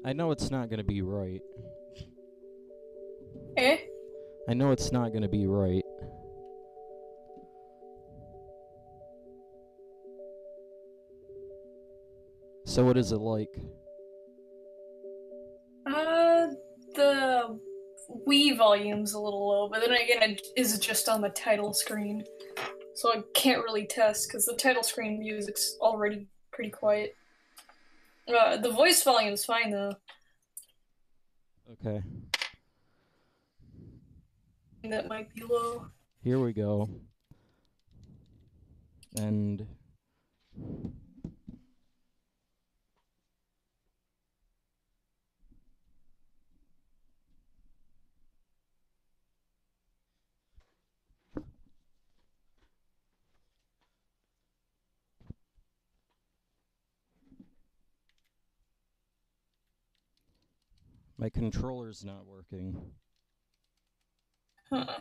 I know it's not gonna be right. Eh? I know it's not gonna be right. So what is it like? The Wii volume's a little low, but then again, it is just on the title screen. So I can't really test, because the title screen music's already pretty quiet. The voice volume's fine, though. Okay. That might be low. Here we go. And... my controller's not working. Huh.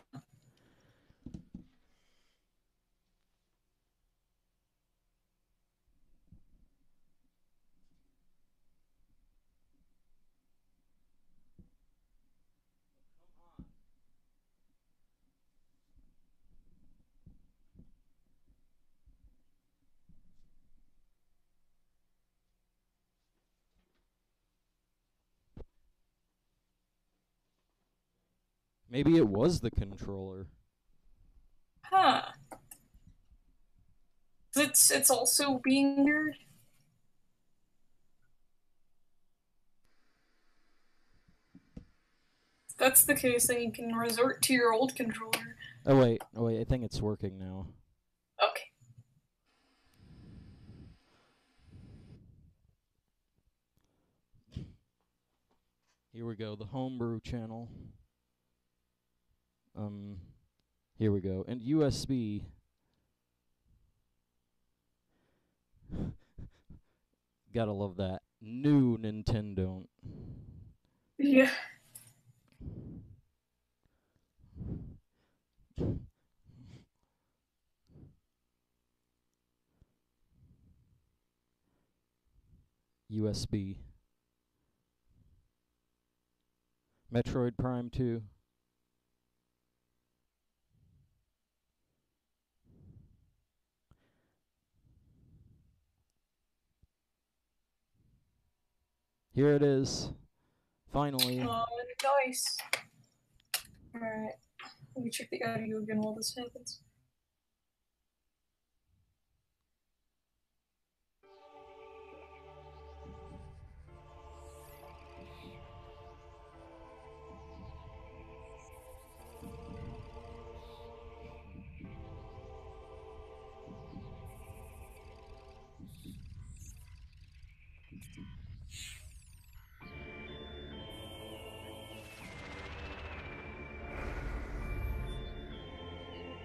Maybe it was the controller. Huh. It's also being weird. If that's the case, then you can resort to your old controller. Oh wait, I think it's working now. Okay. Here we go, the homebrew channel. Here we go, and USB. Gotta love that. New Nintendo. Yeah. USB. Metroid Prime 2. Here it is. Finally. Nice. Alright. Let me check the audio again while this happens.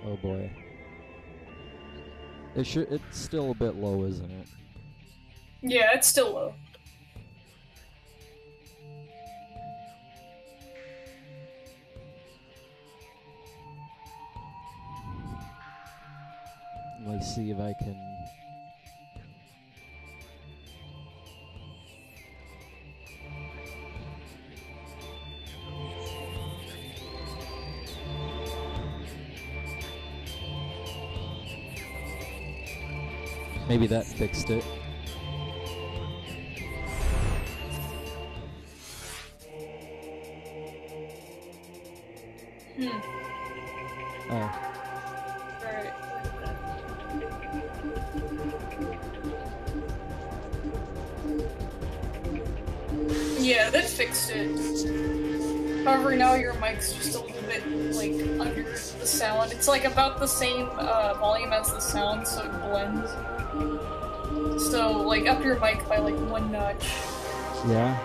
Oh boy. It's still a bit low, isn't it? Yeah, it's still low. Let me see if I can... Maybe that fixed it. Oh. Alright. Yeah, that fixed it. However, now your mic's just a little bit, like, under the sound. It's, like, about the same volume as the sound, so it blends. So, like, up your mic by, like, one notch. Yeah?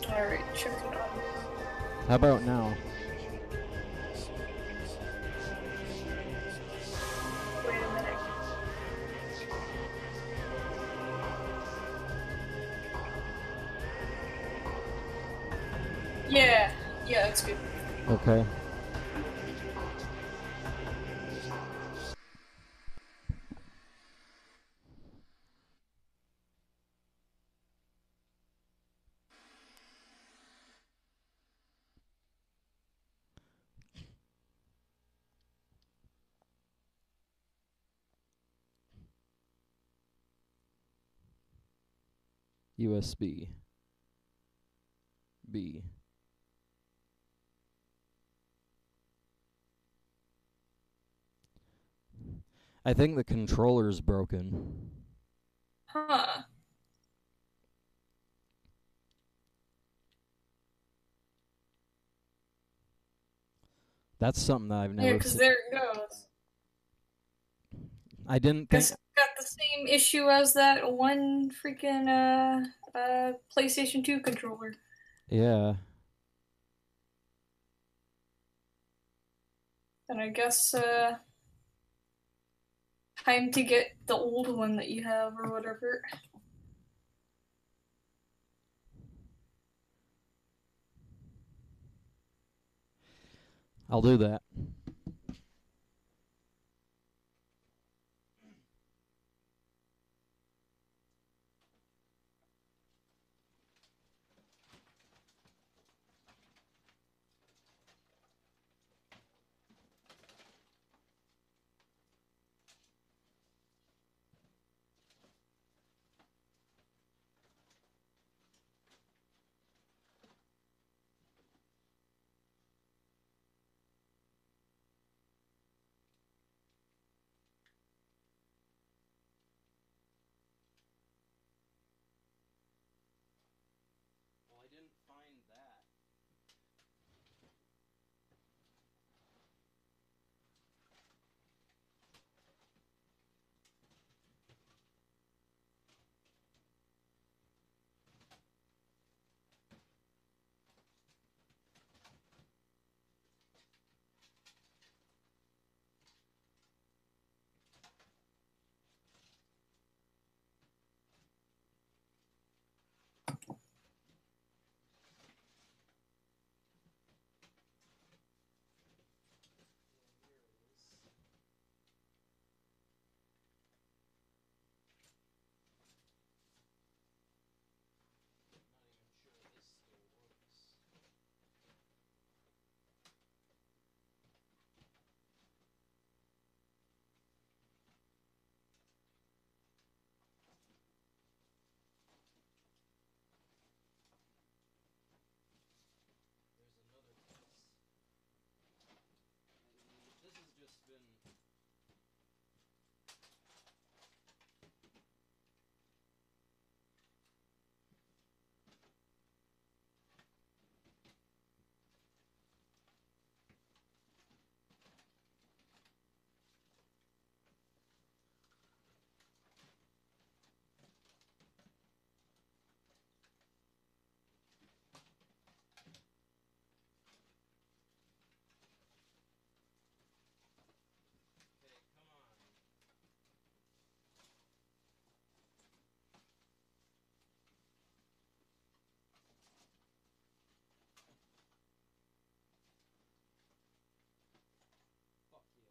Alright, check it out. How about now? Wait a minute. Yeah, that's good. Okay. USB. B. I think the controller's broken. Huh. That's something that I've Yeah, never because seen. there it goes. I didn't Guess think. it's got the same issue as that one freaking PlayStation 2 controller. Yeah. And I guess time to get the old one that you have or whatever. I'll do that. Well, I didn't find that. This has just been. Okay, come on. Fuck yeah.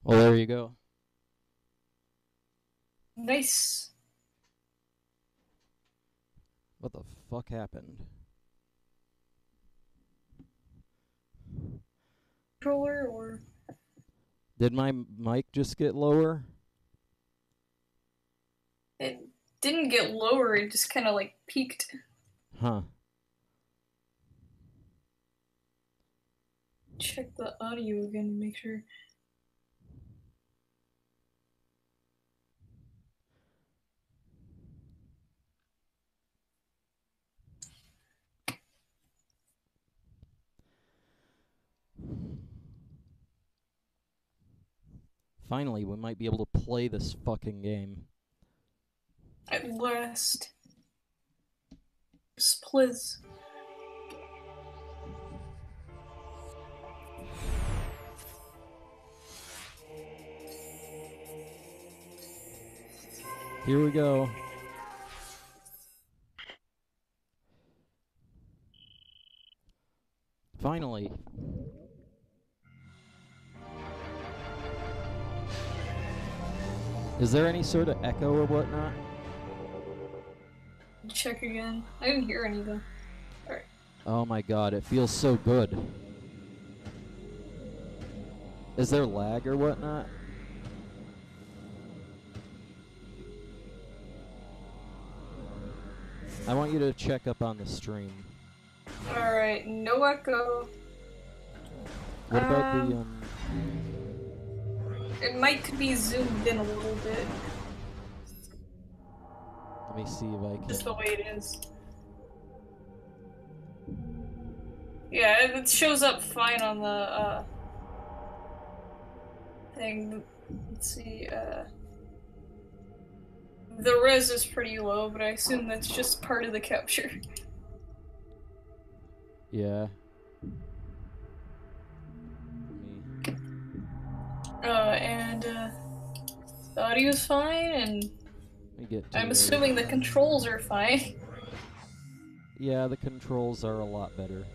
Well, there you go. Nice. What the fuck happened? Controller or Did my mic just get lower? it didn't get lower, it just kind of like peaked. Huh. Check the audio again to make sure. Finally, we might be able to play this fucking game. At last. Just please. Here we go. Finally. Is there any sort of echo or whatnot? Check again. I didn't hear anything. Alright. Oh my god, it feels so good. Is there lag or whatnot? I want you to check up on the stream. Alright, no echo. What about the, It might be zoomed in a little bit. Let me see if I can... Just the way it is. Yeah, it shows up fine on the, thing. Let's see, the res is pretty low, but I assume that's just part of the capture. Yeah. And, the audio's fine, and I'm assuming the controls are fine. Yeah, the controls are a lot better.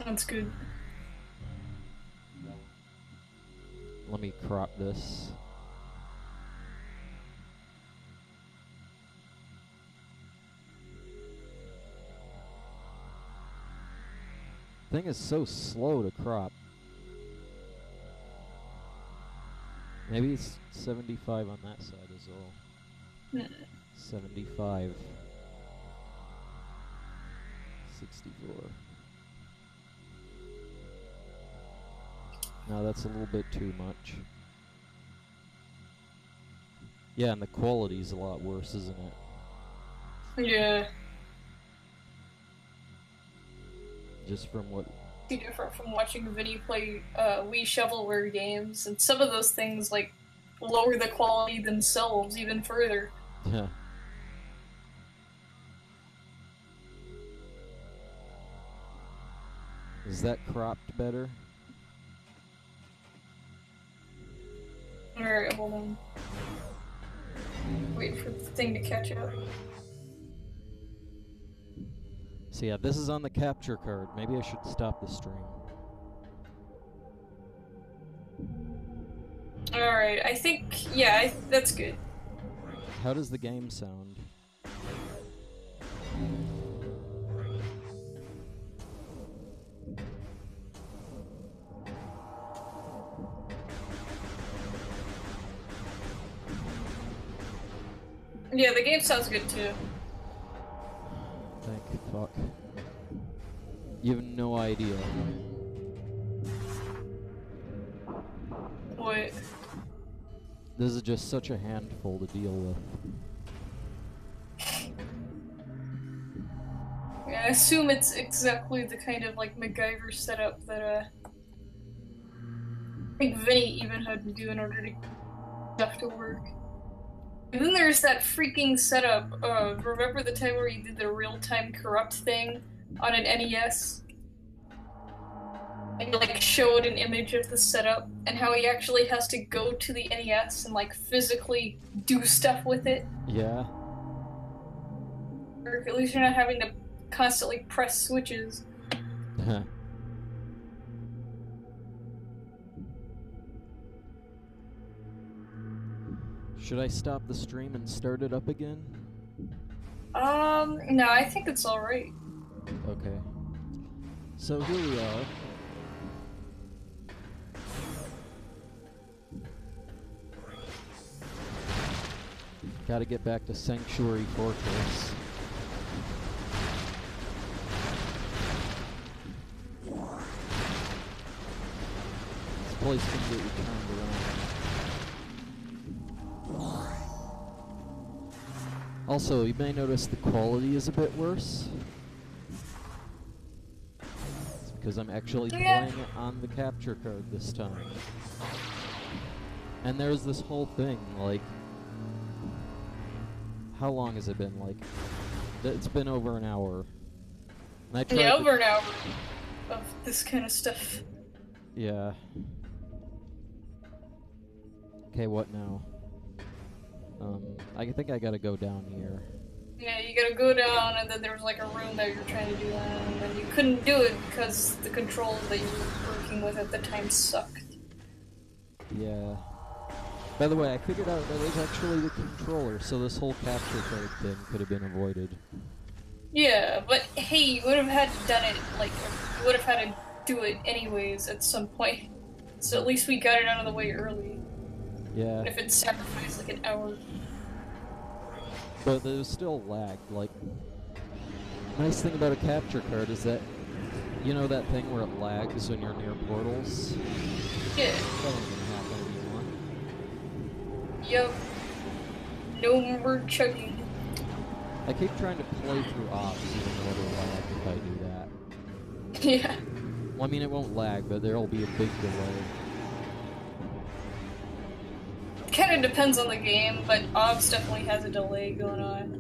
That's good. Let me crop this. Thing is so slow to crop. Maybe it's 75 on that side as well. 75. 64. No, that's a little bit too much. Yeah, and the quality's a lot worse, isn't it? Yeah. Just from what... Different from watching Vinny play Wii shovelware games, and some of those things, like, lower the quality themselves even further. Yeah. Is that cropped better? Alright, hold on. Wait for the thing to catch up. So yeah, this is on the capture card. Maybe I should stop the stream. Alright, I think, yeah, that's good. How does the game sound? Yeah, the game sounds good too. Thank fuck. You have no idea. What? This is just such a handful to deal with. Yeah, I assume it's exactly the kind of, like, MacGyver setup that, I think Vinny even had to do in order to get stuff to work. And then there's that freaking setup, remember the time where he did the real-time corrupt thing on an NES? And he, like, showed an image of the setup, and how he actually has to go to the NES and, like, physically do stuff with it? Yeah. Or at least you're not having to constantly press switches. Should I stop the stream and start it up again? No, I think it's alright. Okay. So here we are. Gotta get back to Sanctuary Fortress. This place can get you turned around. Also, you may notice the quality is a bit worse. It's because I'm actually playing it on the capture card this time. And there's this whole thing, like, how long has it been? Like, it's been over an hour. And I tried yeah, over an hour of this kind of stuff. Yeah. Okay, what now? I think I gotta go down here. Yeah, you gotta go down, and then there was like a room that you're trying to do that, and then you couldn't do it because the controls that you were working with at the time sucked. Yeah. By the way, I figured out that it was actually the controller, so this whole capture card thing could have been avoided. Yeah, but hey, you would have had to done it, like, you would have had to do it anyways at some point. So at least we got it out of the way early. Yeah. And if it sacrificed like an hour. But there was still lag. Like, nice thing about a capture card is that, you know that thing where it lags when you're near portals? Yeah. That ain't gonna happen anymore. Yup. No more chugging. I keep trying to play through ops even though it'll lag if I do that. Yeah. Well, I mean, it won't lag, but there'll be a big delay. Kinda depends on the game, but OBS definitely has a delay going on.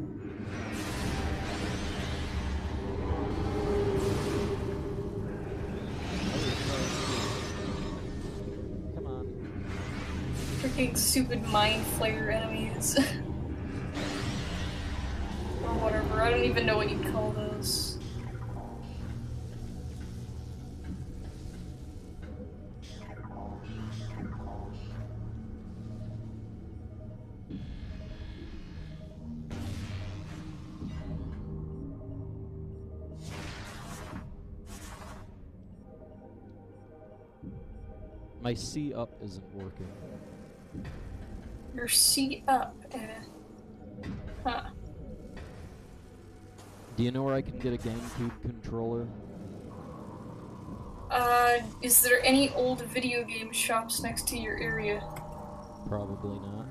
Come on. Freaking stupid mind flayer enemies. Or whatever, I don't even know what you'd call those. My C up isn't working. Your C up, huh. Do you know where I can get a GameCube controller? Is there any old video game shops next to your area? Probably not.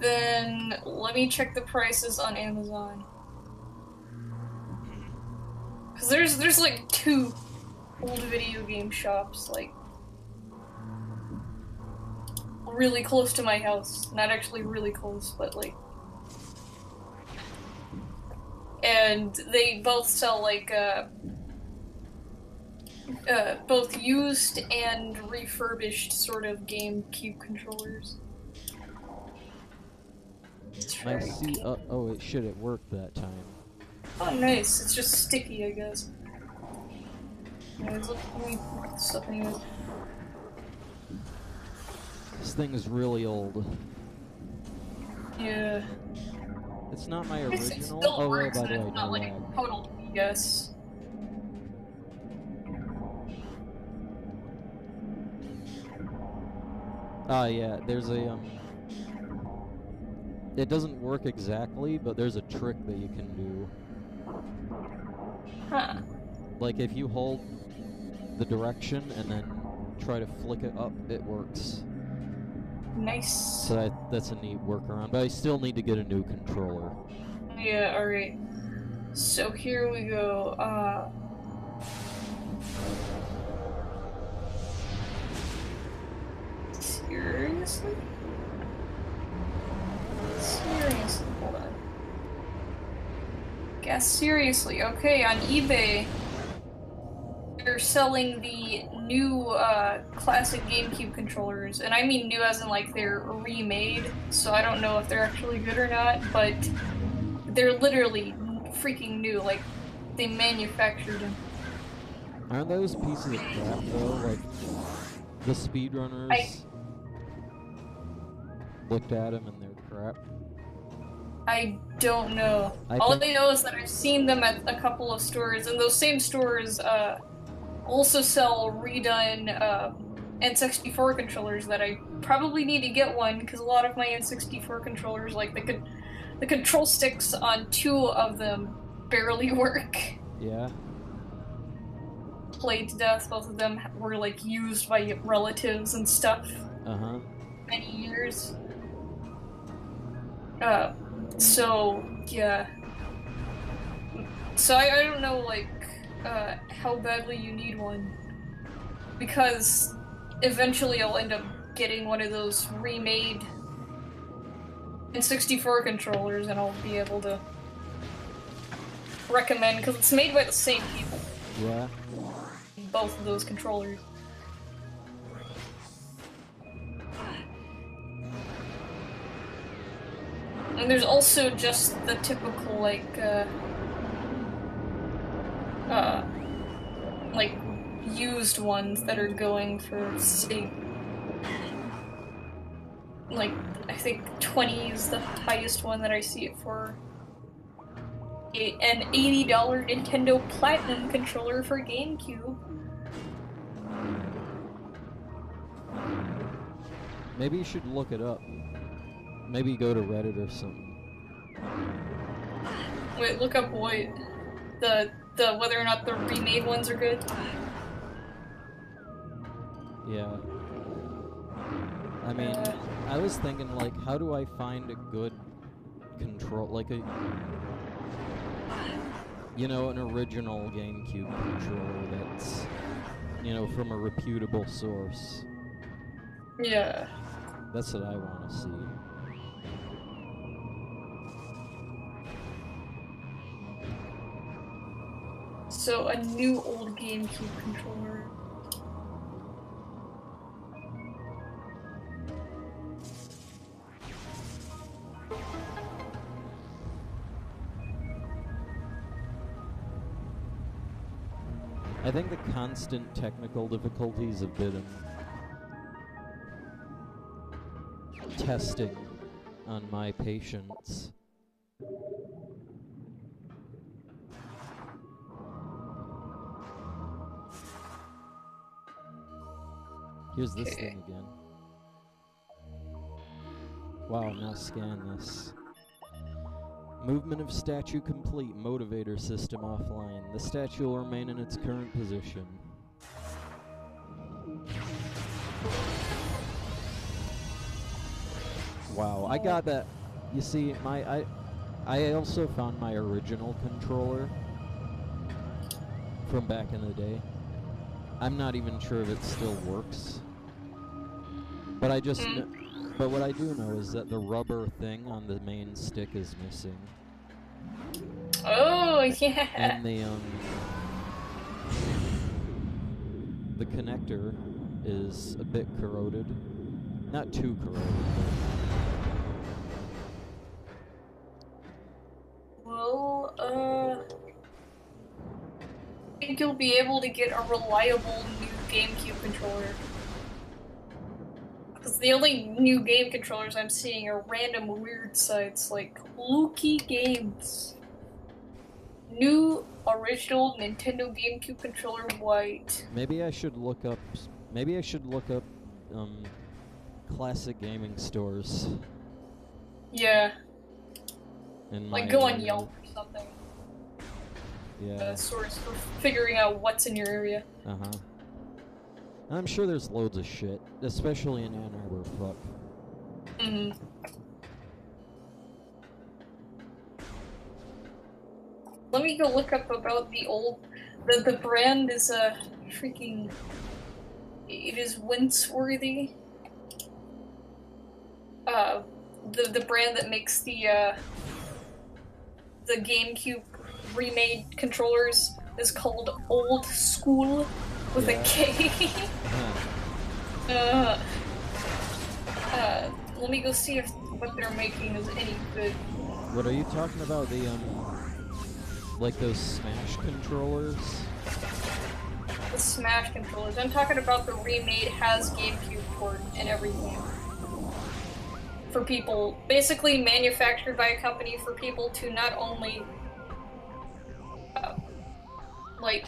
Then let me check the prices on Amazon. Cause there's like 2 old video game shops, like really close to my house. Not actually really close, but like. And they both sell like both used and refurbished sort of GameCube controllers. My C up. Oh, it should. It worked that time. Oh, nice. It's just sticky, I guess. Anyways, let me look this up anyways. This thing is really old. Yeah. It's not my It original. still Oh, works, by but the way, it's not no like lag. a total BS. Yeah, there's a, it doesn't work exactly, but there's a trick that you can do. Huh. Like, if you hold the direction and then try to flick it up, it works. Nice. So that's a neat workaround, but I still need to get a new controller. Yeah, alright. So here we go, seriously? Seriously, hold on. Guess seriously, okay, on eBay, they're selling the new, classic GameCube controllers, and I mean new as in, like, they're remade, so I don't know if they're actually good or not, but they're literally freaking new, like, they manufactured them. Aren't those pieces of crap, though? Like, the speedrunners looked at them and they're crap. I don't know. All I know is that I've seen them at a couple of stores, and those same stores also sell redone N64 controllers that I probably need to get one, because a lot of my N64 controllers, like the control sticks on 2 of them barely work. Yeah. Played to death, both of them were like used by relatives and stuff. Uh-huh. Many years. So, yeah. So I don't know, like, how badly you need one. Because eventually I'll end up getting one of those remade N64 controllers, and I'll be able to recommend, because it's made by the same people. Yeah. Both of those controllers. And there's also just the typical, like used ones that are going for, say, like, I think 20 is the highest one that I see it for. An $80 Nintendo Platinum controller for GameCube. Maybe you should look it up. Maybe go to Reddit or something. Wait, look up what? The whether or not the remade ones are good? Yeah. I mean, I was thinking, like, how do I find a good control, like a, you know, an original GameCube controller that's, you know, from a reputable source. Yeah. That's what I want to see. So, a new old GameCube controller. I think the constant technical difficulties have been testing on my patience. Here's this thing again. Wow, now scan this. Movement of statue complete. Motivator system offline. The statue will remain in its current position. Wow, I got that. You see, I also found my original controller from back in the day. I'm not even sure if it still works. But I just but what I do know is that the rubber thing on the main stick is missing. Oh, yeah. And the connector is a bit corroded. Not too corroded, but... Well, I think you'll be able to get a reliable new GameCube controller. Because the only new game controllers I'm seeing are random weird sites like Lukey Games. New original Nintendo GameCube controller white. Maybe I should look up classic gaming stores. Yeah. In like my go on area. Yelp or something. Yeah. Source for figuring out what's in your area. Uh-huh. I'm sure there's loads of shit, especially in Ann Arbor, fuck. Mm-hmm. Let me go look up about the old... The brand is freaking... It is Winceworthy. The brand that makes the GameCube remade controllers is called Old School with a K. Let me go see if what they're making is any good. What are you talking about? The like those Smash controllers? The Smash controllers. I'm talking about the remade has GameCube port and everything. For people, basically manufactured by a company for people to not only like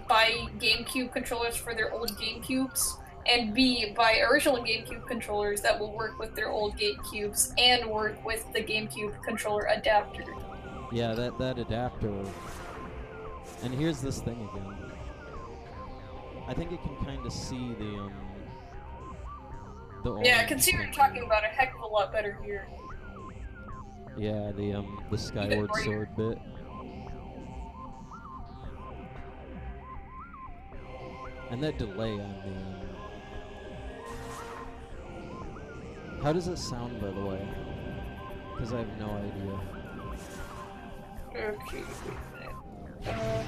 buy GameCube controllers for their old GameCubes, and B, buy original GameCube controllers that will work with their old GameCubes and work with the GameCube controller adapter. Yeah, that adapter. And here's this thing again. I think you can kind of see the yeah, I can see what you're talking about a heck of a lot better here. Yeah, the Skyward Sword bit. And that delay on How does it sound, by the way? Because I have no idea. Okay, wait a minute.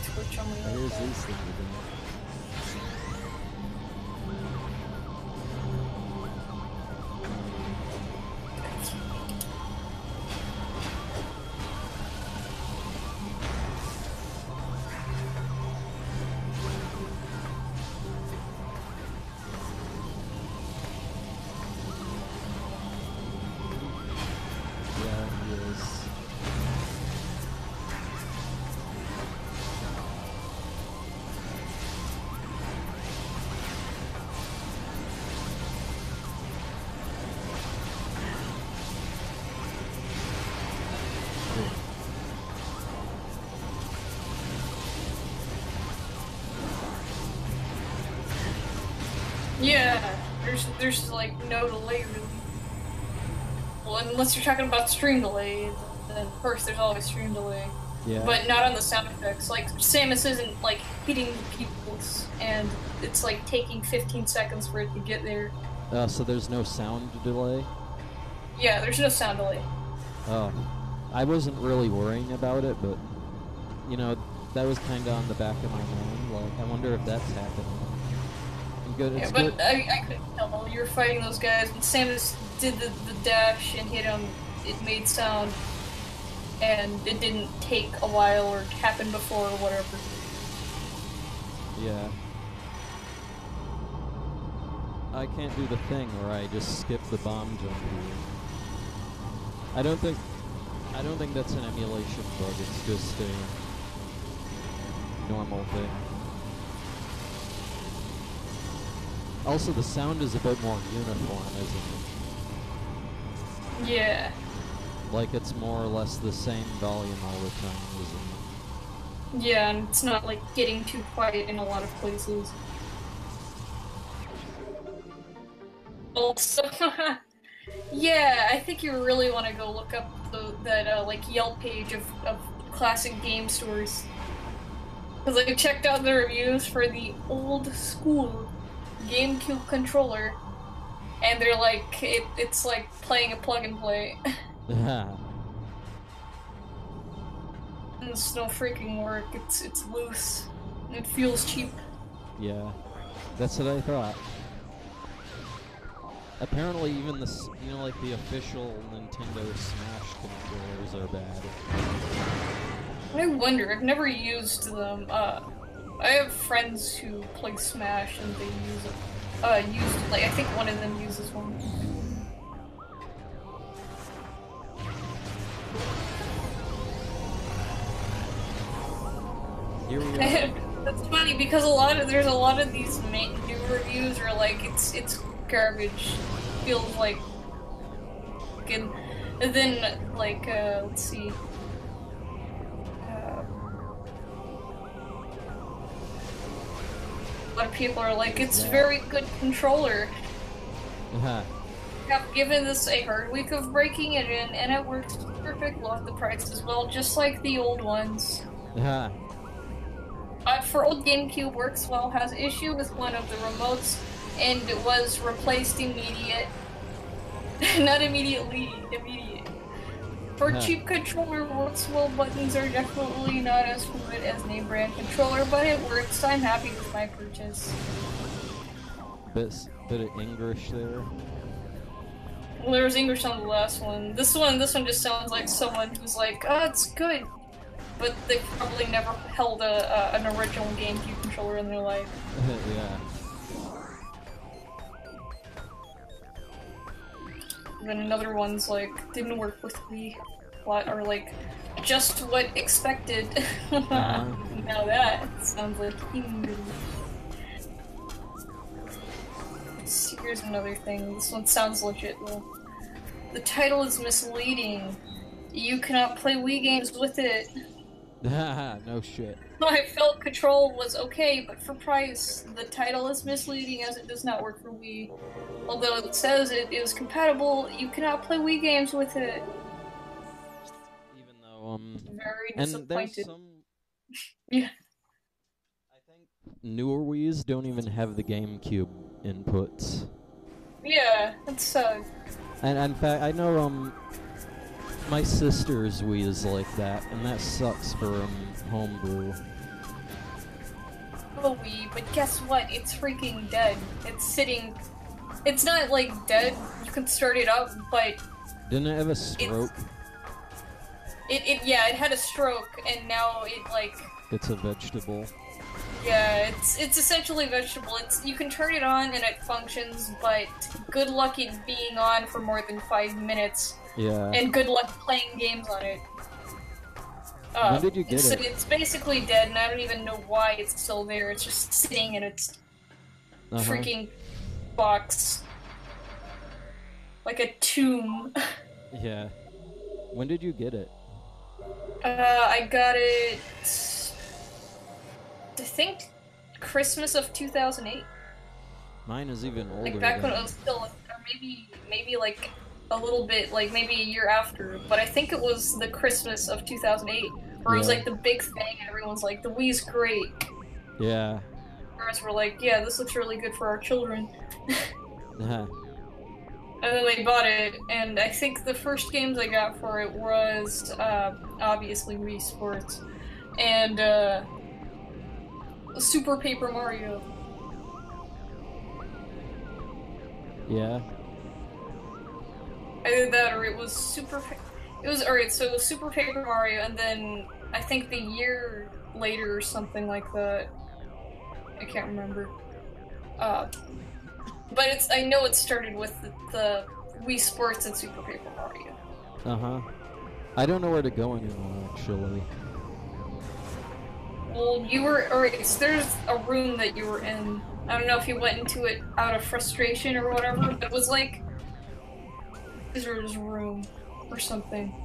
Twitch on my Here's these things again. Yeah, there's like no delay really. Well, unless you're talking about stream delay, then of course there's always stream delay. Yeah. But not on the sound effects. Like Samus isn't like hitting peoples, and it's like taking 15 seconds for it to get there. So there's no sound delay? Yeah, there's no sound delay. Oh, I wasn't really worrying about it, but you know, that was kind of on the back of my mind. Like, I wonder if that's happening. Good, yeah, it's but good. I couldn't tell. You were fighting those guys. When Samus did the dash and hit him, it made sound, and it didn't take a while or happen before or whatever. Yeah. I can't do the thing where I just skip the bomb jump here. I don't think that's an emulation bug. It's just a normal thing. Also, the sound is a bit more uniform, isn't it? Yeah. Like it's more or less the same volume all the time, isn't it? Yeah, and it's not like getting too quiet in a lot of places. Also, yeah, I think you really want to go look up that like Yelp page of classic game stores. Because I checked out the reviews for the old school GameCube controller, and they're like, it's like playing a plug and play. It's no freaking work. It's loose. It feels cheap. Yeah, that's what I thought. Apparently, even the like the official Nintendo Smash controllers are bad. I wonder. I've never used them. I have friends who play Smash and they use it. Like I think one of them uses one. Here we go. That's funny because there's a lot of these new reviews are like it's garbage. Feels like, and then like let's see. A lot of people are like, it's a very good controller. I've given this a hard week of breaking it in, and it works perfect. Love the price as well, just like the old ones. For old GameCube, works well. Has issue with one of the remotes, and it was replaced immediate. Not immediately, immediate. For cheap controller, works well. Buttons are definitely not as fluid as name brand controller, but it works. I'm happy with my purchase. Bit of English there. Well, there was English on the last one. This one just sounds like someone who's like, oh, it's good, but they probably never held an original GameCube controller in their life. Yeah. Then another one's like, didn't work with Wii, or like, just what expected. Now that sounds like English. Here's another thing. This one sounds legit though. The title is misleading. You cannot play Wii games with it. No shit. I felt Control was okay, but for price, the title is misleading as it does not work for Wii. Although it says it is compatible, you cannot play Wii games with it. Even though, Very and there's disappointed. some... Yeah. I think newer Wiis don't even have the GameCube inputs. Yeah, it's And in fact, I know my sister's Wii is like that, and that sucks for homebrew. Wii, but guess what? It's freaking dead. It's sitting. It's not like dead. You can start it up, but Didn't it have a stroke? It had a stroke, and now it like. It's a vegetable. Yeah, it's essentially vegetable. You can turn it on and it functions, but good luck it being on for more than 5 minutes. Yeah. And good luck playing games on it. When did you get it? It's basically dead, and I don't even know why it's still there. It's just sitting in its freaking box. Like a tomb. Yeah. When did you get it? I got it... I think Christmas of 2008. Mine is even older. Like back when it was still... Or maybe like a little bit, like maybe a year after. But I think it was the Christmas of 2008. Where it was like the big thing, and everyone's like, the Wii's great. Yeah. Parents were like, yeah, this looks really good for our children. And then they bought it, and I think the first games I got for it was, obviously Wii Sports, and, Super Paper Mario. Yeah. Either that, or it was alright, so it was Super Paper Mario, and then I think the year later or something like that. I can't remember. But I know it started with the Wii Sports and Super Paper Mario. I don't know where to go anymore, actually. Well, alright, so there's a room that you were in. I don't know if you went into it out of frustration or whatever, but it was like Wizard's room or something.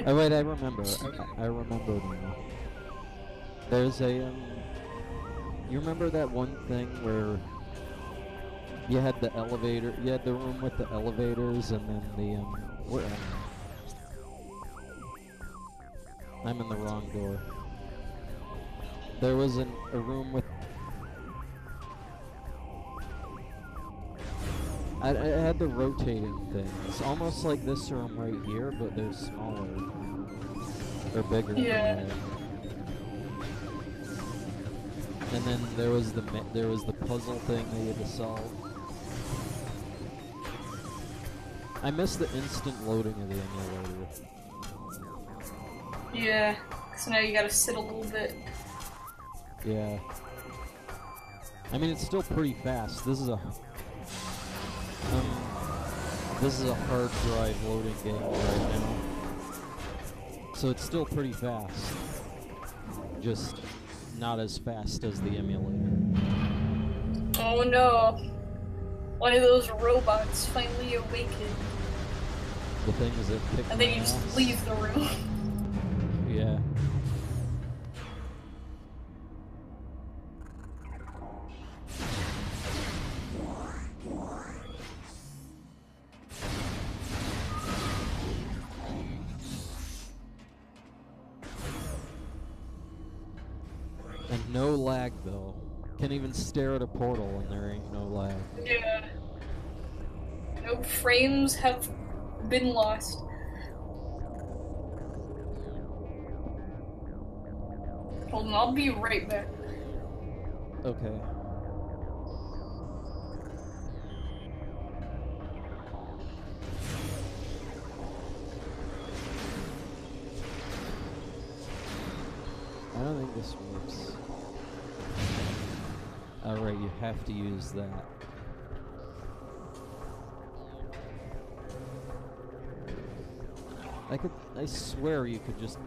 Oh wait, I remember. I remember now. There's a, you remember that one thing where you had the elevator, you had the room with the elevators, and then the, where am I? I'm in the wrong door. There was a room with... I had the rotating things, almost like this room right here, but they're smaller. They're bigger. Yeah. And then there was the puzzle thing that you had to solve. I miss the instant loading of the emulator. Yeah, so now you gotta sit a little bit. Yeah. I mean, it's still pretty fast. This is a hard drive loading game right now. So it's still pretty fast. Just not as fast as the emulator. Oh no. One of those robots finally awakened. The thing is, it kicked and then my you just ass. leave the room. Yeah. And no lag, though. Can't even stare at a portal and there ain't no lag. Yeah. No frames have been lost. Hold on, I'll be right back. Okay. I don't think this works. Alright, you have to use that. I swear you could just...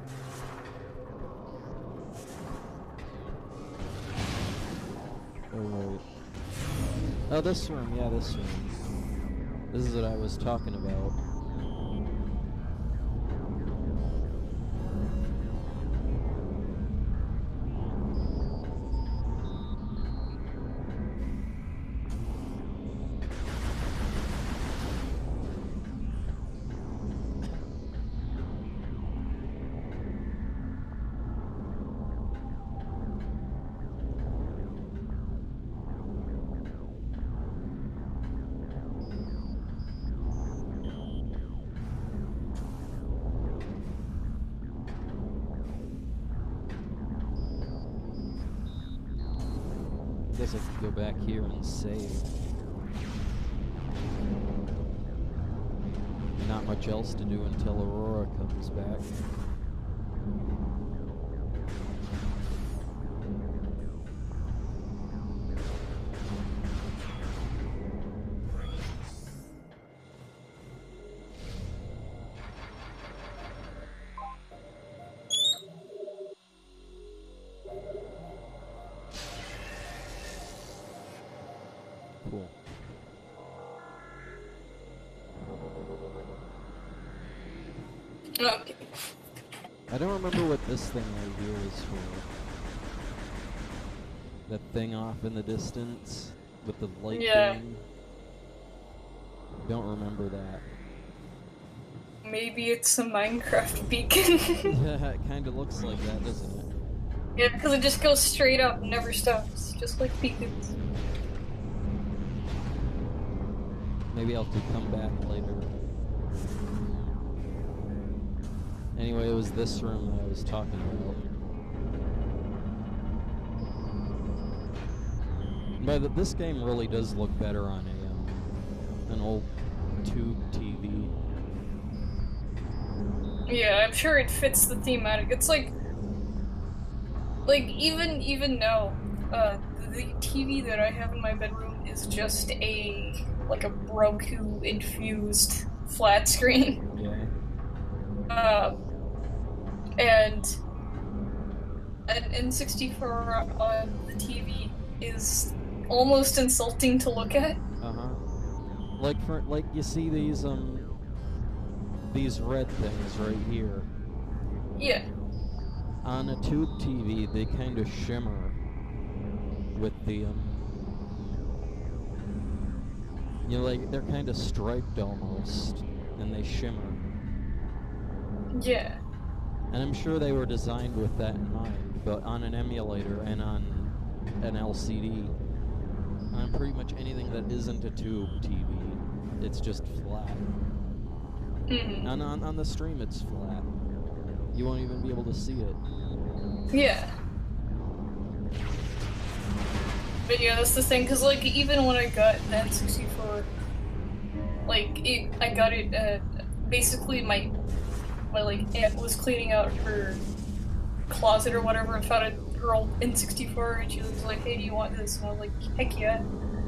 Oh, wait. Oh, this room, yeah, this room. This is what I was talking about. I guess I could go back here and save. Not much else to do until Aurora comes back. Cool. Okay. I don't remember what this thing right here is for. That thing off in the distance with the light beam. Don't remember that. Maybe it's a Minecraft beacon. Yeah, it kind of looks like that, doesn't it? Yeah, because it just goes straight up and never stops, just like beacons. Maybe I'll have to come back later. Anyway, it was this room that I was talking about. But this game really does look better on an old tube TV. Yeah, I'm sure it fits the thematic. It's like even now, the TV that I have in my bedroom is just a Roku infused flat screen. Yeah. And an N64 on the TV is almost insulting to look at. Like you see these red things right here. Yeah. On a tube TV, they kind of shimmer with the you know, like they're kind of striped almost, and they shimmer. Yeah. And I'm sure they were designed with that in mind, but on an emulator and on an LCD, on pretty much anything that isn't a tube TV, it's just flat. Mm-hmm. And on the stream, it's flat. You won't even be able to see it. Yeah. But yeah, that's the thing, because like even when I got the N64, I got it. Basically, my aunt was cleaning out her closet or whatever and found her old N64, and she was like, "Hey, do you want this?" And I was like, "Heck yeah."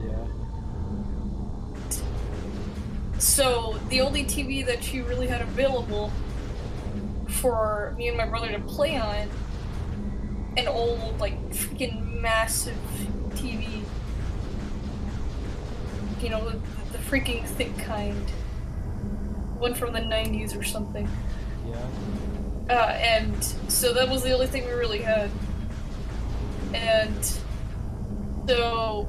Yeah. So the only TV that she really had available for me and my brother to play on, an old freaking massive TV. You know, the freaking thick kind. One from the 90s or something. Yeah. And so that was the only thing we really had. And so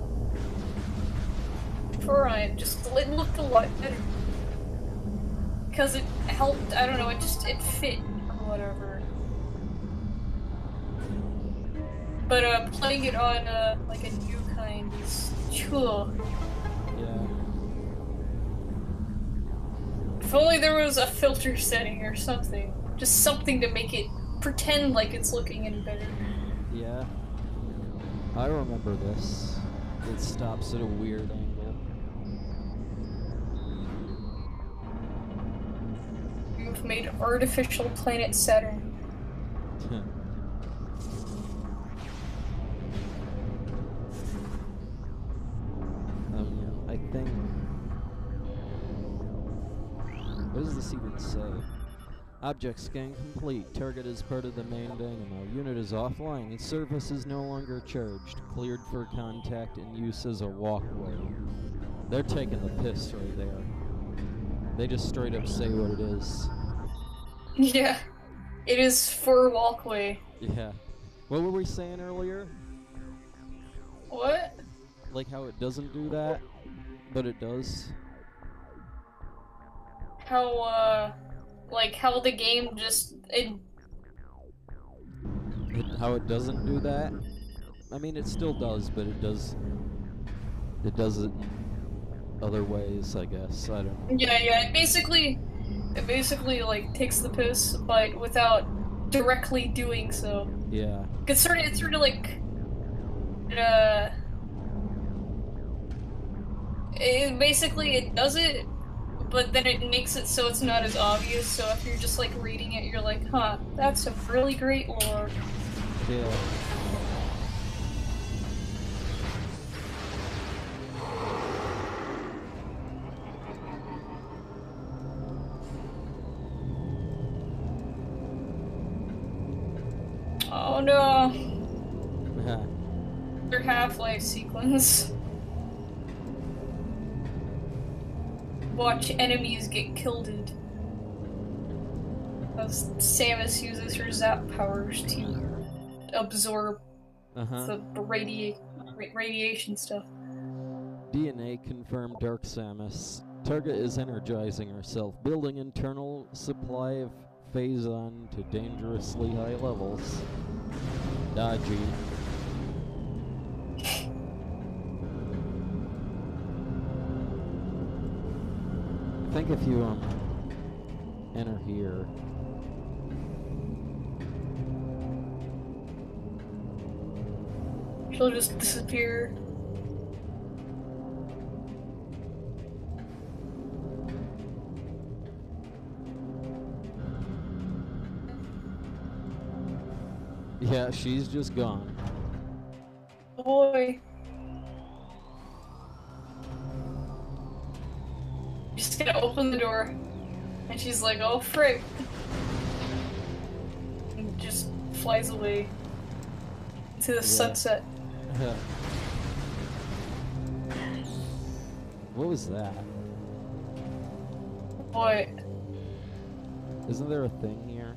for Ryan, it looked a lot better. Because it helped, I don't know, it fit or whatever. But playing it on a new kind is cool. Yeah. If only there was a filter setting or something. Just something to make it pretend like it's looking any better. Yeah. I remember this. It stops at a weird angle. You've made artificial planet Saturn. I think... What does this even say? Object scan complete. Target is part of the main dynamo. Unit is offline and service is no longer charged. Cleared for contact and use as a walkway. They're taking the piss right there. They just straight up say what it is. Yeah. It is for walkway. Yeah. What were we saying earlier? What? Like how it doesn't do that, but it does? How, how the game just... How it doesn't do that? I mean, it still does, but it does it in other ways, I guess. I don't know. Yeah, it basically takes the piss, but without directly doing so. Yeah. It's sort of basically it does it, but then it makes it so it's not as obvious, so if you're just like reading it, you're like, huh, that's some really great lore. Yeah. Oh no. Their Half-Life sequence. Watch enemies get killed. As Samus uses her zap powers to absorb the radiation stuff. DNA confirmed Dark Samus. Target is energizing herself, building internal supply of Phazon to dangerously high levels. Dodgy. I think if you enter here, she'll just disappear. Yeah, she's just gone. Boy. Just gonna open the door. And she's like, oh frick. And just flies away. To the sunset. What was that? What? Isn't there a thing here?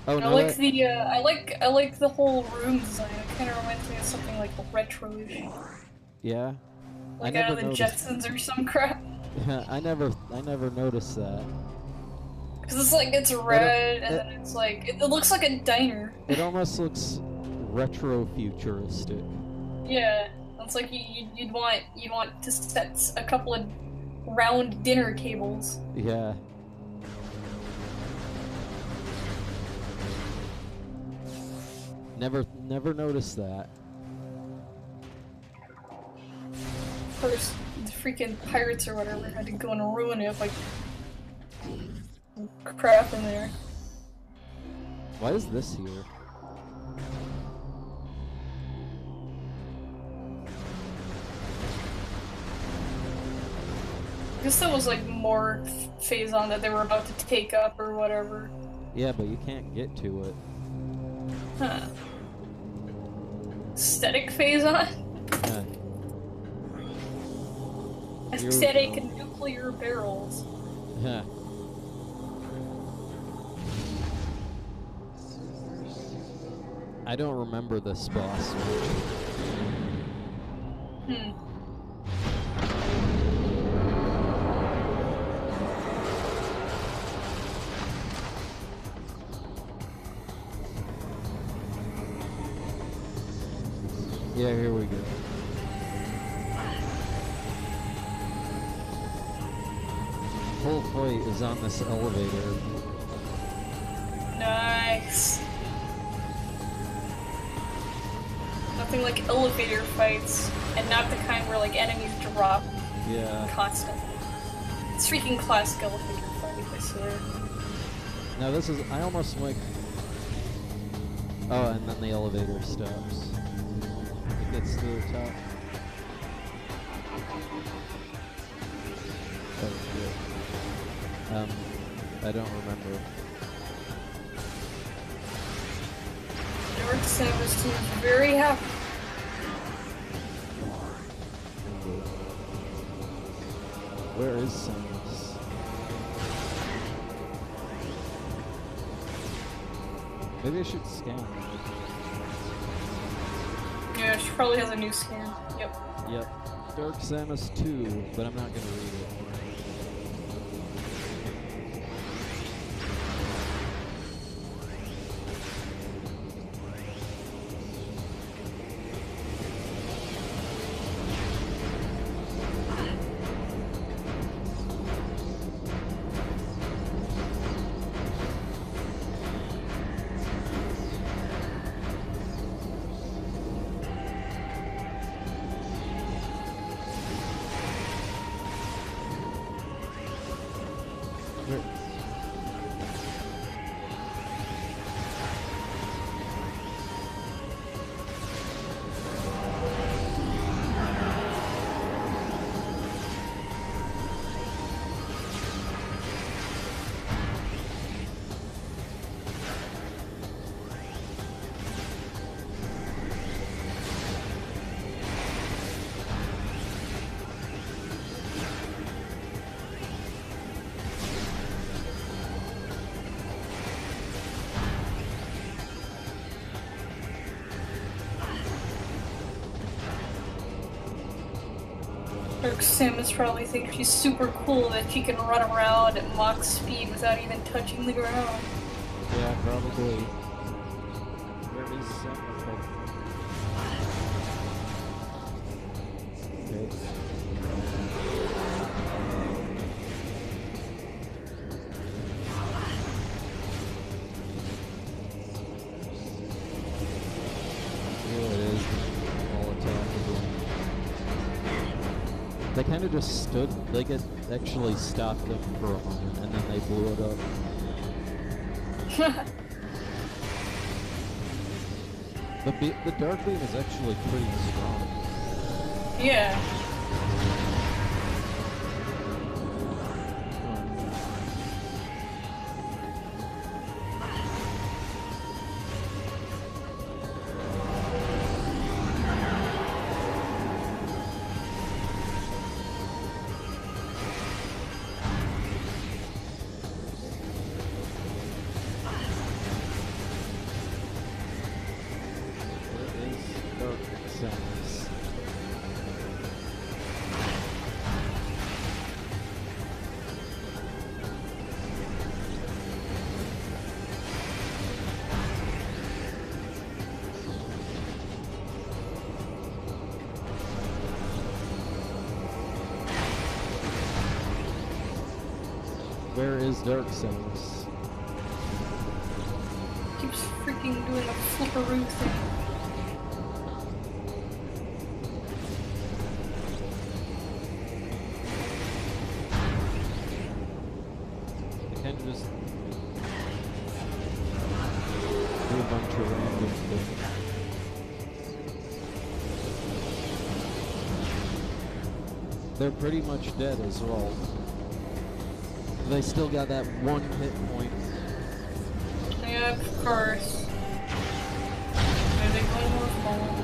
Oh, I no, like the I like the whole room design. It kind of reminds me of something like retro-ish. Yeah. Like out of the Jetsons or some crap. I never noticed that. Cause it's like it's red and then it's like it looks like a diner. It almost looks retro-futuristic. Yeah, it's like you'd want to set a couple of round dinner tables. Yeah. Never noticed that. Of course, the freaking pirates or whatever had to go and ruin it by crap in there. Why is this here? I guess that was like more Phazon that they were about to take up or whatever. Yeah, but you can't get to it. Huh. Aesthetic Phazon? Aesthetic and nuclear barrels. Yeah. I don't remember this boss. Yeah, here we go. Whole fight is on this elevator. Nice. Nothing like elevator fights, and not the kind where like enemies drop. Yeah. Constantly. It's freaking classic elevator fight, I swear. Now this is, I almost like. Oh, and then the elevator stops. It gets to the top. Oh, yeah. I don't remember. Dark Samus seems very happy. Where is Samus? Maybe I should scan. Yeah, she probably has a new skin. Yep. Yep. Dark Samus 2, but I'm not gonna read it. Dark Sims probably think she's super cool that she can run around at Mach speed without even touching the ground. Yeah, probably. Where is okay. They kind of just stood, like it actually stopped them for a moment, and then they blew it up. The Dark Beam is actually pretty strong. Yeah. Where is Dark Samus? Keeps freaking doing a flipperoo thing. They kind of just do a bunch of random things. They're pretty much dead as well. They still got that one hit point. Yeah, of course. Are they going more forward?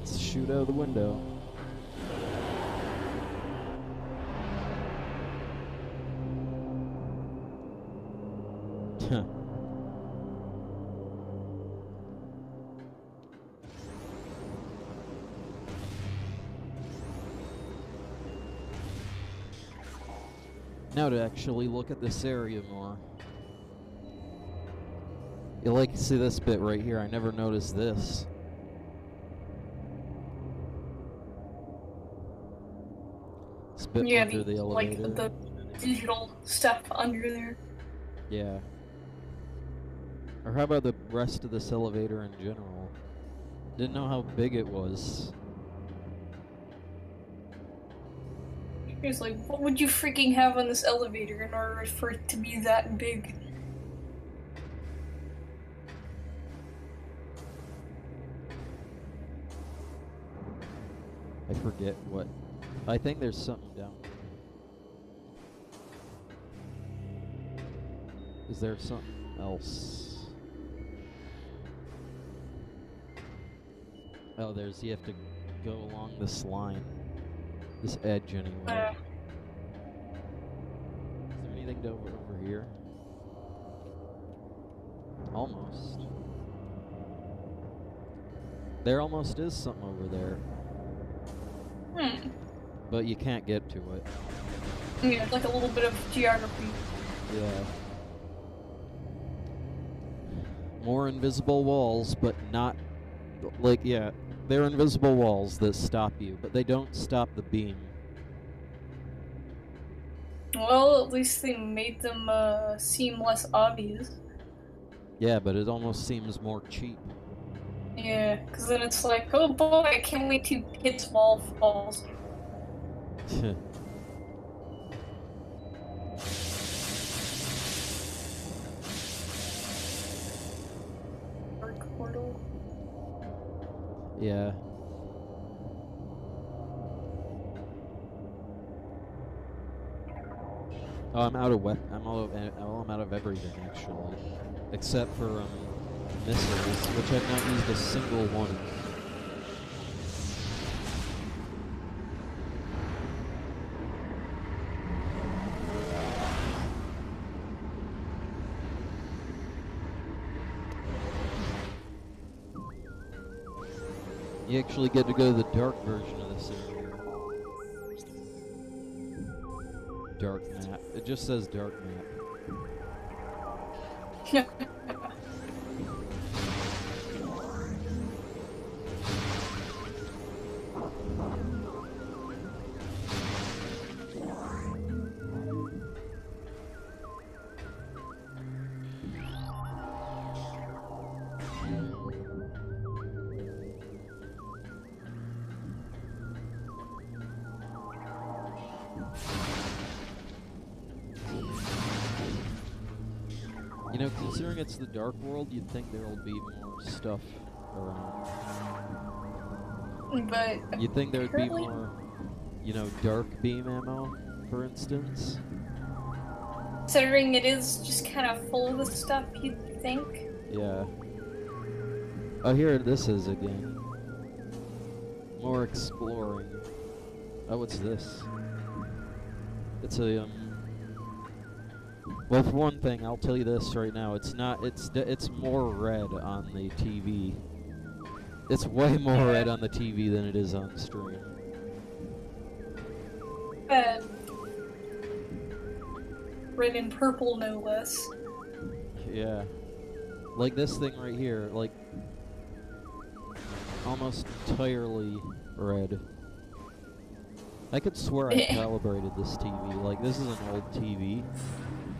Shoot out of the window. Now to actually look at this area more. You'll like to see this bit right here. I never noticed this. Bit yeah, under the elevator. Like the digital stuff under there. Yeah. Or how about the rest of this elevator in general? Didn't know how big it was. It's like, what would you freaking have on this elevator in order for it to be that big? I forget what. I think there's something down there. Is there something else? Oh, you have to go along this line. This edge, anyway. Is there anything over here? Almost. There almost is something over there. But you can't get to it. Yeah, it's like a little bit of geography. Yeah. More invisible walls, but not... Like, yeah, they're invisible walls that stop you, but they don't stop the beam. Well, at least they made them seem less obvious. Yeah, but it almost seems more cheap. Yeah, because then it's like, oh boy, I can't wait to hit small falls. Dark portal. Yeah. Oh, I'm out of I'm out of everything actually, except for missiles, which I've not used a single one. You actually get to go to the dark version of this area. Dark map. It just says dark map. You know, considering it's the Dark World, you'd think there'll be more stuff around. But You'd think there'd be more, you know, dark beam ammo, for instance. Considering it is just kind of full of the stuff, you'd think. Yeah. Oh, here this is again. More exploring. Oh, what's this? It's a, well, for one thing, I'll tell you this right now. It's not. It's more red on the TV. It's way more red on the TV than it is on stream. Red and purple, no less. Yeah. Like this thing right here, like almost entirely red. I could swear I calibrated this TV. Like, this is an old TV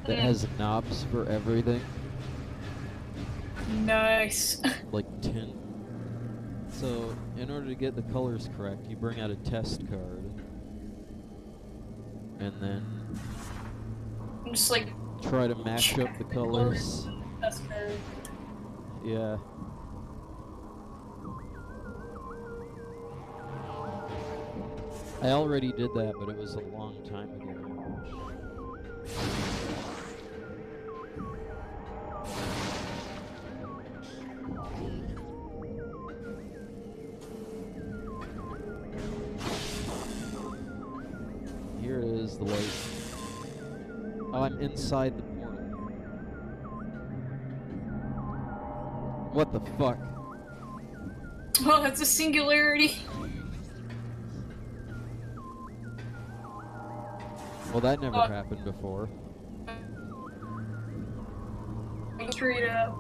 that has knobs for everything. Nice. Like tint. So, in order to get the colors correct, you bring out a test card. And then just like try to match up the colors. Test card. Yeah. I already did that, but it was a long time ago. Here it is, the light. Oh, I'm inside the portal. What the fuck? Oh, that's a singularity. Well, that never happened before. Straight up.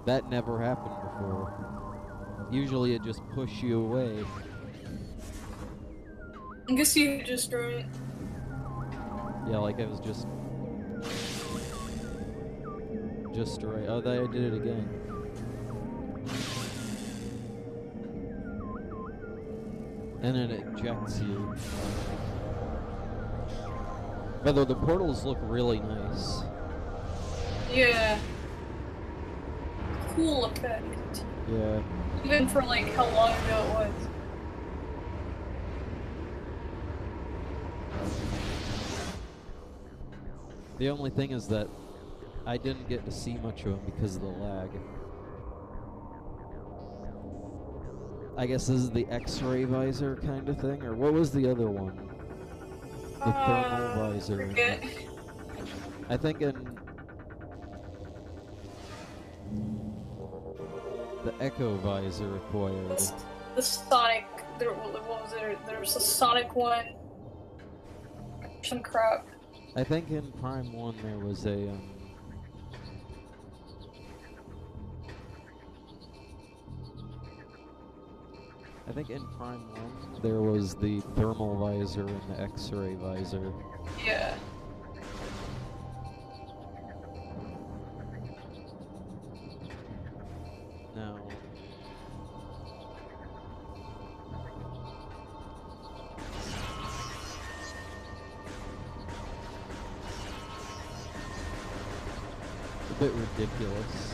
That never happened before. Usually it just pushes you away. I guess you just right. Yeah, like I was just right. Oh, I did it again. And then it ejects you. Although the portals look really nice. Yeah. Cool effect. Yeah. Even for like how long ago it was. The only thing is that I didn't get to see much of them because of the lag. I guess this is the X-ray visor kind of thing, or what was the other one? The thermal visor. Forget. I think in the Echo visor acquired. The Sonic. What was there? There's a Sonic one. Some crap. I think in Prime 1 there was a I think in Prime 1 there was the thermal visor and the X-ray visor. Yeah. Now, a bit ridiculous.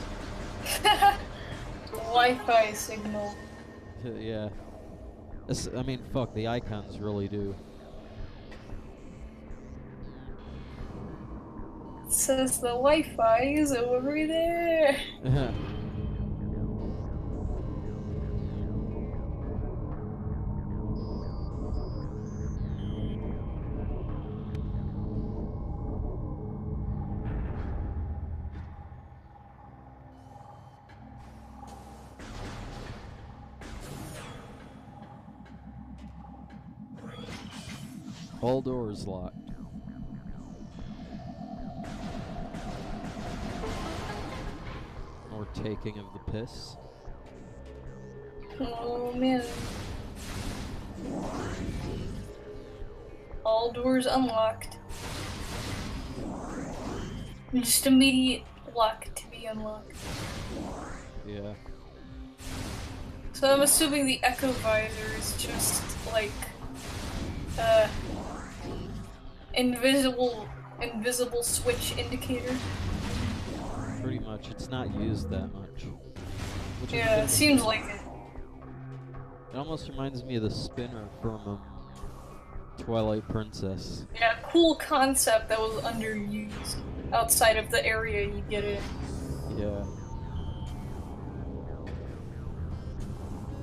Wi-Fi signal. Yeah. I mean, fuck, the icons really do. It says the Wi-Fi is over there. All doors locked. More taking of the piss. Oh man. All doors unlocked. Just immediate lock to be unlocked. Yeah. So I'm assuming the echo visor is just like invisible switch indicator. Pretty much. It's not used that much. Which Yeah, it seems like it. It almost reminds me of the spinner from Twilight Princess. Yeah, cool concept that was underused outside of the area you get in. Yeah.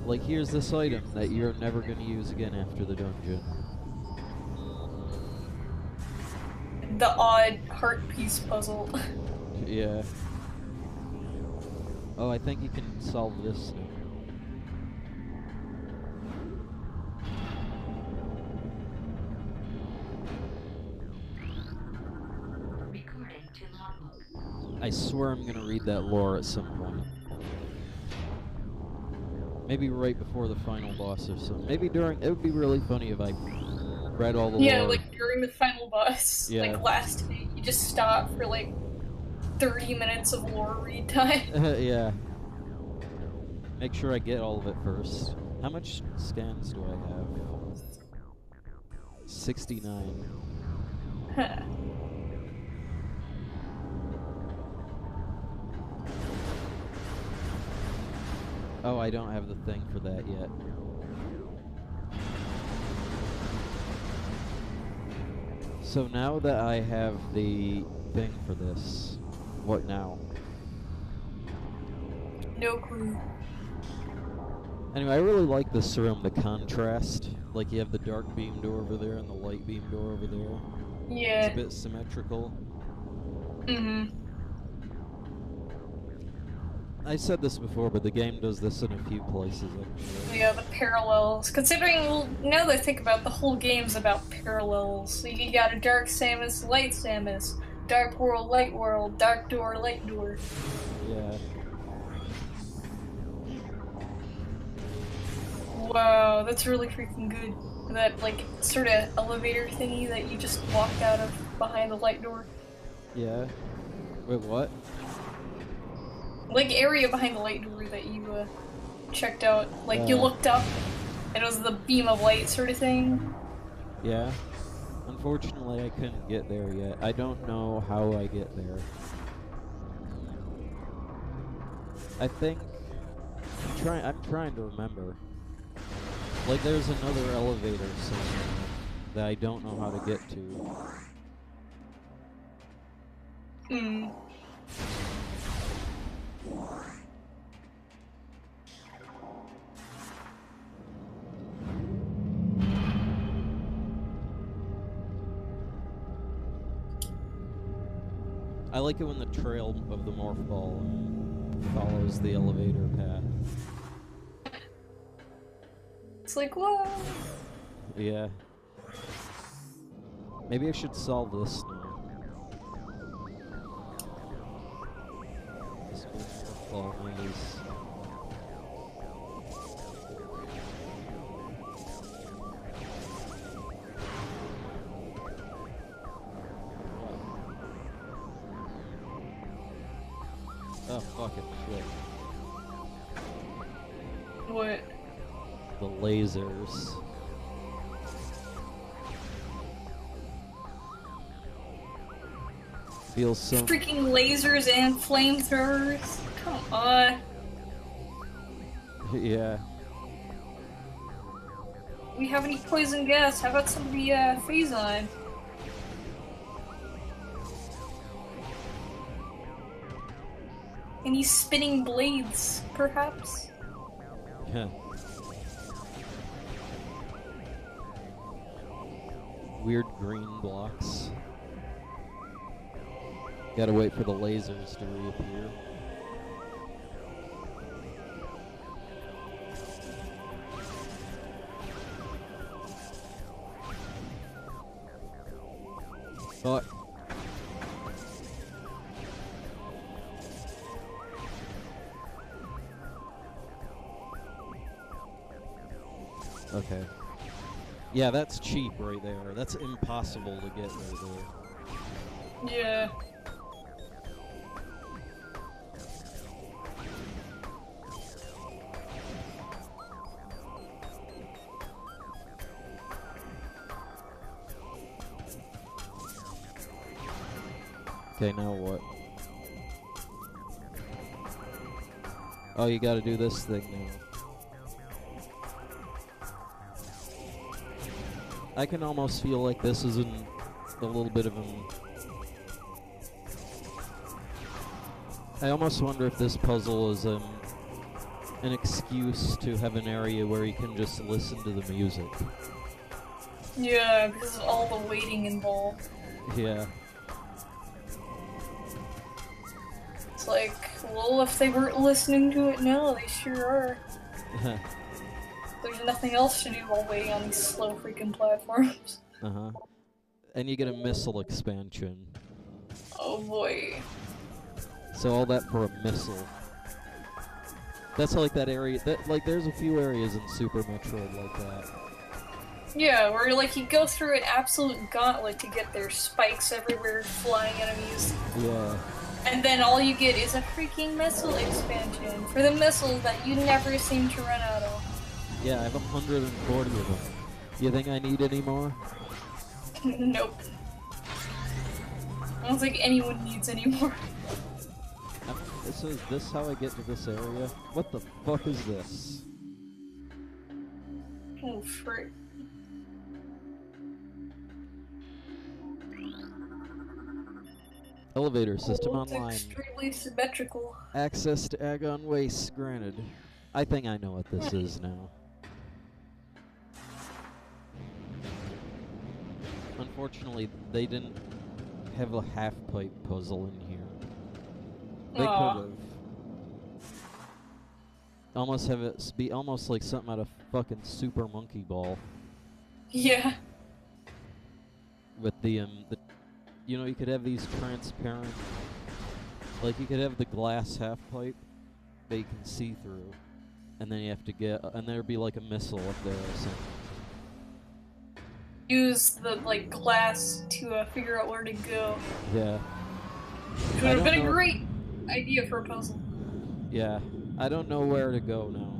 Like, here's this item that you're never gonna use again after the dungeon. The odd heart piece puzzle. Yeah. Oh, I think you can solve this now. I swear I'm gonna read that lore at some point. Maybe right before the final boss or something. Maybe during. It would be really funny if I read all the lore. Yeah, like during the final boss. Yeah. Like last day, you just stop for like 30 minutes of lore read time. Yeah. Make sure I get all of it first. How much scans do I have? 69. Huh. Oh, I don't have the thing for that yet. So now that I have the thing for this, what now? No clue. Anyway, I really like this room, the contrast. Like, you have the dark beam door over there and the light beam door over there. Yeah. It's a bit symmetrical. Mm-hmm. I said this before, but the game does this in a few places, actually. Yeah, the parallels. Considering, well, now that I think about it, the whole game's about parallels. So you got a dark Samus, light Samus, dark world, light world, dark door, light door. Yeah. Wow, that's really freaking good. That, like, sort of elevator thingy that you just walked out of behind the light door. Yeah. Wait, what? Like, area behind the light door that you, checked out. Like, you looked up, and it was the beam of light sort of thing. Yeah. Unfortunately, I couldn't get there yet. I don't know how I get there. I think... I'm trying to remember. Like, there's another elevator somewhere that I don't know how to get to. Hmm. I like it when the trail of the morph ball follows the elevator path. It's like, whoa! Yeah. Maybe I should solve this now. This morph ball maze. Oh, fucking shit. What? The lasers. Feels so... Freaking lasers and flamethrowers? Come on. Yeah. We have any poison gas? How about somebody, phase on? Any spinning blades, perhaps? Yeah. Weird green blocks. Gotta wait for the lasers to reappear. Fuck. Okay. Yeah, that's cheap right there. That's impossible to get right there. Yeah. Okay, now what? Oh, you gotta do this thing now. I can almost feel like this is a little bit of I almost wonder if this puzzle is an excuse to have an area where you can just listen to the music. Yeah, because of all the waiting involved. Yeah. It's like, well, if they weren't listening to it now, they sure are. There's nothing else to do while waiting on these slow freaking platforms. Uh-huh. And you get a missile expansion. Oh boy. So all that for a missile. That's like that area, there's a few areas in Super Metroid like that. Yeah, where like you go through an absolute gauntlet to get there, spikes everywhere, flying enemies. Yeah. And then all you get is a freaking missile expansion for the missiles that you never seem to run out of. Yeah, I have 140 of them. You think I need any more? Nope. I don't think anyone needs any more. Is this how I get to this area? What the fuck is this? Oh, frick. Elevator system Oh, it's online. extremely symmetrical. Access to Agon Waste granted. I think I know what this is now. Unfortunately, they didn't have a half-pipe puzzle in here. They could have. Almost have it be almost like something out of fucking Super Monkey Ball. Yeah. With the you know, you could have these transparent, like you could have the glass half-pipe that you can see through, and then you have to get, and there'd be like a missile up there or something. Use the, like, glass to figure out where to go. Yeah. Which would have been a great idea for a puzzle. Yeah. I don't know where to go now.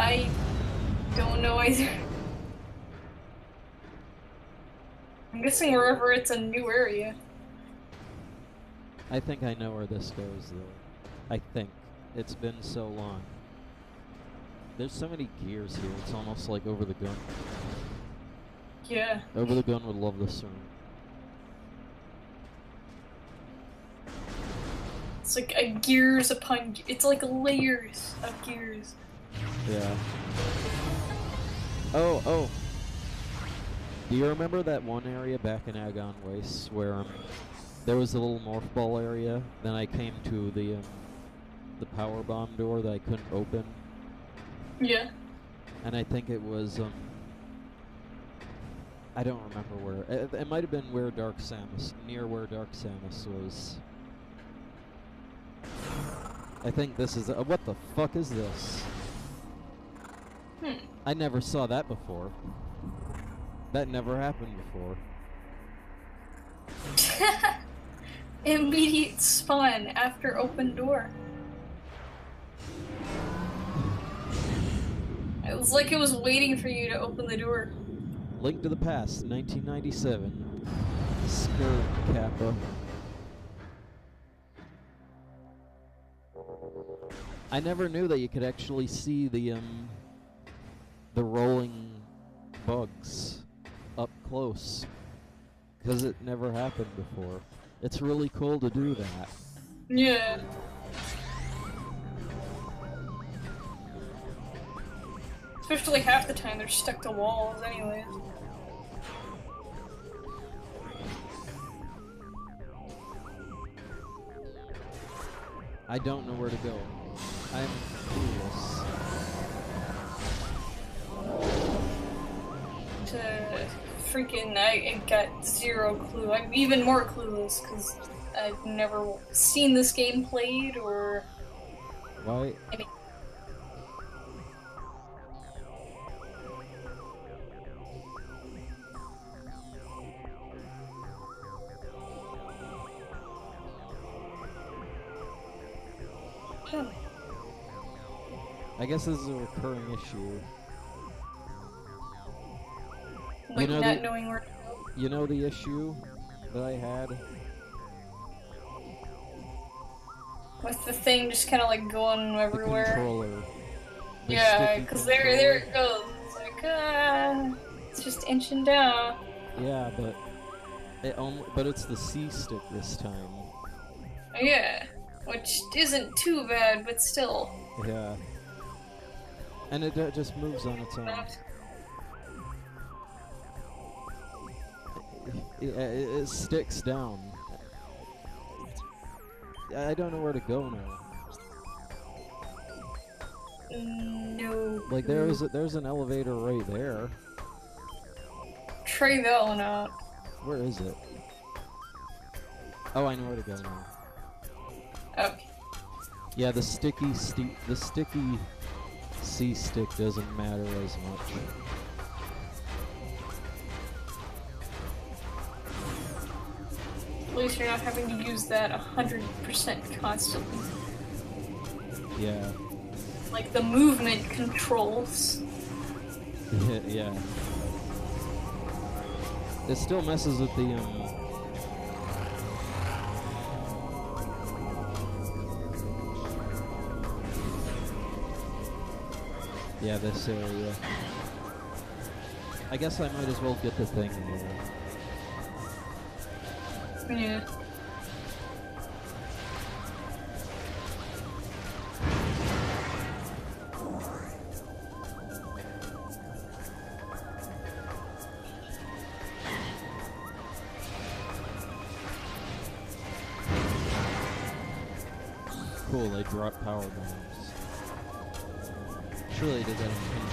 I don't know either. I'm guessing wherever it's a new area. I think I know where this goes, though. I think. It's been so long. There's so many gears here, it's almost like Over the Gun. Yeah. Over the Gun would love this room. It's like a gears upon... It's like layers of gears. Yeah. Oh. Do you remember that one area back in Agon Waste where there was a little morph ball area? Then I came to the power bomb door that I couldn't open. Yeah. And I think it was I don't remember where. It might have been where Dark Samus, near where Dark Samus was. I think this is what the fuck is this? I never saw that before. That never happened before. Immediate spawn after open door. It was like it was waiting for you to open the door. Link to the Past, 1997. Skirt Kappa. I never knew that you could actually see the rolling bugs up close, because it never happened before. It's really cool to do that. Yeah. Especially half the time they're stuck to walls anyways. I don't know where to go. I'm clueless. Freaking, I got zero clue. I'm even more clueless because I've never seen this game played or... Why? I guess this is a recurring issue. Like not knowing where to go? You know the issue that I had? With the thing just kind of like going everywhere? The controller. Yeah, because there it goes. It's like, it's just inching down. Yeah, but it's the C stick this time. Yeah, which isn't too bad, but still. Yeah. And it just moves on its own. It sticks down. I don't know where to go now. No. Like there's an elevator right there. Try that one out. Where is it? Oh, I know where to go now. Okay. Yeah, the sticky C stick doesn't matter as much. At least you're not having to use that 100% constantly. Yeah. Like the movement controls. Yeah. It still messes with the yeah, this area. I guess I might as well get the thing here. Yeah. Cool, they drop power bombs. Surely they did that in Kingdom.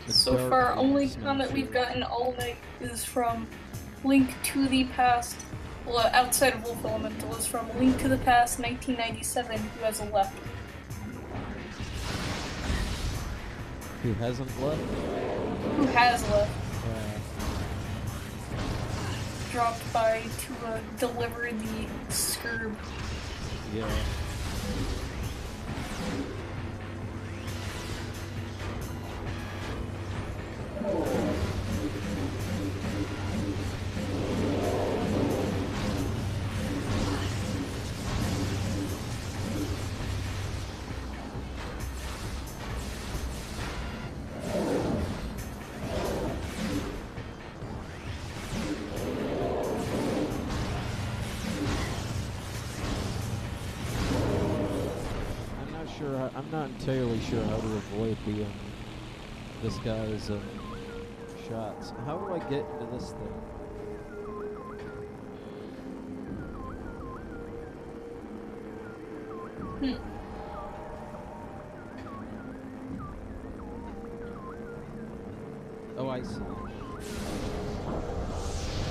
So far, only comment we've gotten all night is from Link to the Past. Well, outside of Wolf Elemental, is from Link to the Past 1997, who has left. Who hasn't left? Who has left. Dropped by to deliver the Scurb. Yeah. I'm not entirely sure how to avoid the this guy's shots. How do I get into this thing? Oh, I see.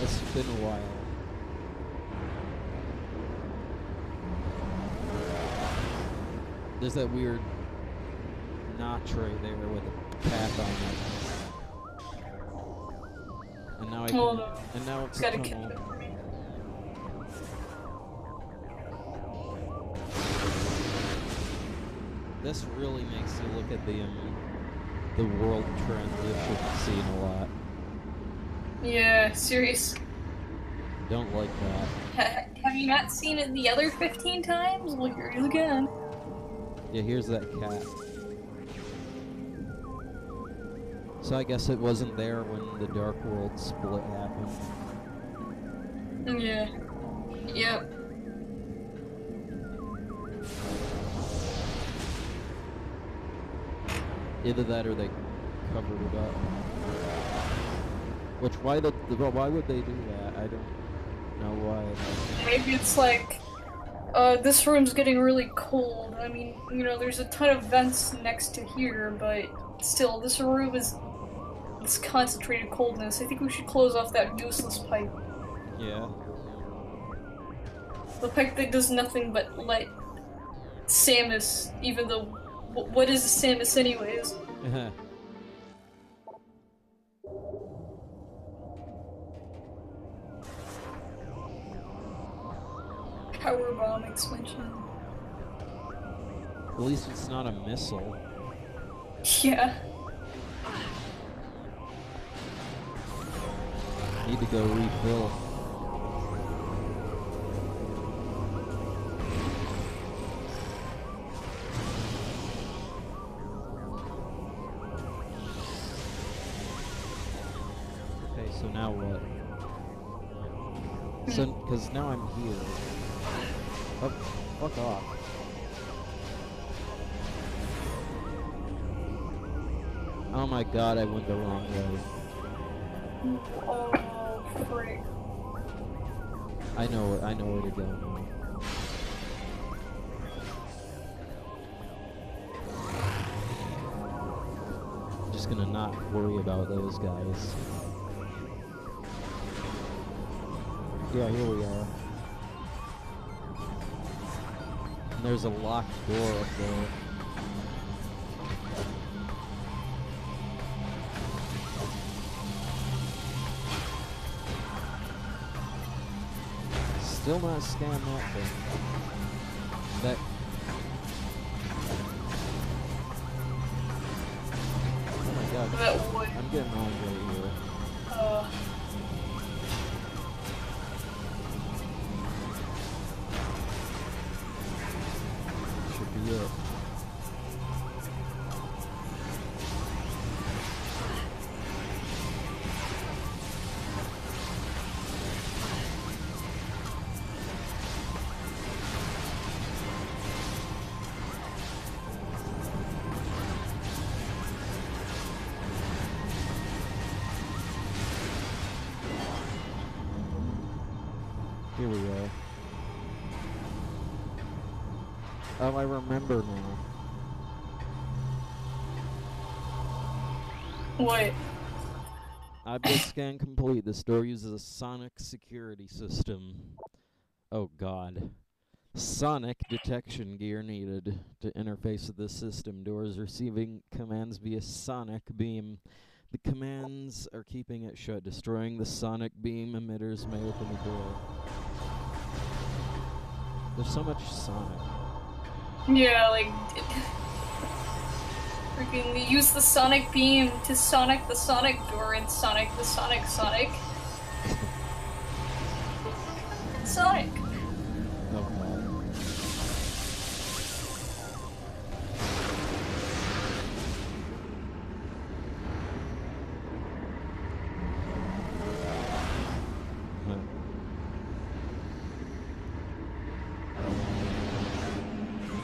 It's been a while. There's that weird notch right there with a cap on it. And now I can, and now it's a tunnel. This really makes you look at the world transition scene a lot. Yeah, serious. Don't like that. Have you not seen it the other 15 times? Well, here it is again. Yeah, here's that cat. So I guess it wasn't there when the Dark World split happened. Yeah. Yep. Either that or they covered it up. Which, why would they do that? I don't know why. Maybe it's like, this room's getting really cold. I mean, you know, there's a ton of vents next to here, but still, this room is this concentrated coldness. I think we should close off that useless pipe. Yeah. The pipe that does nothing but let Samus, even though, what is a Samus anyways? Power bomb expansion. At least it's not a missile. Yeah. Need to go refill. Okay, so now what? So, because now I'm here. Oh, fuck off. Oh my god, I went the wrong way. Oh, frick. I know where to go now. I'm just gonna not worry about those guys. Yeah, here we are. And there's a locked door up there. Still not scan that thing. That... Oh my god. I'm getting on right here. Should be it. Here we go. Oh, I remember now. What? Object scan complete. This door uses a sonic security system. Oh god. Sonic detection gear needed to interface with this system. Doors receiving commands via sonic beam. The commands are keeping it shut. Destroying the sonic beam emitters may open the door. There's so much sonic. Yeah, like... Freaking use the sonic beam to sonic the sonic door and sonic the sonic. Sonic. Oh god.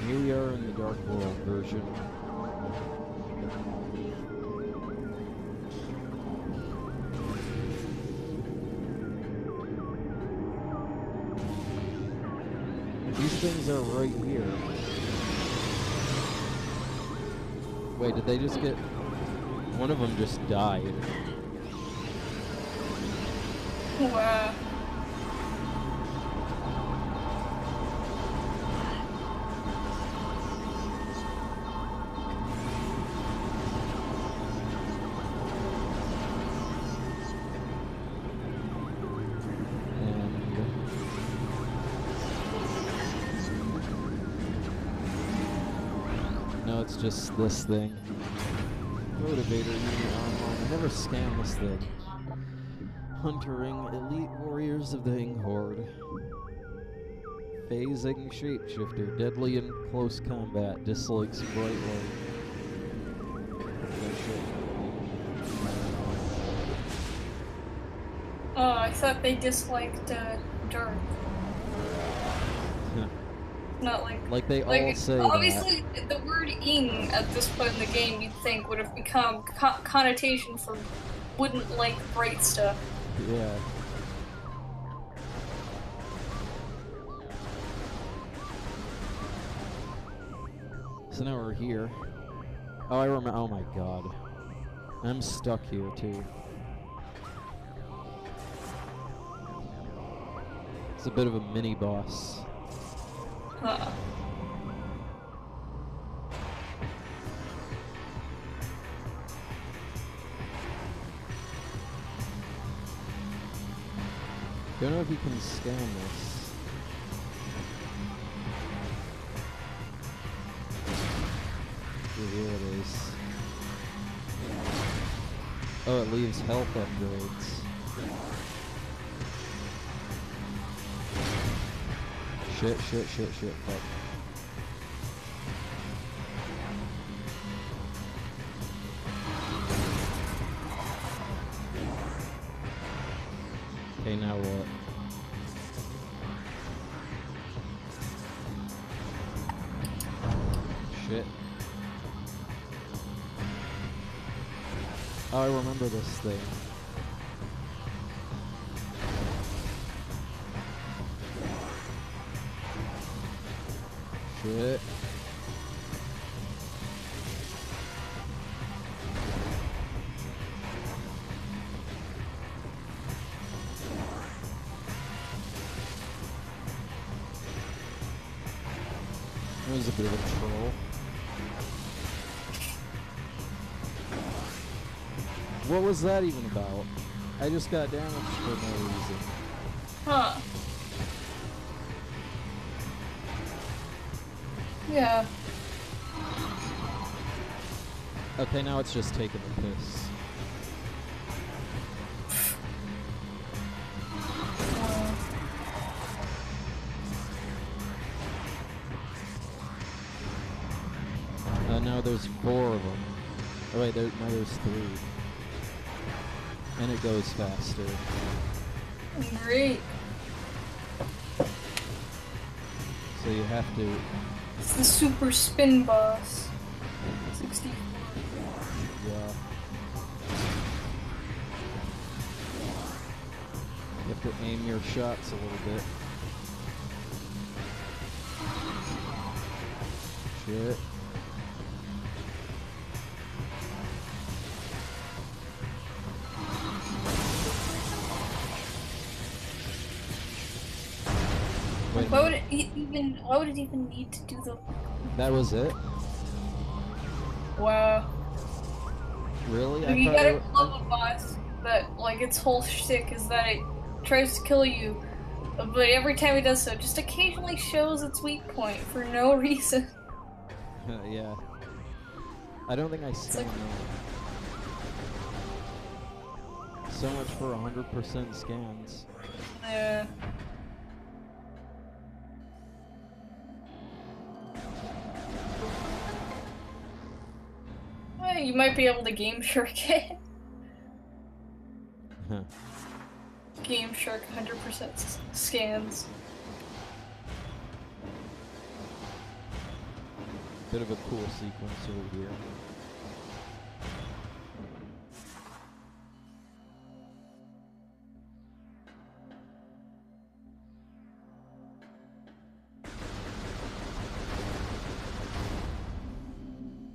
Here we are in the Dark World version. These things are right here. Wait, did they just get... One of them just died. Wow. No, it's just this thing. Motivator unit online. I never scanned this thing. Huntering elite warriors of the Ing Horde. Phasing shapeshifter, deadly in close combat, dislikes bright light. Oh, I thought they disliked dark. Not like they all say obviously, that. the word "ing" at this point in the game, you'd think would have become connotation for wouldn't like bright stuff. Yeah. So now we're here. Oh, I remember. Oh my god. I'm stuck here too. It's a bit of a mini boss. Huh. Don't know if you can scan this. Here it is. Oh, it leaves health upgrades. Shit, fuck. Okay, now what? Shit. Oh, I remember this thing. Shit. That was a bit of a troll. What was that even about? I just got damaged for no reason. Huh. Yeah. Okay, now it's just taking the piss. Now there's 4 of them. Oh wait, now there's 3. And it goes faster. Great. So you have to... It's the super spin boss. 64. Yeah. You have to aim your shots a little bit. Shit. Why would it even need to do the... That was it? Wow. Really? You gotta love a boss that, like, its whole shtick is that it tries to kill you, but every time it does so, just occasionally shows its weak point for no reason. Yeah. I don't think I scanned that. So much for 100% scans. Yeah. Well, you might be able to Game Shark it. Huh. Game Shark 100% scans. Bit of a cool sequence over here.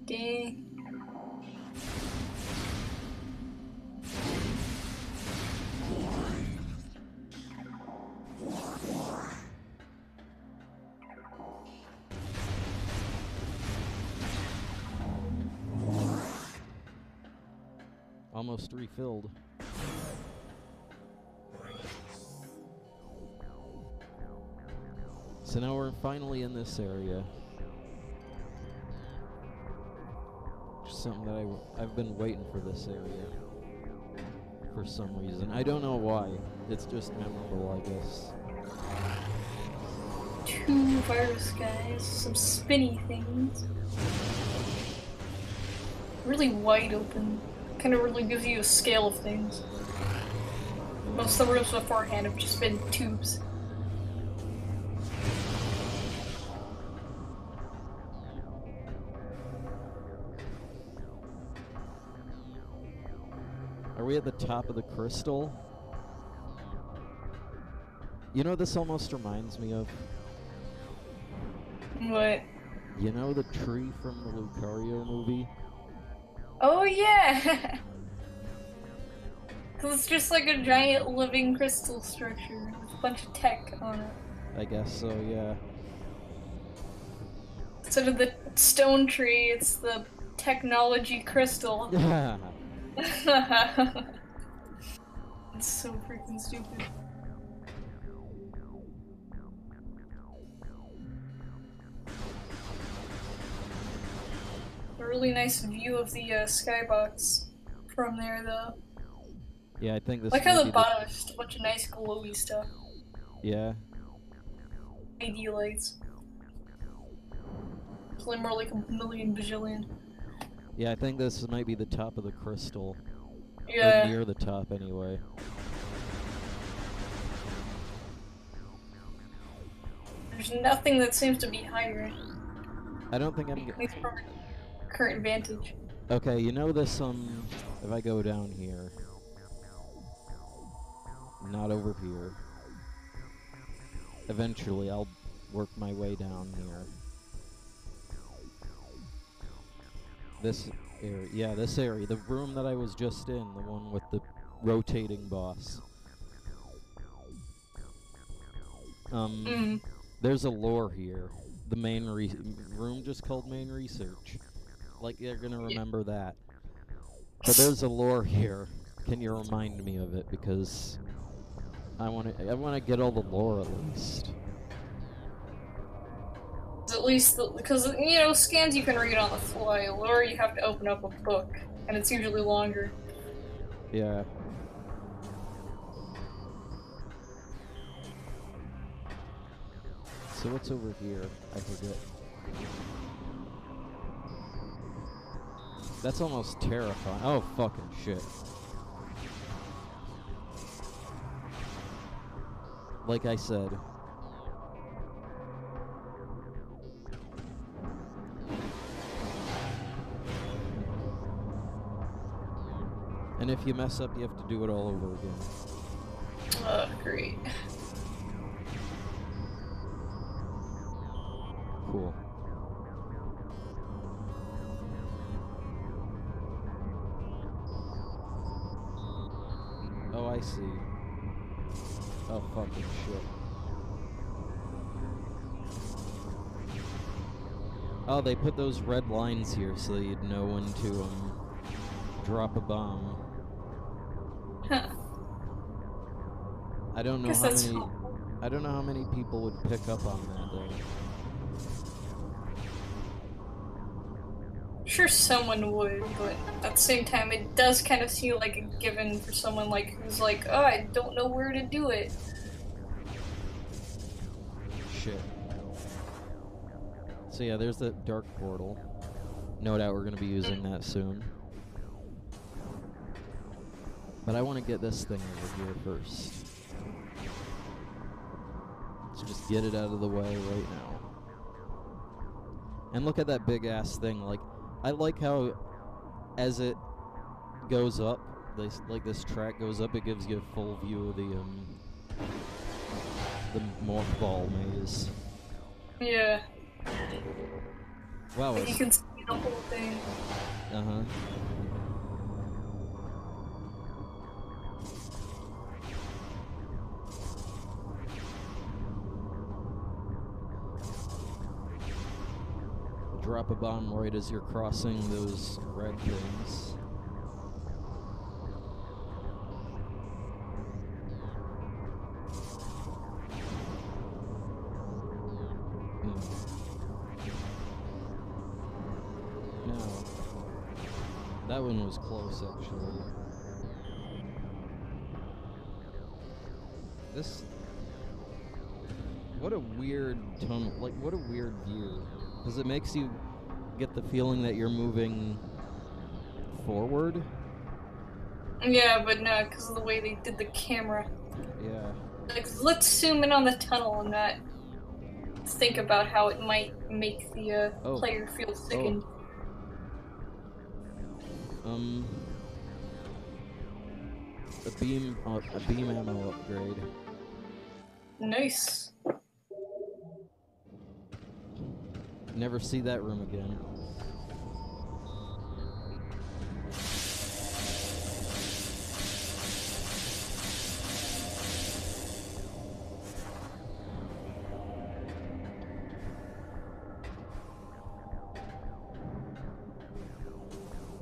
Dang. Almost refilled. So now we're finally in this area. Just something that I've been waiting for this area. for some reason. I don't know why. It's just memorable, I guess. 2 virus guys, some spinny things. Really wide open. Kind of really gives you a scale of things. Most of the rooms beforehand have just been tubes. Are we at the top of the crystal? You know, this almost reminds me of... What? You know the tree from the Lucario movie? Oh yeah! Cause it's just like a giant living crystal structure with a bunch of tech on it. I guess so, yeah. Instead of the stone tree, it's the technology crystal. It's so freaking stupid. A really nice view of the skybox from there, though. Yeah, I think this. Like how the bottom is just a bunch of nice glowy stuff. Yeah. LED lights. It's like more like a million bajillion. Yeah, I think this might be the top of the crystal. Yeah. Or near the top, anyway. There's nothing that seems to be higher. I don't think I'm. At least from current vantage. Okay, you know this. If I go down here. Not over here. Eventually, I'll work my way down here. This area, yeah, this area. The room that I was just in, the one with the rotating boss. There's a lore here. The main room just called main research. Like, you're gonna remember that. But there's a lore here. Can you remind me of it? Because I wanna get all the lore at least. At least, because, you know, scans you can read on the fly, or you have to open up a book, and it's usually longer. Yeah. So what's over here? I forget. That's almost terrifying. Oh, fucking shit. Like I said. And if you mess up, you have to do it all over again. Oh, great. Cool. Oh, I see. Oh, fucking shit. Oh, they put those red lines here so that you'd know when to, drop a bomb. Huh. I don't know how many people would pick up on that, though. Sure someone would, but at the same time it does kind of seem like a given for someone like who's like, oh, I don't know where to do it. Shit. So yeah, there's the dark portal. No doubt we're gonna be using that soon. But I want to get this thing over here first. Let's just get it out of the way right now. And look at that big ass thing. Like, I like how as it goes up, this track goes up, it gives you a full view of the mothball maze. Yeah. Wow. Like you can see the whole thing. Uh-huh. Drop a bomb right as you're crossing those red things. No. That one was close, actually. This... What a weird tunnel. Like, what a weird view. Because it makes you get the feeling that you're moving forward. Yeah, but no, because of the way they did the camera. Yeah. Like, let's zoom in on the tunnel and not think about how it might make the player feel sickened. A beam ammo upgrade. Nice. Never see that room again.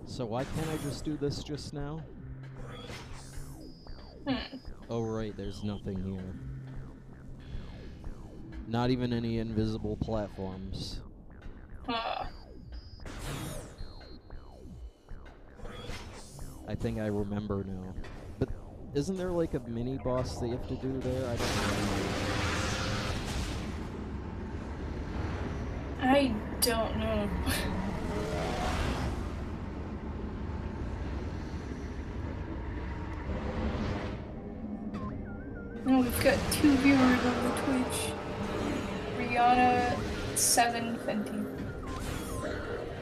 So why can't I just do this just now? Oh right, there's nothing here. Not even any invisible platforms. I think I remember now. But isn't there like a mini boss that you have to do there? I don't know. I don't know. Oh, we've got 2 viewers on the Twitch. Rihanna 7 Fenty.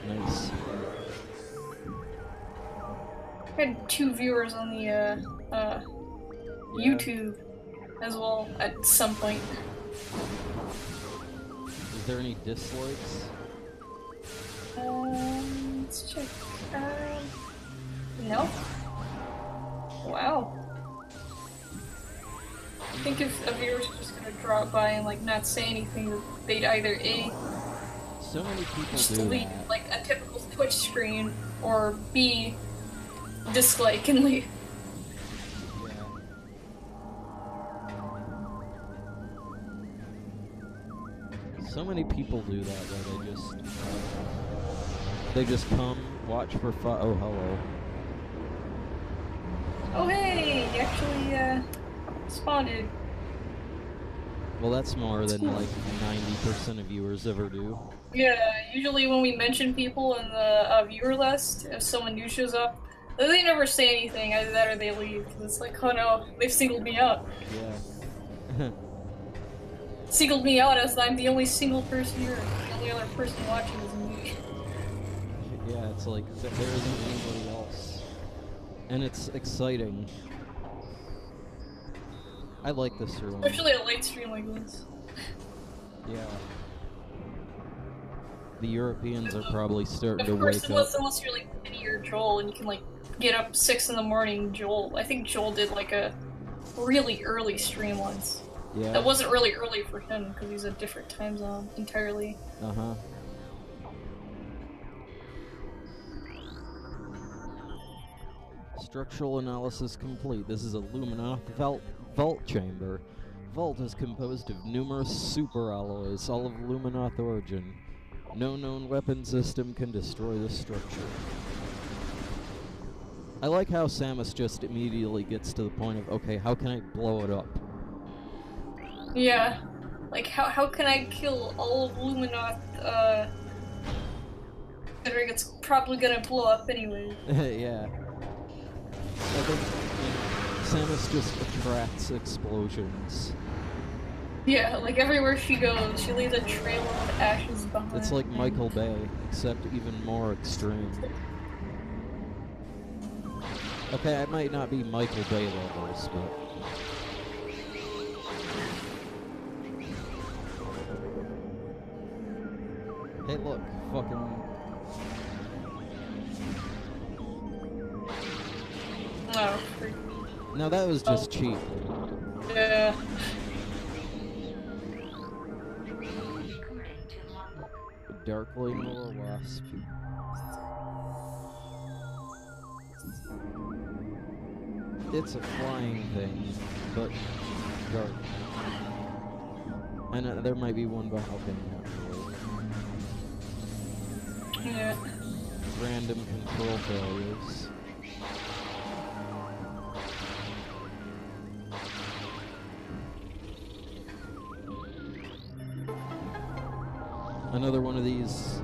Nice. I had 2 viewers on the YouTube as well at some point. Is there any dislikes? Let's check. No. Wow. I think if a viewer's just gonna drop by and like not say anything, they'd either A, so many people just do leave that. like a typical Twitch screen, or B, dislike and leave. Yeah. So many people do that where they just come, watch for fun. Oh, hello. Oh hey, you actually spotted. Well, that's more than like 90% of viewers ever do. Yeah, usually when we mention people in the viewer list, if someone new shows up, they never say anything, either that or they leave, because it's like, oh no, they've singled me out. Yeah. Singled me out as I'm the only single person here, the only other person watching is me. Yeah, it's like, there isn't anybody else. And it's exciting. I like this room. Especially a light stream like this. Yeah. The Europeans are probably starting to Of course, wake up. unless you're like Vinny or Joel and you can like get up 6 in the morning, I think Joel did like a really early stream once. Yeah. That wasn't really early for him because he's a different time zone entirely. Uh-huh. Structural analysis complete. This is a Luminoth vault chamber. Vault is composed of numerous super alloys, all of Luminoth origin. No known weapon system can destroy this structure. I like how Samus just immediately gets to the point of, okay, how can I blow it up? Yeah. Like, how can I kill all of Luminoth, considering it's probably gonna blow up anyway? Yeah. I think Samus just attracts explosions. Yeah, like everywhere she goes, she leaves a trail of ashes behind. It's like Michael Bay, except even more extreme. Okay, I might not be Michael Bay levels, but... Hey look, fucking... Oh, no, that was just cheap. Yeah. Darkling or Wasp. It's a flying thing, but dark. And there might be one behind actually. Yeah. Random control failures. Another one of these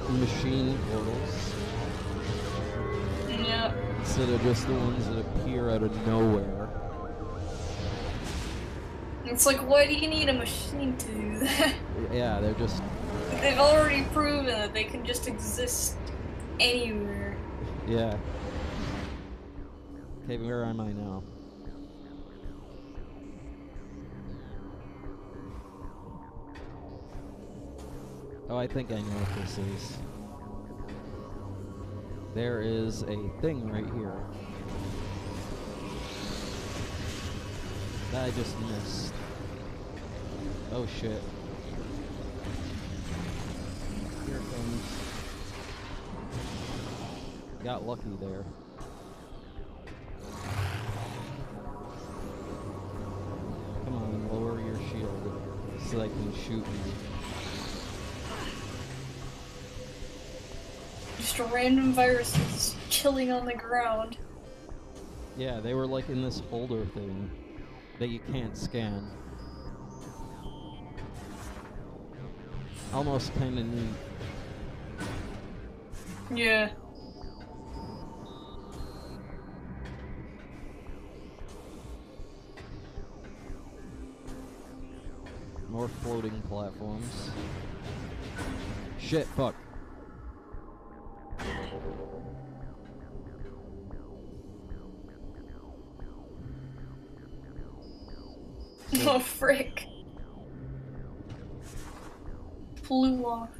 machine portals. Yeah. Instead of just the ones that appear out of nowhere. It's like, why do you need a machine to do that? Yeah, they're just... They've already proven that they can just exist anywhere. Yeah. Okay, where am I now? Oh, I think I know what this is. There is a thing right here that I just missed. Oh shit. Here it comes. Got lucky there. Come on, lower your shield so they can shoot me. Just random viruses chilling on the ground. Yeah, they were like in this folder thing that you can't scan. Almost kinda neat. Yeah. More floating platforms. Shit, fuck. Oh, frick. Flew off.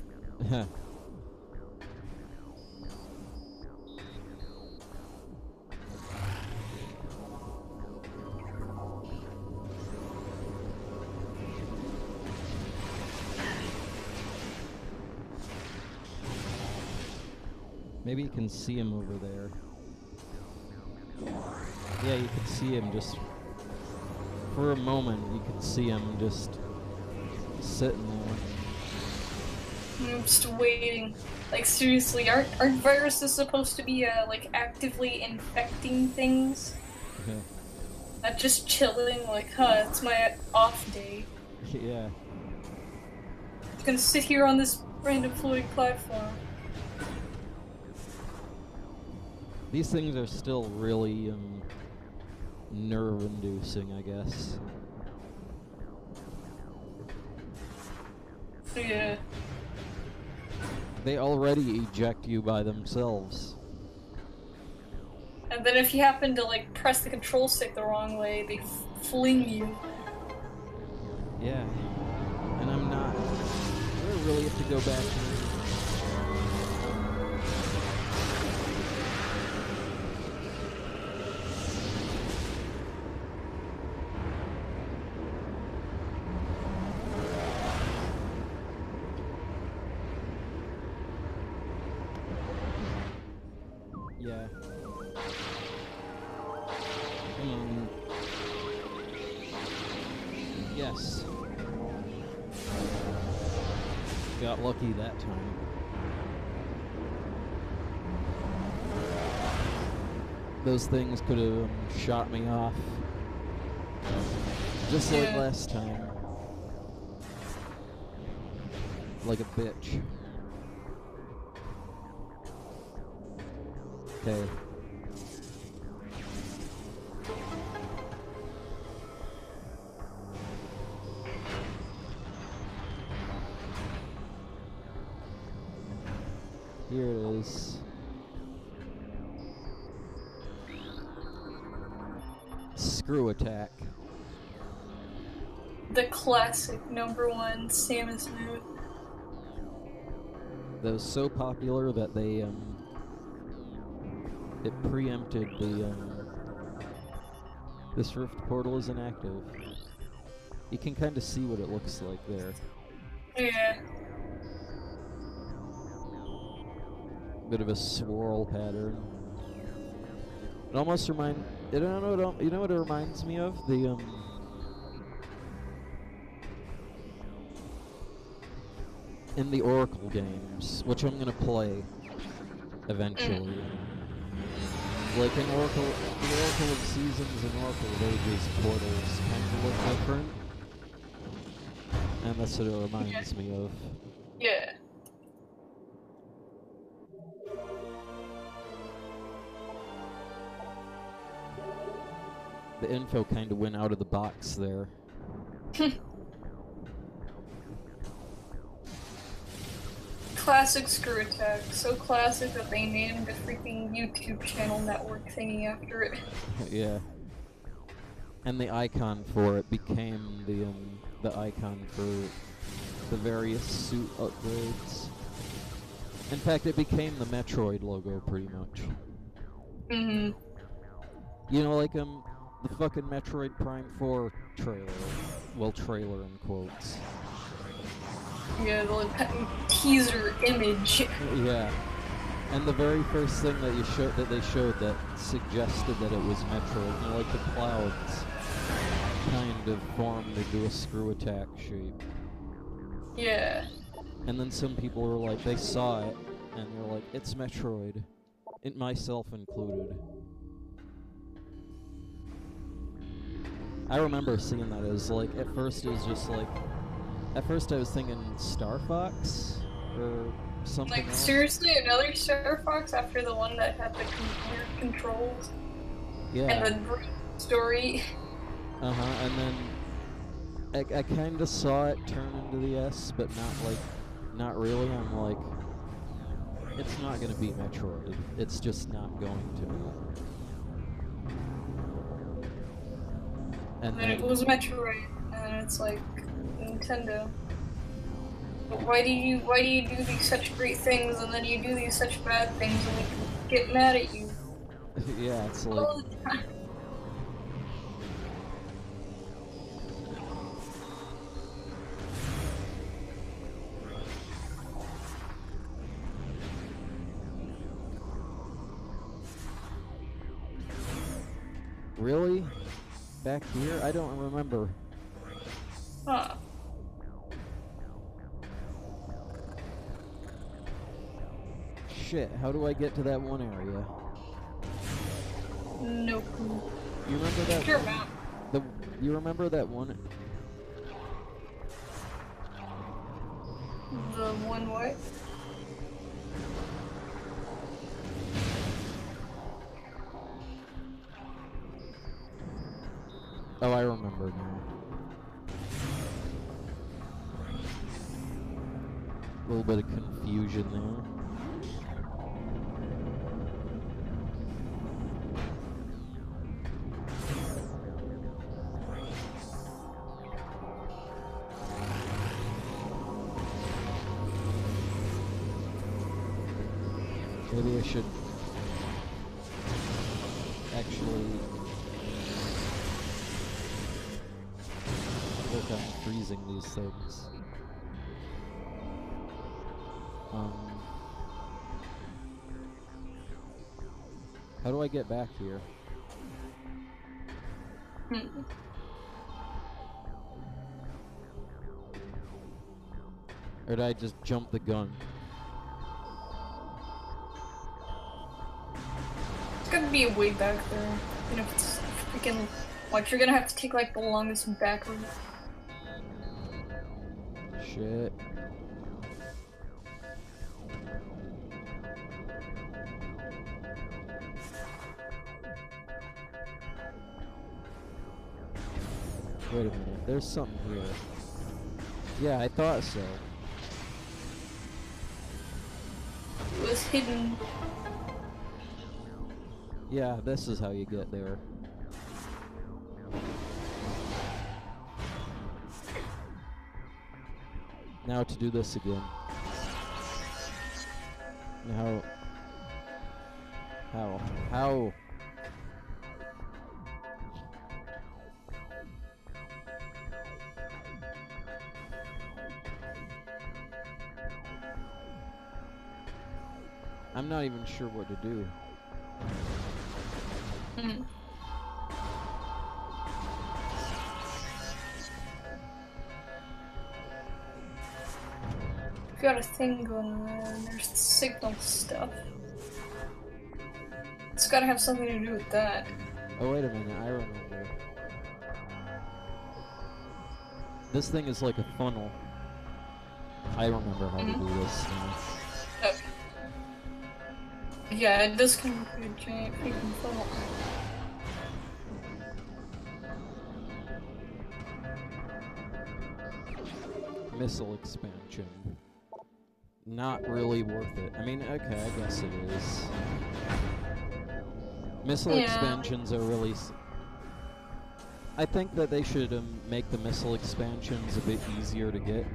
Maybe you can see him over there. Yeah, you can see him just... For a moment, you can see him just sitting there. I'm just waiting. Like, seriously, aren't viruses supposed to be, like, actively infecting things? Yeah. Not just chilling, like, huh, it's my off day. Yeah. I'm gonna sit here on this random floating platform. These things are still really, nerve-inducing, I guess. Yeah. They already eject you by themselves. And then if you happen to, like, press the control stick the wrong way, they fling you. Yeah. And I'm not... Do I really have to go back and... Yeah. Come on. Yes. Got lucky that time. Those things could have shot me off. Just like last time. Like a bitch. Okay. Here it is. Screw attack. The classic #1 Samus move. That was so popular that they it preempted the this rift portal is inactive. You can kind of see what it looks like there. Yeah. Bit of a swirl pattern. It almost you know what it reminds me of? The in the Oracle games, which I'm gonna play eventually. Like in Oracle, the Oracle of Seasons and Oracle of Ages portals kind of look different. And that's what it reminds me of. Yeah. The info kind of went out of the box there. Classic Screw Attack. So classic that they named a freaking YouTube channel network thingy after it. Yeah. And the icon for it became the icon for the various suit upgrades. In fact, it became the Metroid logo pretty much. Mm-hmm. You know, like the fucking Metroid Prime 4 trailer. Well, trailer in quotes. Yeah, the teaser image. Yeah. And the very first thing that they showed that suggested that it was Metroid, you know, like the clouds kind of formed into a screw attack shape. Yeah. And then some people were like, they saw it, and they're like, it's Metroid. Myself included. I remember seeing that as like, at first it was just like, at first I was thinking Star Fox, or something Like, else. seriously, another Star Fox after the one that had the computer controls? Yeah. And the brief story? And then I kind of saw it turn into the S, but not really. I'm like, it's not going to be Metroid. It's just not going to be. And then it was Metroid, and it's like, Nintendo. But why do you do these such great things, and then you do these such bad things, and we get mad at you? Yeah, it's like... all the time. Really? Back here? I don't remember. Huh. Shit, how do I get to that one area? No clue. You remember that? Your map. You remember that one? The one what? Oh, I remember now. A little bit of confusion there. Maybe I should actually work on freezing these things. How do I get back here? Or did I just jump the gun? It's gotta be a way back there. You know, if it's freaking... Like, you're gonna have to take, like, the longest back route. Shit. Wait a minute, there's something here. Yeah, I thought so. It was hidden. Yeah, this is how you get there. Now to do this again. Now... How? I'm not even sure what to do. Got a thing going on there, and there's the signal stuff. It's gotta have something to do with that. Oh, wait a minute, I remember. This thing is like a funnel. I remember how to do this now. Okay. Yeah, it does come with a giant freaking funnel. Missile expansion. Not really worth it. I mean, okay, I guess it is. Missile expansions are really... I think that they should make the missile expansions a bit easier to get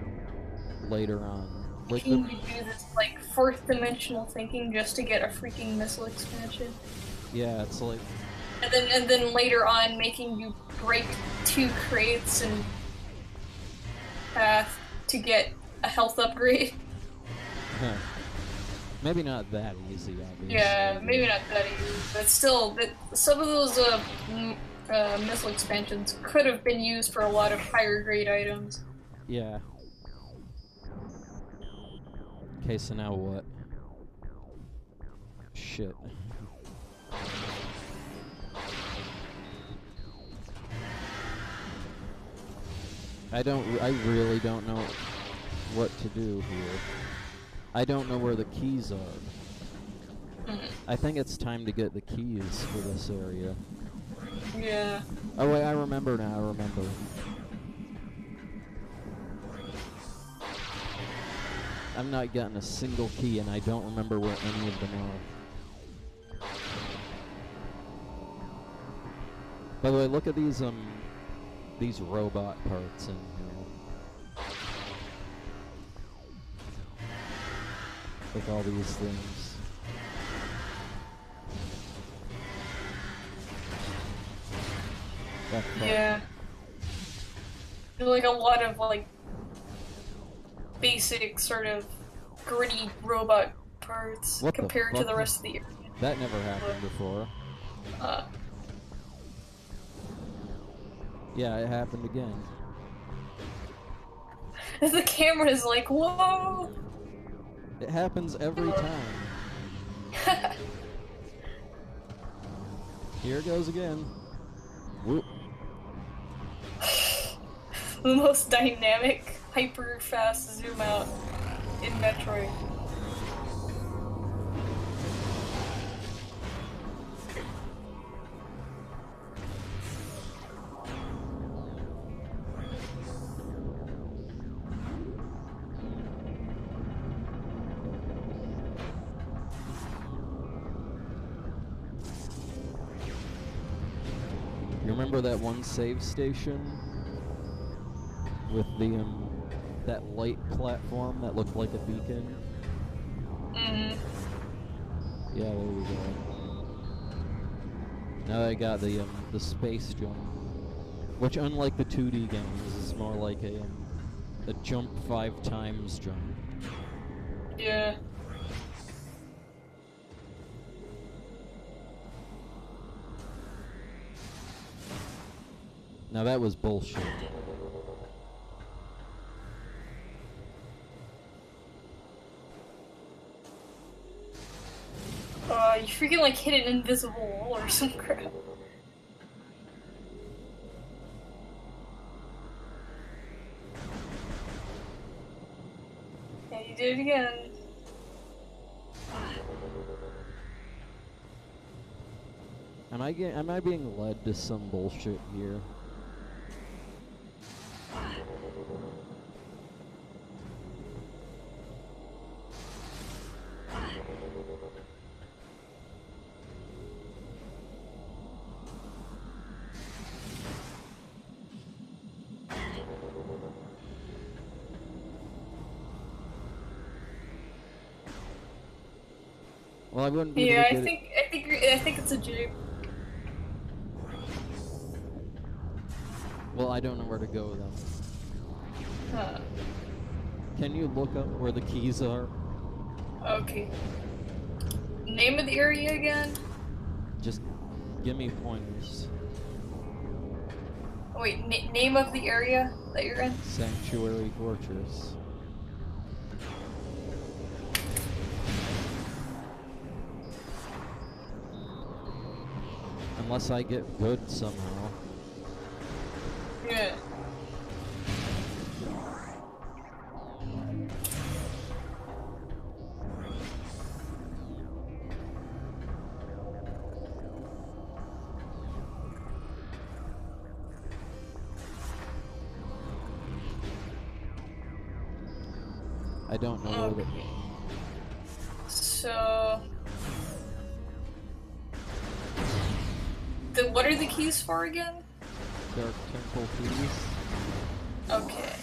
later on. Like you do this, like, fourth dimensional thinking just to get a freaking missile expansion. Yeah, it's like... And then later on making you break 2 crates and path to get a health upgrade. Huh. Maybe not that easy, obviously. Yeah, maybe not that easy, but still, some of those missile expansions could have been used for a lot of higher grade items. Yeah. Okay, so now what? Shit. I really don't know what to do here. I don't know where the keys are. I think it's time to get the keys for this area. Yeah. Oh wait, I remember now, I remember. I'm not getting a single key and I don't remember where any of them are. By the way, look at these robot parts in here. Like all these things. Yeah. Like a lot of like basic sort of gritty robot parts compared to the rest of the area. That never happened before. Yeah, it happened again. The camera's like, whoa! It happens every time. Here it goes again. Whoop. The most dynamic, hyper-fast zoom out in Metroid. You remember that one save station with the that light platform that looked like a beacon? Mm-hmm. Yeah, there we go. Now I got the space jump, which unlike the 2D games is more like a jump 5 times jump. Yeah. Now that was bullshit. You freaking like hit an invisible wall or some crap. Yeah, you did it again. Am I being led to some bullshit here? Well, I wouldn't be able to get I think it's a jig. Well, I don't know where to go then. Huh. Can you look up where the keys are? Okay. Name of the area again? Just give me pointers. Oh, wait, name of the area that you're in? Sanctuary Fortress. Unless I get good somehow. Yeah. I don't know where Okay. So... what are the keys for again? Dark Temple keys. Okay.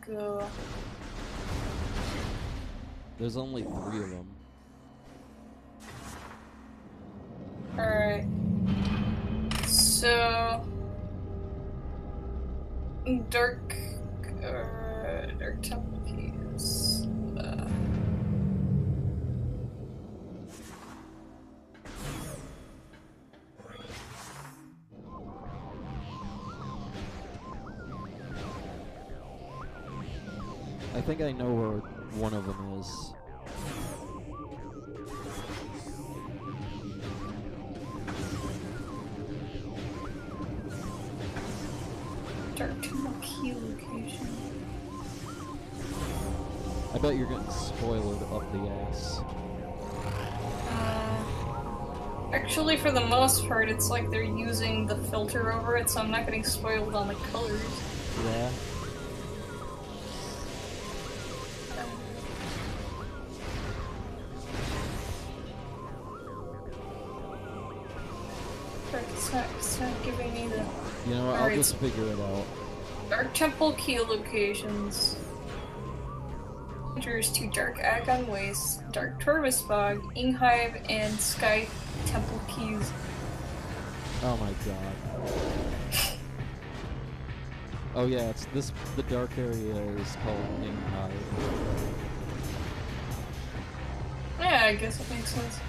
Go. There's only 3 of them. Alright. So... Dark Temple keys. I think I know where one of them is. Dark Temple key location. I bet you're getting spoiled up the ass. Actually, for the most part, it's like they're using the filter over it, so I'm not getting spoiled on the colors. Yeah. It's not giving me the... You know what, I'll just figure it out. Dark Temple key locations. Enters to Dark Agon Waste, Dark Torvus Bog, Inghive, and Sky Temple keys. Oh my god. Oh yeah, it's this. The dark area is called Inghive. Yeah, I guess it makes sense.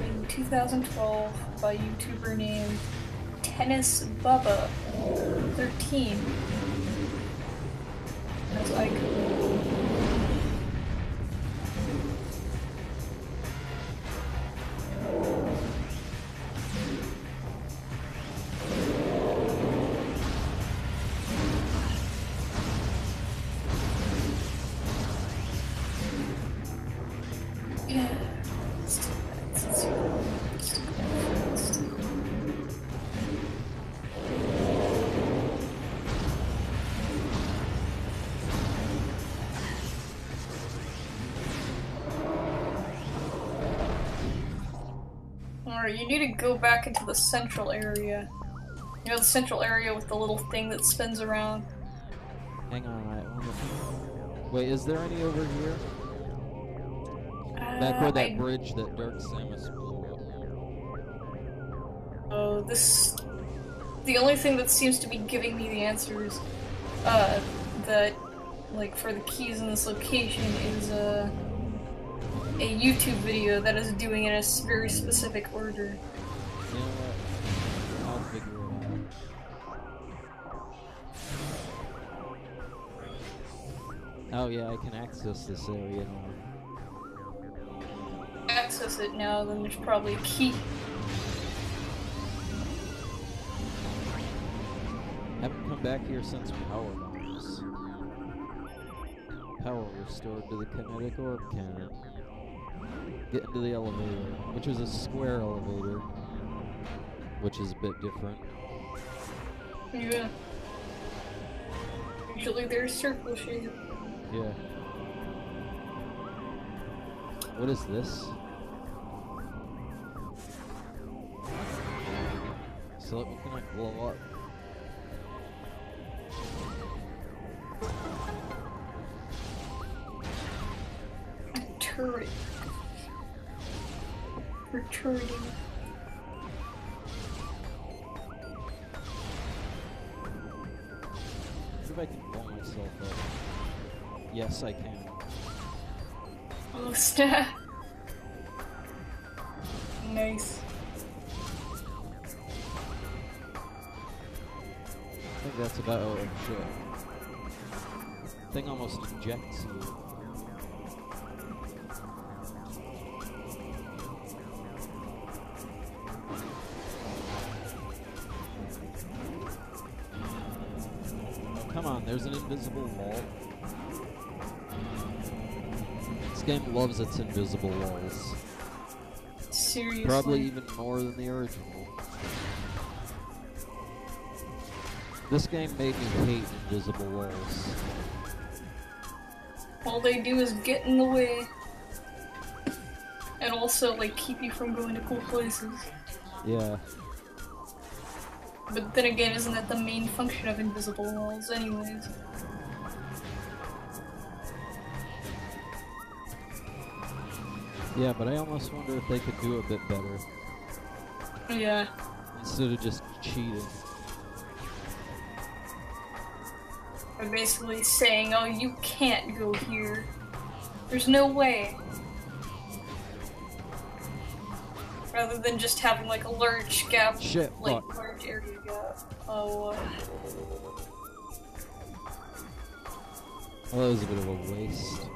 In 2012 by YouTuber named Tennis Bubba 13 as icon. Alright, you need to go back into the central area. You know, the central area with the little thing that spins around. Hang on, I wonder... Wait, is there any over here? Back where that bridge that Dark Samus blew up. Oh, this... The only thing that seems to be giving me the answers, that, like, for the keys in this location is, a YouTube video that is doing it in a very specific order. You know what? I'll figure it out. Oh yeah, I can access this area now. Access it now, then there's probably a key. Haven't come back here since power loss. Power restored to the kinetic orb cannon. Get into the elevator, which is a square elevator, which is a bit different. Yeah. Usually they're circle shape. Yeah. What is this? So what can I blow up? A turret. For turreting. What if I can blow myself up? Yes, I can. Oh, snap. Nice. I think that's about oh shit. Thing almost ejects you. Oh, come on, there's an invisible wall. This game loves its invisible walls. Seriously. Probably even more than the original. This game made me hate invisible walls. All they do is get in the way. And also, like, keep you from going to cool places. Yeah. But then again, isn't that the main function of invisible walls anyways? Yeah, but I almost wonder if they could do a bit better. Yeah. Instead of just cheating. Or basically saying, oh, you can't go here. There's no way. Rather than just having like a large gap, Shit, like fuck. large area gap. Oh, Well, that was a bit of a waste.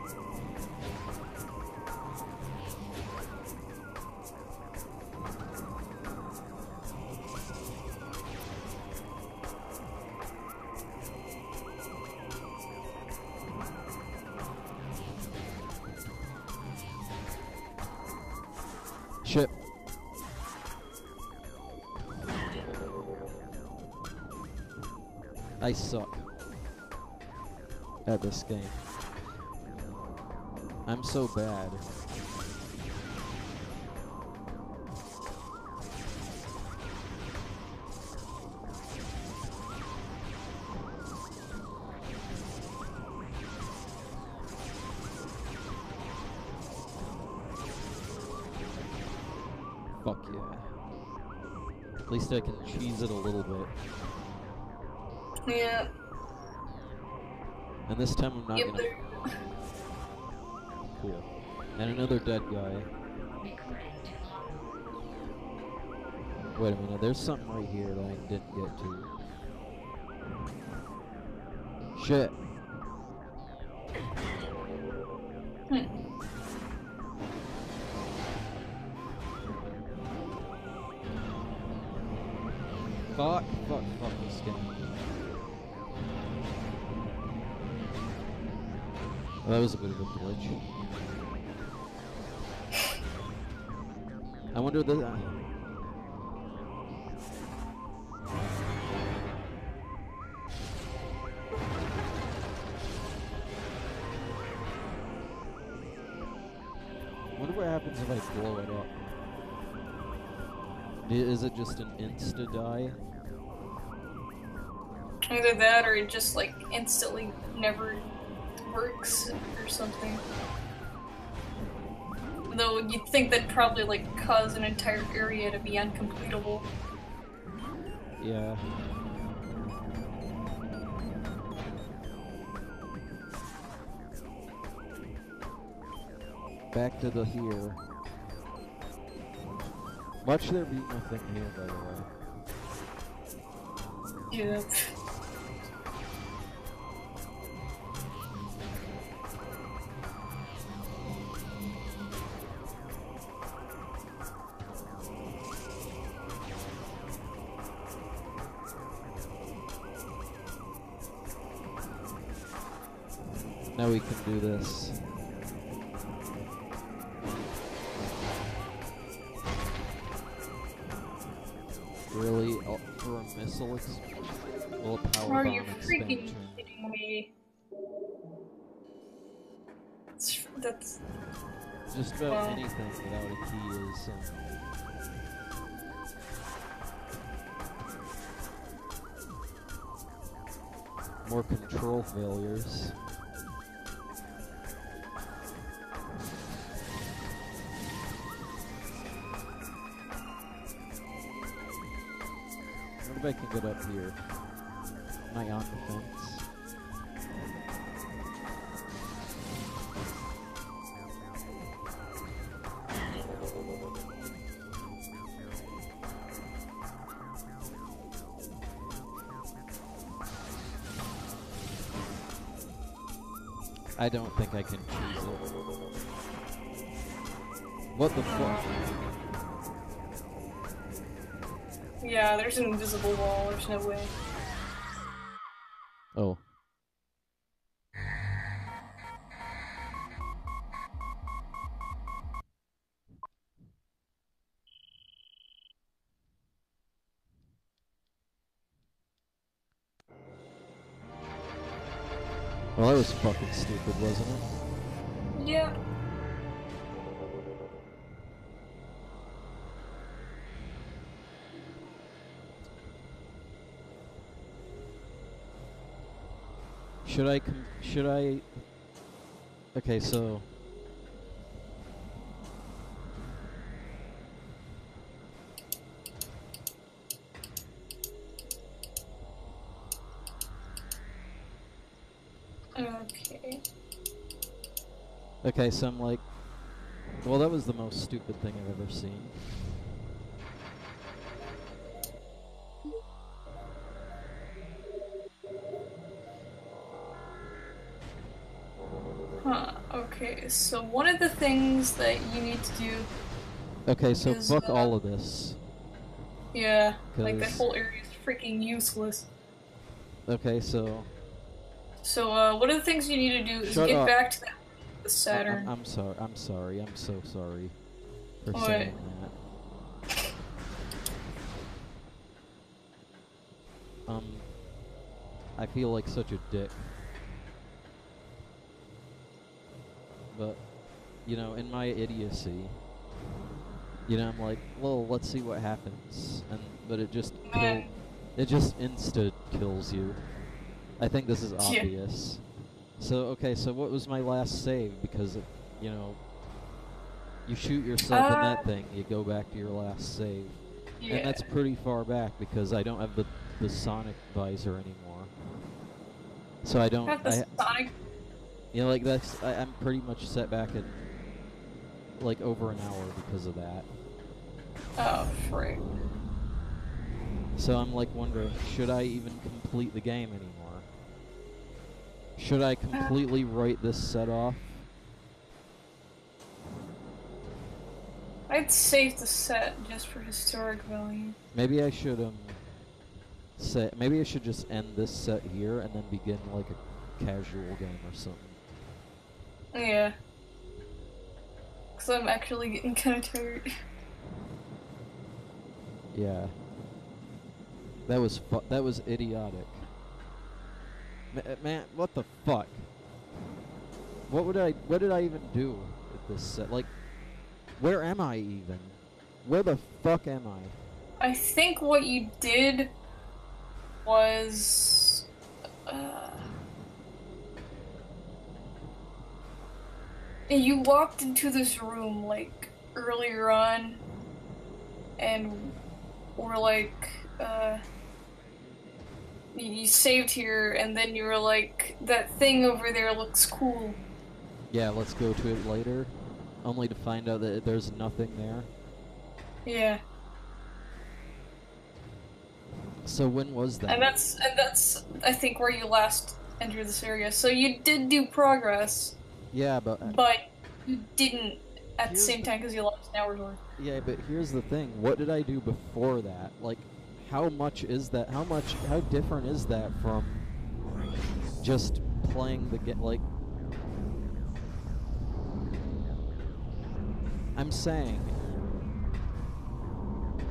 Shit. I suck at this game. I'm so bad. Fuck yeah. At least I can cheese it a little bit. yeah. And this time I'm not gonna... There. Cool. And another dead guy. Wait a minute, there's something right here that I didn't get to. Shit. Fuck this game. Well, that was a bit of a glitch. I wonder the... wonder what happens if I blow it up. Is it just an insta-die? Either that or it just like instantly never works or something. Though you'd think that'd probably like cause an entire area to be uncompletable. Yeah. Back to the here. Watch there be nothing here, by the way. Yeah. Now we can do this. Really? For a missile well, a power Are bomb you expansion. freaking kidding me? That's Just about anything without a key is more control failures. What if I can get up here? Am I on the fence? I don't think I can choose it. What the fuck? Yeah, there's an invisible wall, there's no way. Oh. Well, that was fucking stupid, wasn't it? Yeah. Should I... Okay, so... Okay. Okay, so I'm like... Well, that was the most stupid thing I've ever seen. Huh, okay, so one of the things that you need to do... Okay, so is, fuck all of this. Yeah, like that whole area is freaking useless. Okay, so... So, one of the things you need to do is get back to the Saturn. I'm sorry, I'm so sorry for What? saying that. I feel like such a dick. But, you know, in my idiocy, you know, I'm like, well, let's see what happens. But it just insta kills you. I think this is obvious. So, okay, so what was my last save? Because, you know, you shoot yourself in that thing, you go back to your last save. Yeah. And that's pretty far back because I don't have the sonic visor anymore. So I don't... Have the sonic... You know, like, I'm pretty much set back at, like, over an hour because of that. Oh, frick. So I'm, like, wondering, should I even complete the game anymore? Should I completely write this set off? I'd save the set just for historic value. Maybe I should, maybe I should just end this set here and then begin, like, a casual game or something. Yeah. Because I'm actually getting kind of tired. Yeah. That was idiotic. Man, what the fuck? What did I even do with this set? Like, where am I even? Where the fuck am I? I think what you did was... you walked into this room, like, earlier on, and were like, you saved here, and then you were like, that thing over there looks cool. Yeah, let's go to it later, only to find out that there's nothing there. Yeah. So when was that? And that's, I think, where you last entered this area. So you did do progress. Yeah, but you didn't at the same time because you lost an hour's worth. Yeah, but here's the thing. What did I do before that? Like, how much is that? How different is that from just playing the game? Like, I'm saying,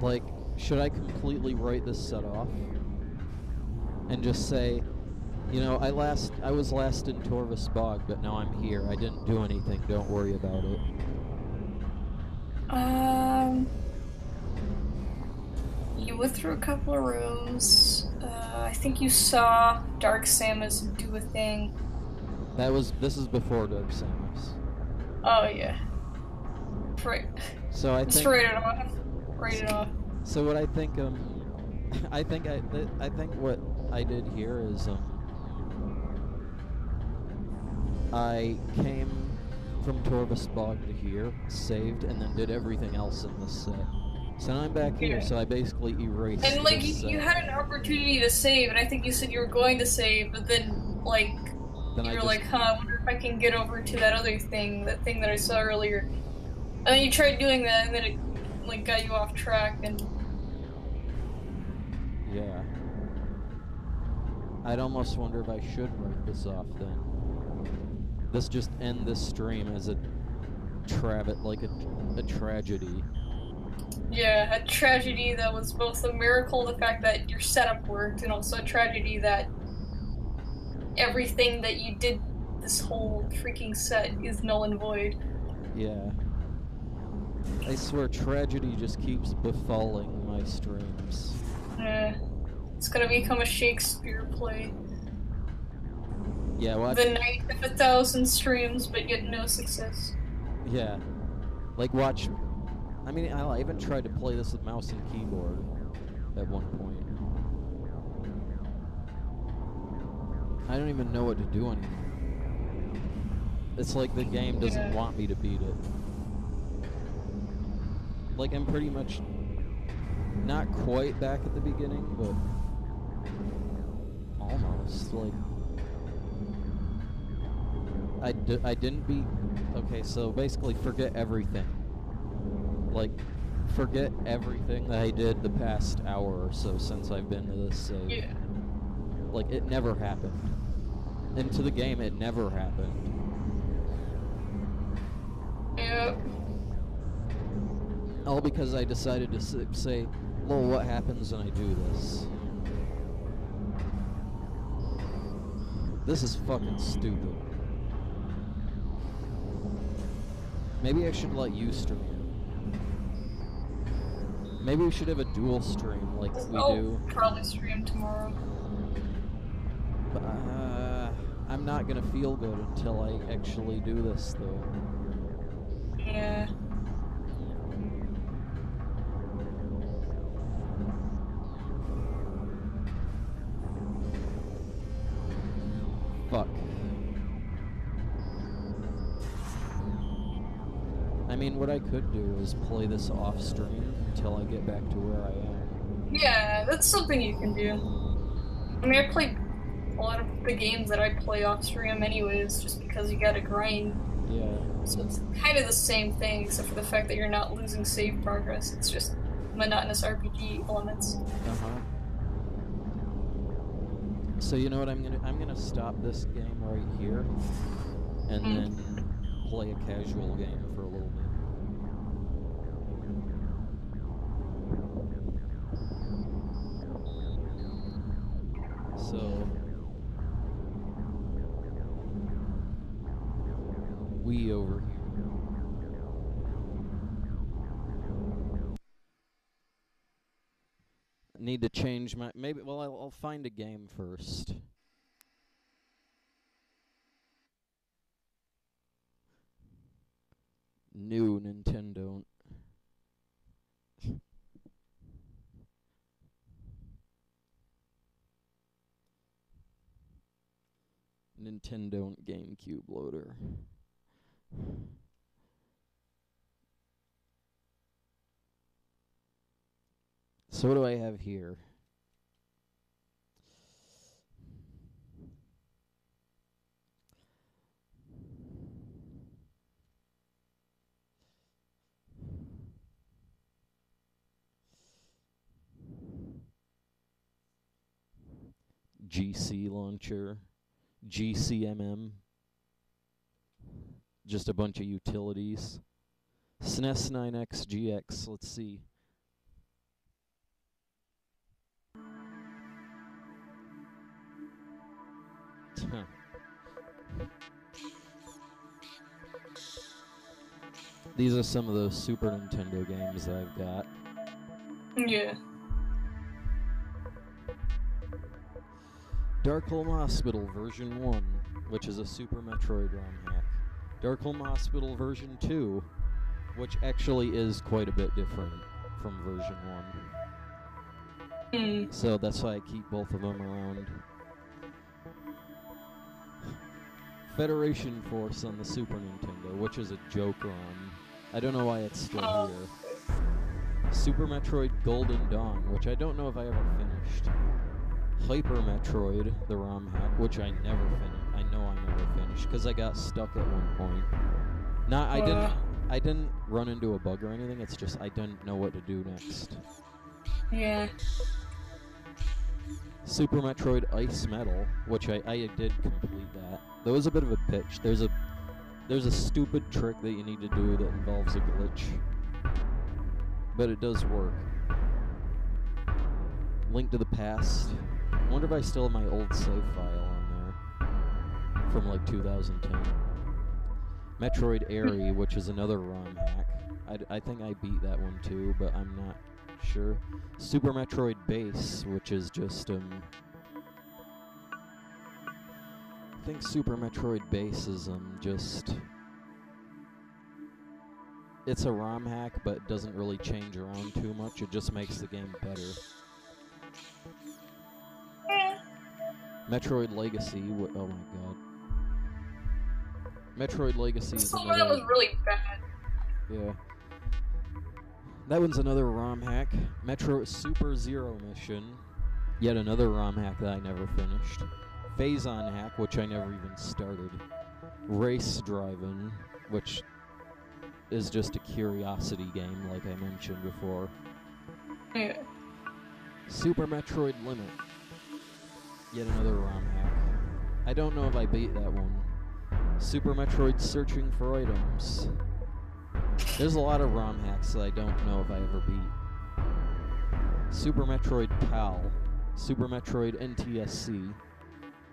like, should I completely write this set off and just say, you know, I was last in Torvus Bog, but now I'm here. I didn't do anything. Don't worry about it. You went through a couple of rooms. I think you saw Dark Samus do a thing. This is before Dark Samus. Oh yeah. Right. So I just think... write it off. Write it off. So what I think, I think what I did here is, I came from Torvus Bog to here, saved, and then did everything else in this set. So now I'm back here, so I basically erased. And like you had an opportunity to save, and I think you said you were going to save, but then like you were like, huh, I wonder if I can get over to that other thing, that thing that I saw earlier. And then you tried doing that, and then it, like, got you off track, and... Yeah. I'd almost wonder if I should write this off, then. Let's just end this stream as a tragedy. Yeah, a tragedy that was both a miracle, the fact that your setup worked, and also a tragedy that everything that you did this whole freaking set is null and void. Yeah. I swear, tragedy just keeps befalling my streams. Yeah. It's gonna become a Shakespeare play. Yeah, watch. The night of 1,000 streams, but yet no success. Yeah. Like, watch. I mean, I even tried to play this with mouse and keyboard at one point. I don't even know what to do anymore. It's like the game doesn't want me to beat it. Like, I'm pretty much not quite back at the beginning, but almost. Like, I didn't beat... Okay, so basically forget everything. Like, forget everything that I did the past hour or so since I've been to this save. Yeah. Like, it never happened. Into the game, it never happened. Yeah. All because I decided to say, lol, what happens when I do this? This is fucking stupid. Maybe I should let you stream. Maybe we should have a dual stream like we do. I'll probably stream tomorrow. But, I'm not gonna feel good until I actually do this, though. Yeah. Fuck. I mean, what I could do is play this off stream until I get back to where I am. Yeah, that's something you can do. I mean, I played a lot of the games that I play off stream anyways, just because you gotta grind. Yeah. So it's kind of the same thing, except for the fact that you're not losing save progress. It's just monotonous RPG elements. Uh-huh. So you know what I'm gonna stop this game right here, and then play a casual game for a little bit. So we over here. Need to change my... Maybe... Well, I'll find a game first. New Nintendo. Nintendo GameCube loader. So what do I have here? GC launcher, GCMM, just a bunch of utilities. SNES 9X GX, let's see. These are some of those Super Nintendo games that I've got. Yeah. Darkholme Hospital version 1, which is a Super Metroid ROM hack. Darkholme Hospital version 2, which actually is quite a bit different from version 1. So that's why I keep both of them around. Federation Force on the Super Nintendo, which is a joke ROM. I don't know why it's still here. Super Metroid Golden Dawn, which I don't know if I ever finished. Hyper Metroid, the ROM hack, which I know I never finished because I got stuck at one point. I didn't run into a bug or anything. It's just I didn't know what to do next. Yeah. Super Metroid Ice Metal, which I did complete that. There was a bit of a pitch. There's a stupid trick that you need to do that involves a glitch, but it does work. Link to the Past. I wonder if I still have my old save file on there from like 2010. Metroid Airy, which is another ROM hack. I think I beat that one too, but I'm not sure. Super Metroid Base, which is just I think Super Metroid Base is just it's a ROM hack, but it doesn't really change around too much. It just makes the game better. Metroid Legacy. Oh my god. Metroid Legacy is another. That was really bad. Yeah. That one's another ROM hack. Metro Super Zero Mission. Yet another ROM hack that I never finished. Phazon hack, which I never even started. Race Driving, which is just a curiosity game, like I mentioned before. Yeah. Super Metroid Limit. Yet another ROM hack. I don't know if I beat that one. Super Metroid Searching for Items. There's a lot of ROM hacks that I don't know if I ever beat. Super Metroid PAL. Super Metroid NTSC.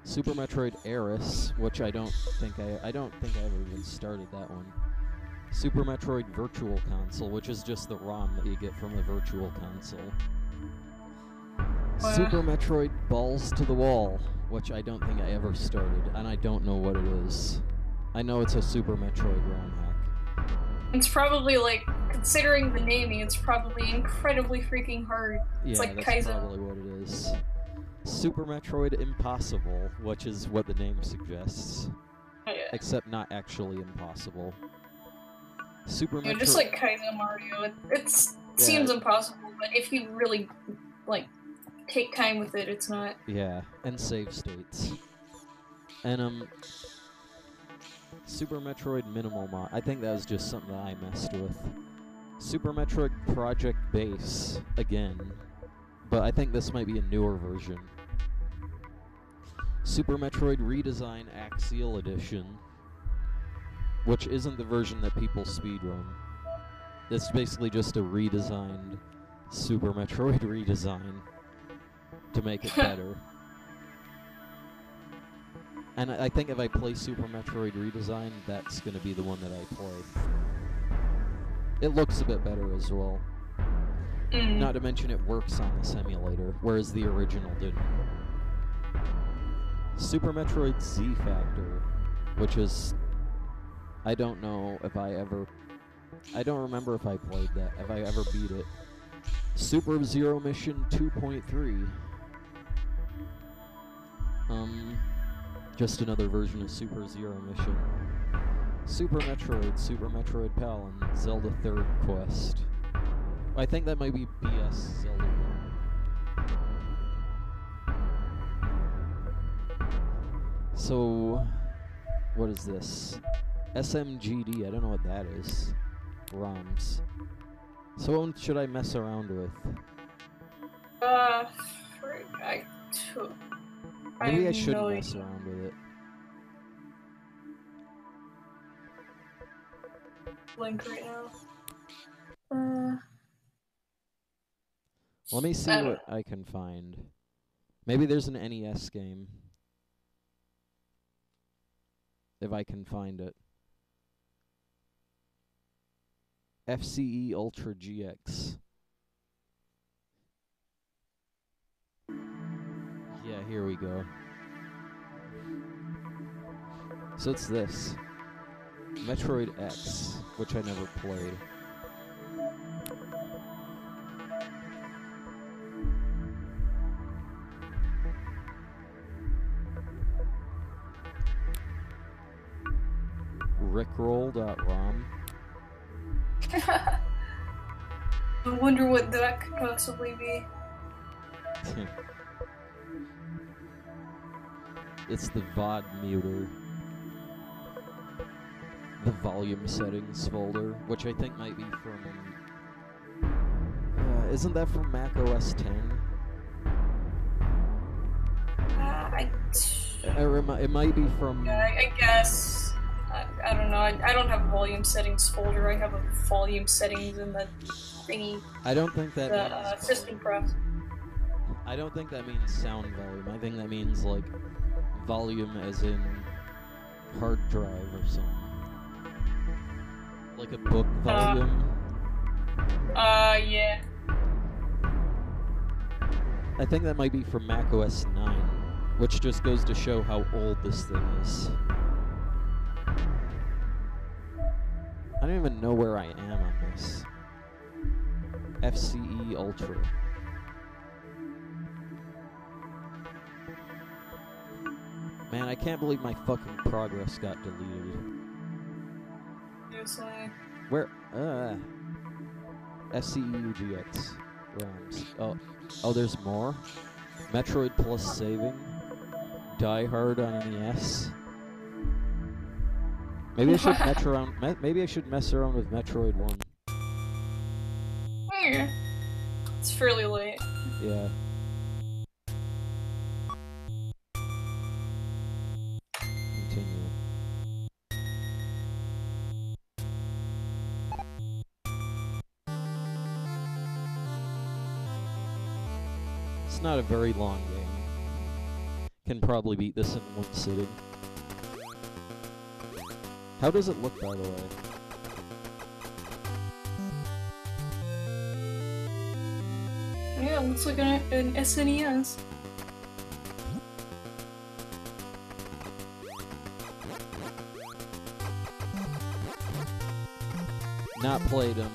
Super Metroid Aris, which I don't think I ever even started that one. Super Metroid Virtual Console, which is just the ROM that you get from the Virtual Console. Super Metroid Balls to the Wall, which I don't think I ever started, and I don't know what it is. I know it's a Super Metroid ROM hack. It's probably, like, considering the naming, it's probably incredibly freaking hard. It's like that's Kaizen. Probably what it is. Super Metroid Impossible, which is what the name suggests. Oh, yeah. Except not actually impossible. Super Metroid... just like Kaizen Mario, it seems impossible, but if you really, like, take time with it, it's not. Yeah, and save states. And, Super Metroid Minimal Mod. I think that was just something that I messed with. Super Metroid Project Base, again. But I think this might be a newer version. Super Metroid Redesign Axial Edition. Which isn't the version that people speedrun. It's basically just a redesigned Super Metroid redesign to make it better. And I think if I play Super Metroid Redesign, that's going to be the one that I play. It looks a bit better as well. Not to mention it works on the simulator, whereas the original didn't. Super Metroid Z Factor, which is... I don't know if I ever... I don't remember if I played that, if I ever beat it. Super Zero Mission 2.3. Just another version of Super Zero Mission. Super Metroid PAL, and Zelda 3rd Quest. I think that might be BS Zelda 1. So, what is this? SMGD, I don't know what that is. ROMs. So what one should I mess around with? Maybe I shouldn't mess around with it. Link right now. Let me see what I can find. Maybe there's an NES game. If I can find it. FCE Ultra GX. Yeah, here we go. So it's this. Metroid X, which I never played. Rickroll.rom. I wonder what that could possibly be. it's the VOD muter. The volume settings folder, which I think might be from... isn't that from Mac OS 10? It might be from... Yeah, I guess. I don't know. I don't have a volume settings folder. I have a volume settings in the thingy. I don't think that means system press. I don't think that means sound volume. I think that means, like, volume as in hard drive or something. Like a book volume? Yeah. I think that might be from Mac OS 9, which just goes to show how old this thing is. I don't even know where I am on this. FCE Ultra. Man, I can't believe my fucking progress got deleted. Where? FCEUGX ROMs. Oh, there's more? Metroid plus saving? Die Hard on NES? Maybe I should maybe I should mess around with Metroid 1. Yeah. It's fairly late. Yeah. Continue. It's not a very long game. Can probably beat this in one sitting. How does it look, by the way? Yeah, it looks like an SNES. Not played them.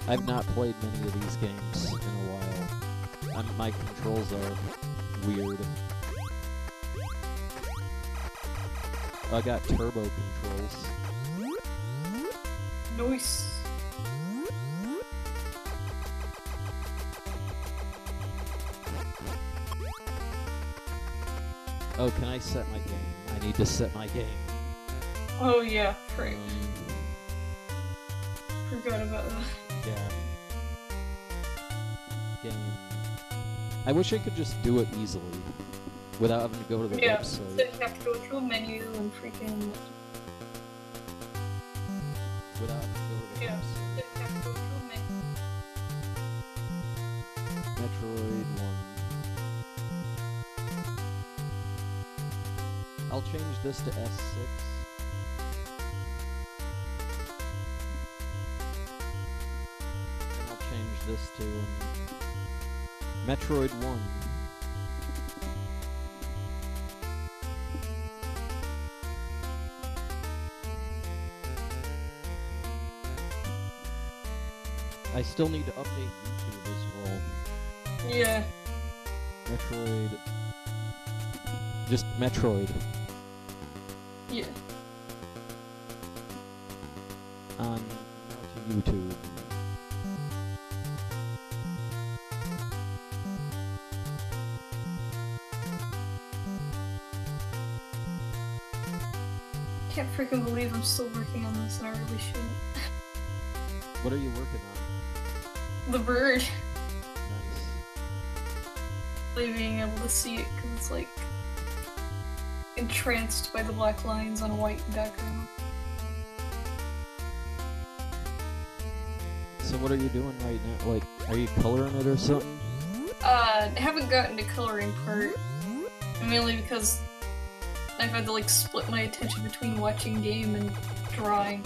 I've not played many of these games in a while. My controls are weird. I got turbo controls. Nice. Oh, can I set my game? I need to set my game. Oh yeah, right. Forgot about that. Yeah. Game. I wish I could just do it easily, without having to go to the website. Then you have to go to a menu and freaking... Without having to go to the website. Then you have to go to a menu. Metroid 1. I'll change this to S6. And I'll change this to Metroid 1. I still need to update YouTube as well. Yeah. Metroid. Just Metroid. Yeah. On YouTube. Can't freaking believe I'm still working on this and I really shouldn't. What are you working on? The bird. Nice. Like being able to see it because it's like entranced by the black lines on a white background. So what are you doing right now? Like, are you coloring it or something? I haven't gotten to coloring part. Mainly because I've had to like split my attention between watching game and drawing.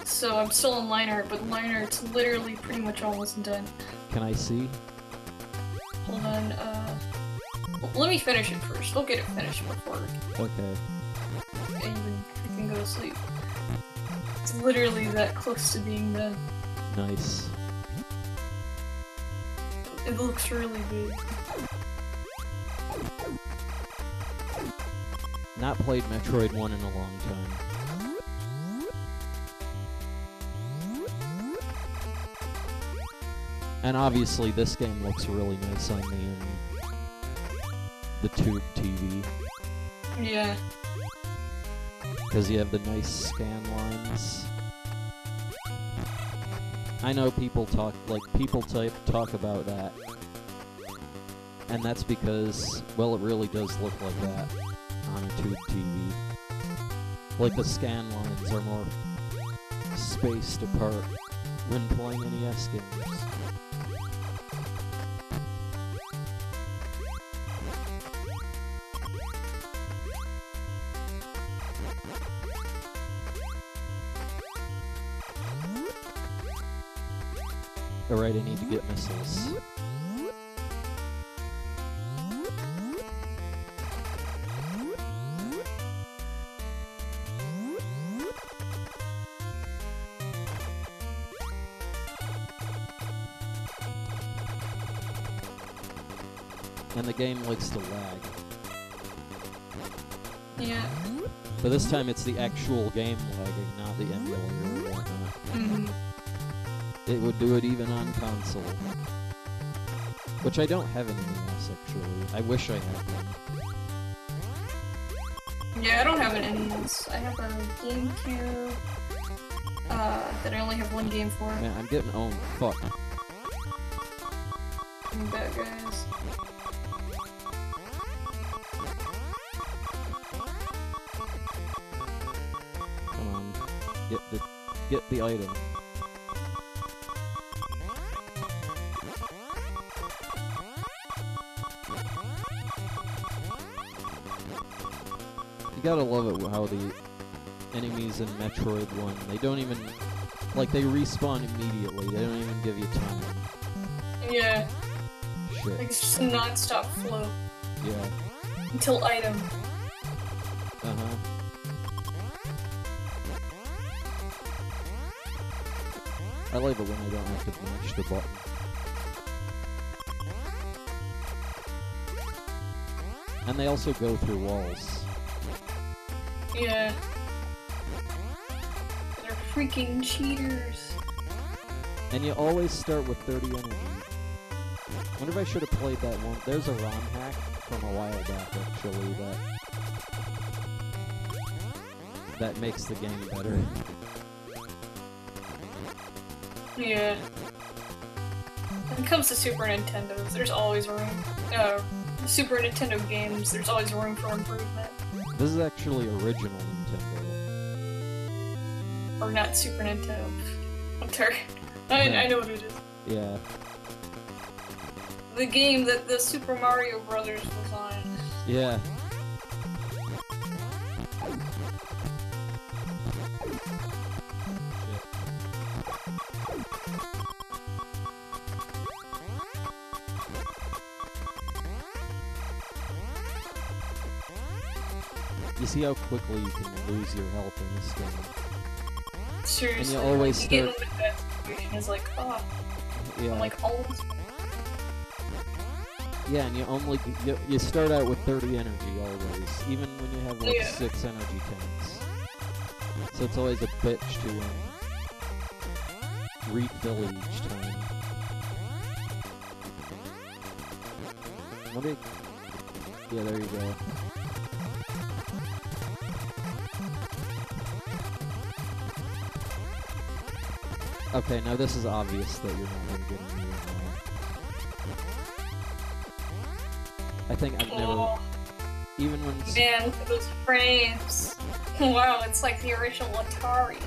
So I'm still in line art, but line art's literally pretty much almost done. Can I see? Hold on, let me finish it first. I'll get it finished before Okay. I even freaking go to sleep. It's literally that close to being done. Nice. It looks really good. Not played Metroid 1 in a long time. And obviously this game looks really nice on the tube TV. Yeah. Because you have the nice scan lines. I know people talk about that. And that's because, well, it really does look like that on a tube TV. Like, the scan lines are more spaced apart when playing NES games. Alright, I need to get missiles. And the game likes to lag. Yeah. But this time it's the actual game lagging, not the emulator or whatnot. Mm-hmm. It would do it even on console. Which I don't have an NES, actually. I wish I had one. Yeah, I don't have an NES. I have a GameCube that I only have one game for. Man, I'm getting owned. Fuck. I'm bad guys. Come on. Get the item. You gotta love it how the enemies in Metroid 1, they don't even, like, they respawn immediately, they don't even give you time. Yeah. Shit. Like, it's just a non-stop flow. Yeah. Until item. Uh-huh. I like it when I don't have to mash the button. And they also go through walls. Yeah. They're freaking cheaters. And you always start with 30 energy. I wonder if I should have played that one. There's a ROM hack from a while back, actually, that makes the game better. Yeah. When it comes to Super Nintendos, there's always room. Super Nintendo games, there's always room for improvement. This is actually original Nintendo. Or not Super Nintendo. I'm sorry. I know what it is. Yeah. The game that the Super Mario Brothers was on. Yeah. You see how quickly you can lose your health in this game. Seriously, and you always like, start... you get into that situation, it's like, oh, yeah. I'm like almost... Yeah, and you start out with 30 energy always, even when you have like 6 energy tanks. So it's always a bitch to refill it each time. Yeah, there you go. Okay, now this is obvious that you're not going to get any now. I think I've never... Even when... Man, look at those frames! Wow, it's like the original Atari.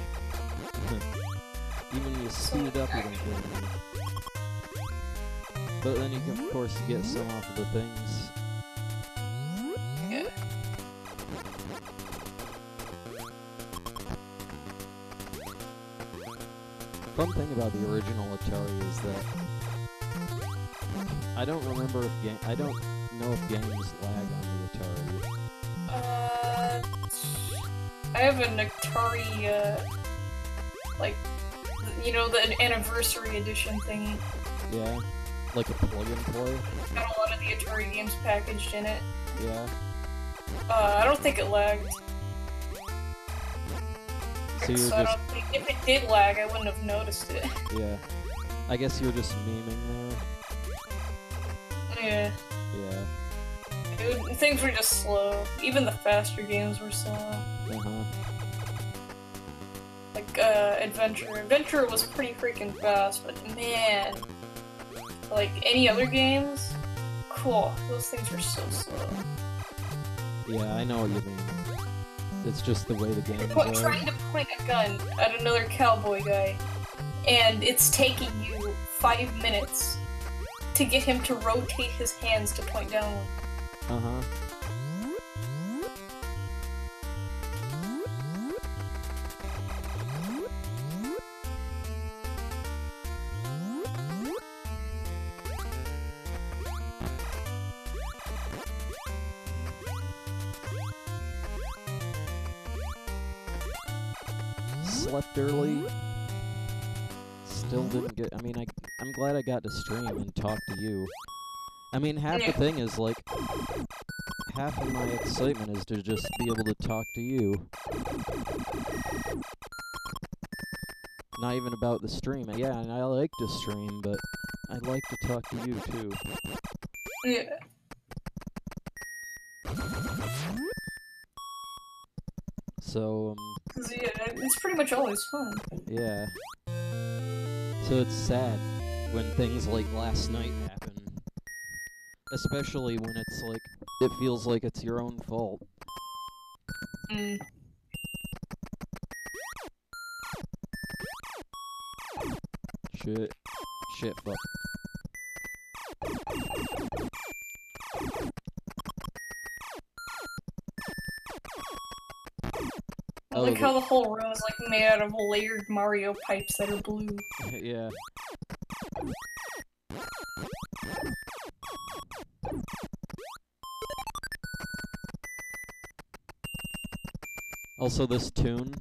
Even when you speed up, you don't get any. But then you can, of course, get some off of the things. Yeah. Fun thing about the original Atari is that I don't remember if I don't know if games lag on the Atari. I have an Atari, like, you know, the anniversary edition thingy. Yeah, like a plug and play. Got a lot of the Atari games packaged in it. Yeah. I don't think it lagged. So you're I don't think, if it did lag, I wouldn't have noticed it. Yeah. I guess you're just memeing there. Yeah. Yeah. dude, things were just slow. Even the faster games were slow. Like, Adventure. Adventure was pretty freaking fast, but man, like any other games, cool. Those things were so slow. Yeah, I know what you mean. It's just the way the games are. Trying to point a gun at another cowboy guy, and it's taking you 5 minutes to get him to rotate his hands to point downward. Slept early. Still didn't get. I mean, I'm glad I got to stream and talk to you. I mean, half the thing is like, half of my excitement is to just be able to talk to you. Not even about the stream. Yeah, and I like to stream, but I'd like to talk to you too. Yeah. So, Yeah, it's pretty much always fun. Yeah. So it's sad when things like last night happen. Especially when it's like, it feels like it's your own fault. Shit, fuck. I like how the whole room is like made out of layered Mario pipes that are blue. Yeah. Also, this tune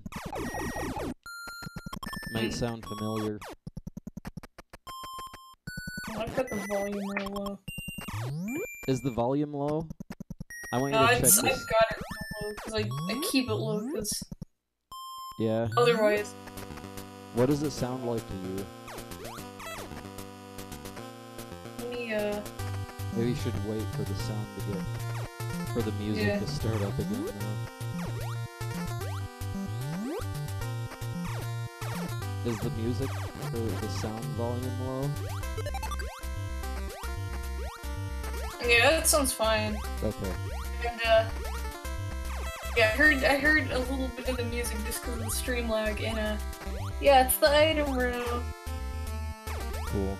might sound familiar. I've got the volume real low. Is the volume low? I want you to check this. I've got it real low because I keep it low because yeah. Otherwise. What does it sound like to you? Let me Maybe you should wait for the sound to get for the music to start up again now. Is the music or the sound volume low? Yeah, that sounds fine. Okay. And yeah, I heard a little bit of the music just because of the stream lag in yeah, it's the item room. Cool.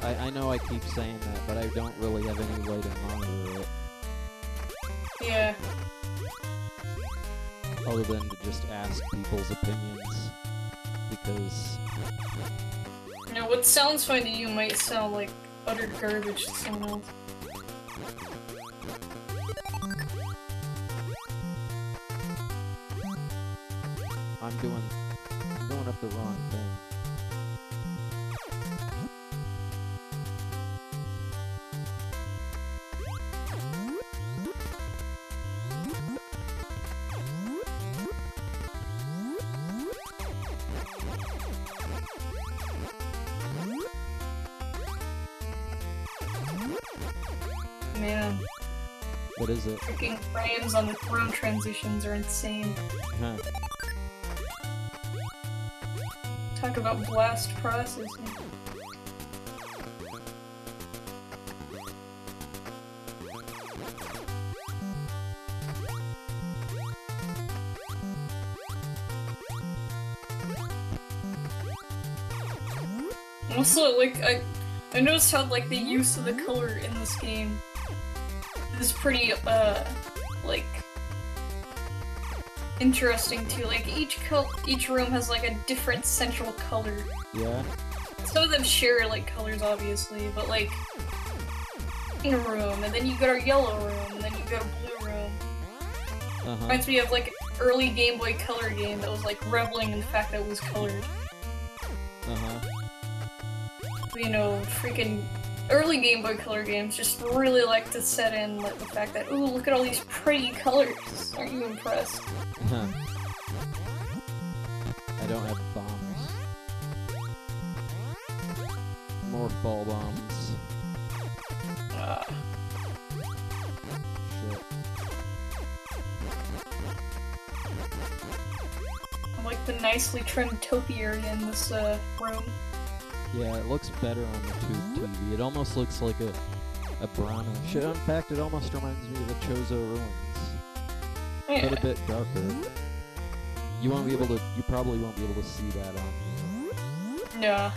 I know I keep saying that, but I don't really have any way to monitor it. Yeah. Other than to just ask people's opinions. Because... You know, what sounds fine to you might sound like utter garbage to someone else. I'm going up the wrong thing. Man. What is it? Freaking frames on the throne transitions are insane. Huh. Talk about blast processing. Also, like, I noticed how, like, the use of the color in this game is pretty, like, interesting too. Like, each room has, like, a different central color. Yeah. Some of them share, like, colors, obviously, but, like, in a room, and then you got a yellow room, and then you got a blue room. Reminds me of, like, an early Game Boy Color game that was, like, reveling in the fact that it was colored. You know, freaking early Game Boy Color games just really like to set in, like, the fact that, ooh, look at all these pretty colors. Aren't you impressed? I don't have bombs. More ball bombs. the nicely trimmed topiary in this room. Yeah, it looks better on the tube TV. It almost looks like a brownish. In fact, it almost reminds me of the Chozo Ruins. Yeah. But a bit darker. You probably won't be able to see that on here. Yeah.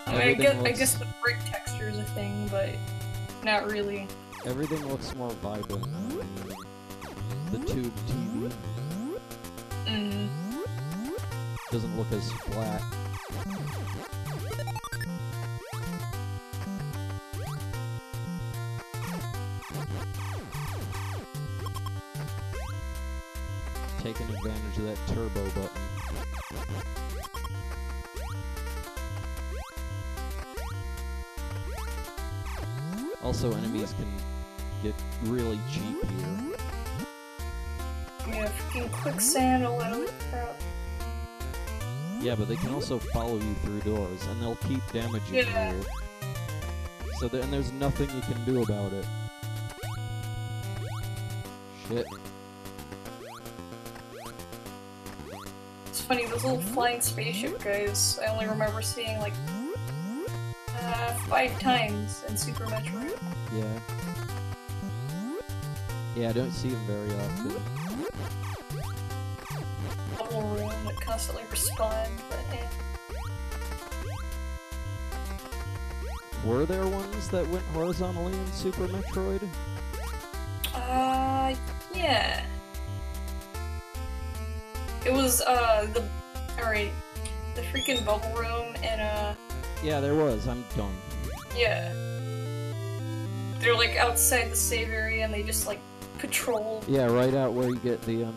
I guess the brick texture is a thing, but not really. Everything looks more vibrant on the tube TV. Doesn't look as flat. Taking advantage of that turbo button. Also, enemies can get really cheap here. Yeah, freaking quicksand, all that other crap. Yeah, but they can also follow you through doors, and they'll keep damaging you. So and there's nothing you can do about it. Shit. It's funny, those little flying spaceship guys, I only remember seeing like 5 times in Super Metroid. Yeah. Yeah, I don't see them very often. Bubble room that constantly respawn, but eh. Were there ones that went horizontally in Super Metroid? Yeah. It was, the freaking bubble room and, Yeah, there was. I'm done. Yeah. They're, like, outside the save area and they just, like, patrol. Yeah, right out where you get the,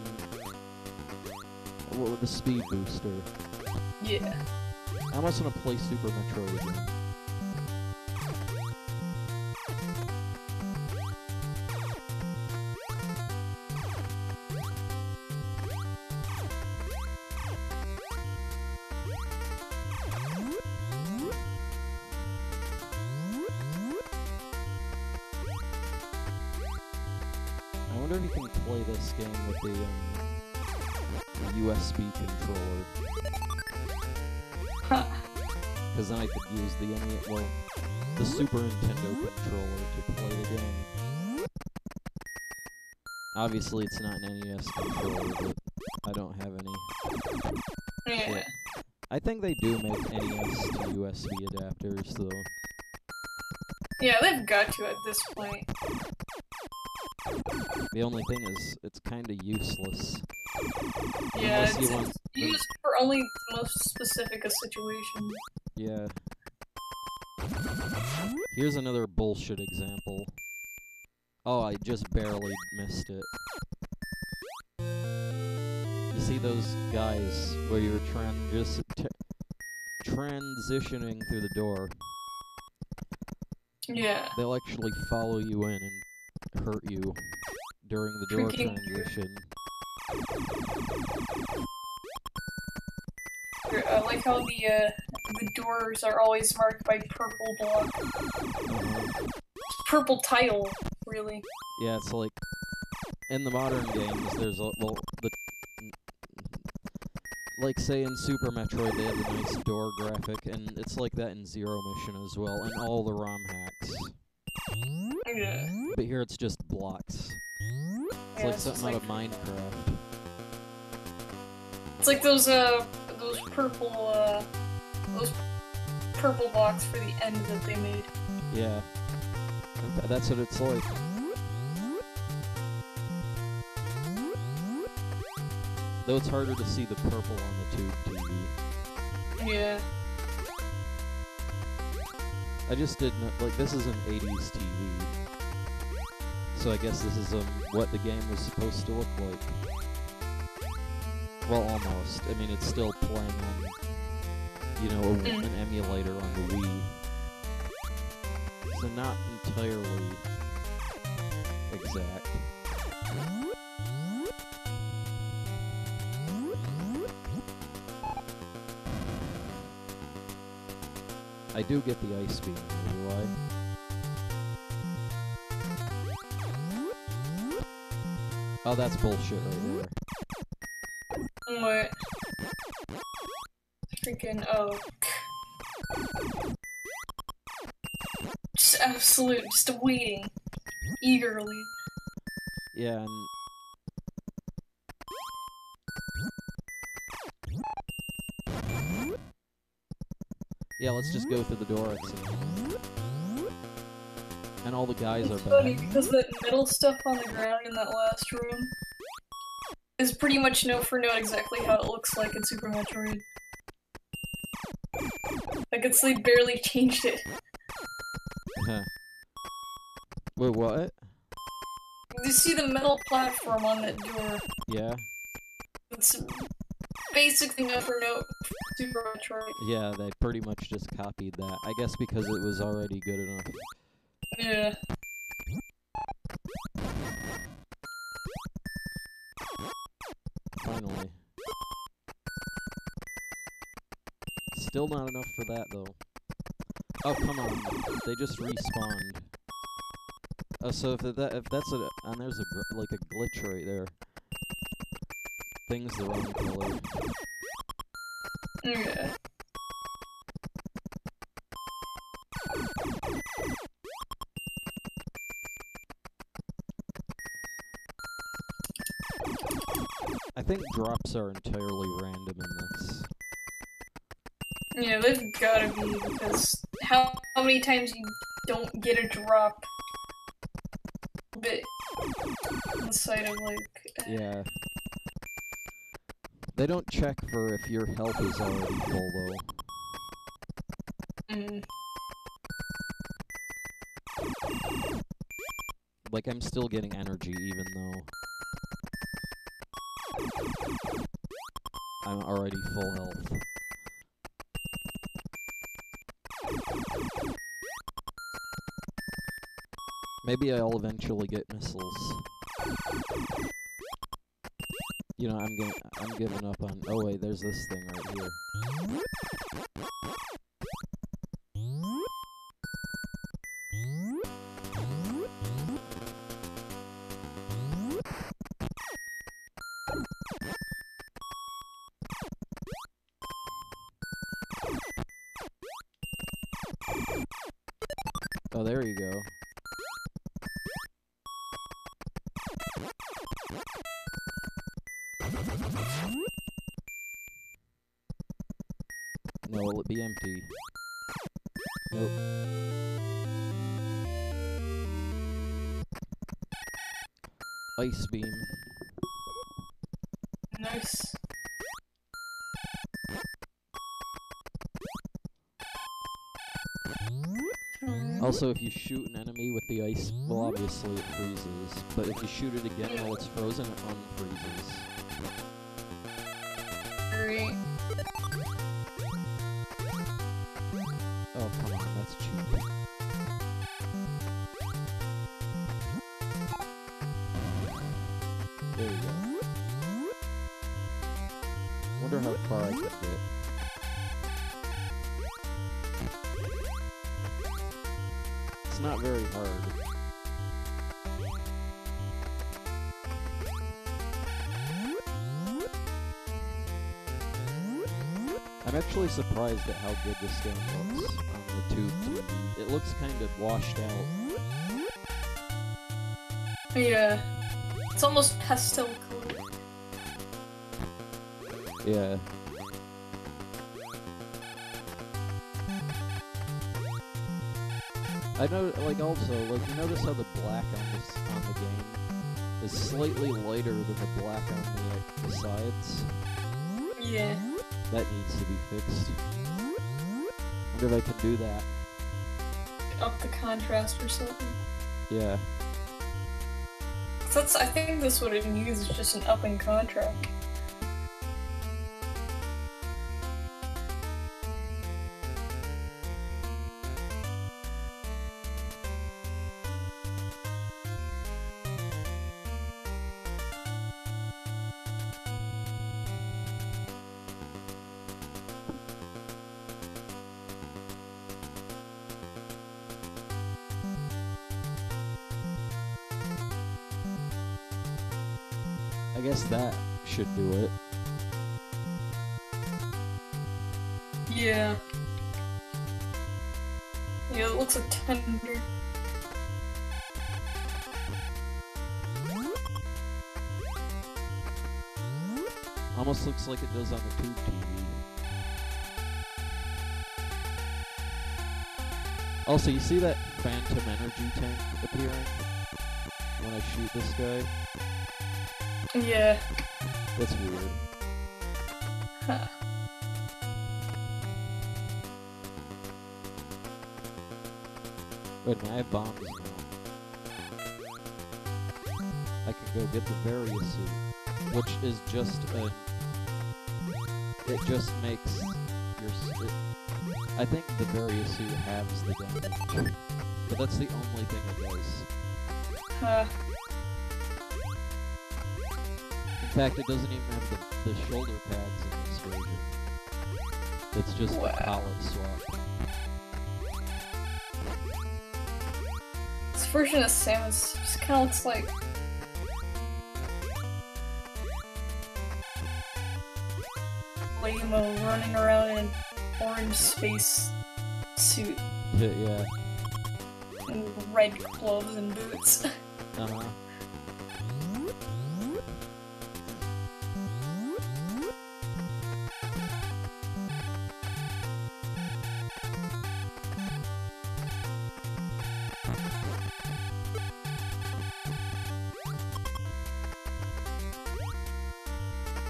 the speed booster. Yeah. I almost want to play Super Metroid again. I wonder if you can play this game with the USB controller. Because then I could use the the Super Nintendo controller to play the game. Obviously, it's not an NES controller, but I don't have any. Yeah. Shit. I think they do make NES to USB adapters, though. Yeah, they've got to at this point. The only thing is, it's kind of useless. Yeah, Unless it's you want used for only the most specific a situation. Yeah. Here's another bullshit example. Oh, I just barely missed it. You see those guys where you're transitioning through the door? Yeah. They'll actually follow you in and hurt you during the door transition. I like how the doors are always marked by purple block. Purple tile, really. Yeah, it's like in the modern games, there's like say in Super Metroid, they have a nice door graphic, and it's like that in Zero Mission as well, and all the ROM hacks. Yeah. But here it's just blocks. It's like something out of Minecraft. It's like those purple blocks for the end that they made. Yeah. That's what it's like. Though it's harder to see the purple on the tube TV. Yeah. I just didn't, like, this is an 80s TV. So I guess this is what the game was supposed to look like. Well, almost. I mean, it's still playing on, you know, an emulator on the Wii. So not entirely exact. I do get the ice beam, do I? Oh, that's bullshit right there. freaking, oh. Just absolute, just waiting. Eagerly. Yeah, and... Yeah, let's just go through the door, it seems. And all the guys are back. It's funny, because that middle stuff on the ground in that last room is pretty much note for note exactly how it looks like in Super Metroid. Like, it's they barely changed it. Wait, what? You see the metal platform on that door? Yeah. It's basically note for note Super Metroid. Yeah, they pretty much just copied that. I guess because it was already good enough. Yeah. Finally. Still not enough for that, though. Oh, come on. They just respawned. Oh, so if that's a... And there's like a glitch right there. Thing's the wrong color. Okay. I think drops are entirely random in this. Yeah, they've gotta be, because how many times you don't get a drop bit on the side of, like... Yeah. They don't check for if your health is already full, though. Mm. Like, I'm still getting energy, even though I'm already full health. Maybe I'll eventually get missiles. You know, I'm giving up on... Oh wait, there's this thing right here. Oh, there you go. No, will it be empty? Nope. Ice beam. Nice. Also, if you shoot an enemy with the ice, well, obviously it freezes. But if you shoot it again while it's frozen, it unfreezes. Great. Oh, come on, that's cheap. There you go. Wonder how far I can get. It's not very hard. I'm actually surprised at how good this game looks on the tube TV. It looks kind of washed out. Yeah. It's almost pastel color. Yeah. I know, like, also, like, you notice how the black on the game is slightly lighter than the black on the sides? Yeah. That needs to be fixed. Wonder if I can do that. Up the contrast or something. Yeah. So I think that's what it needs, is just an up in contrast. I guess that should do it. Yeah. Yeah, it looks a tender. Almost looks like it does on the tube TV. Also, you see that phantom energy tank appearing when I shoot this guy? Yeah. That's weird. Huh. Wait a minute, I have bombs now. I can go get the Varia suit, which is just a... It just makes your... I think the Varia suit halves the damage, but that's the only thing it does. Huh. In fact, it doesn't even have the shoulder pads in this version. It's just a palette swap. This version of Samus just kind of looks like... Lame-o running around in an orange space suit. Yeah. And red gloves and boots. Uh-huh.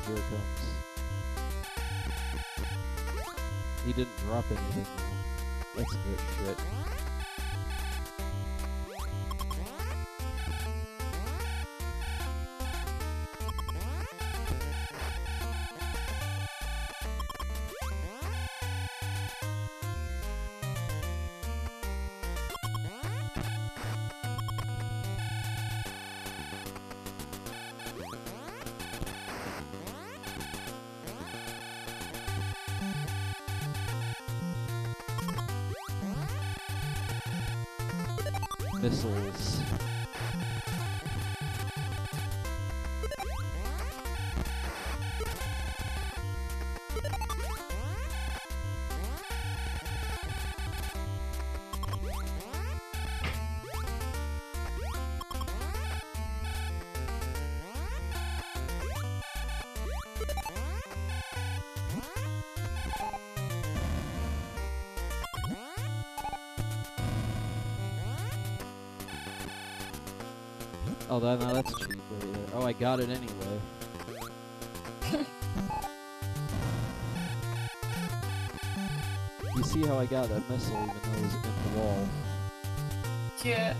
Here it comes. He didn't drop anything though. That's good shit. Missiles. Oh, no, that's cheap right there. Oh, I got it anyway. You see how I got that missile even though it was in the wall? Yeah.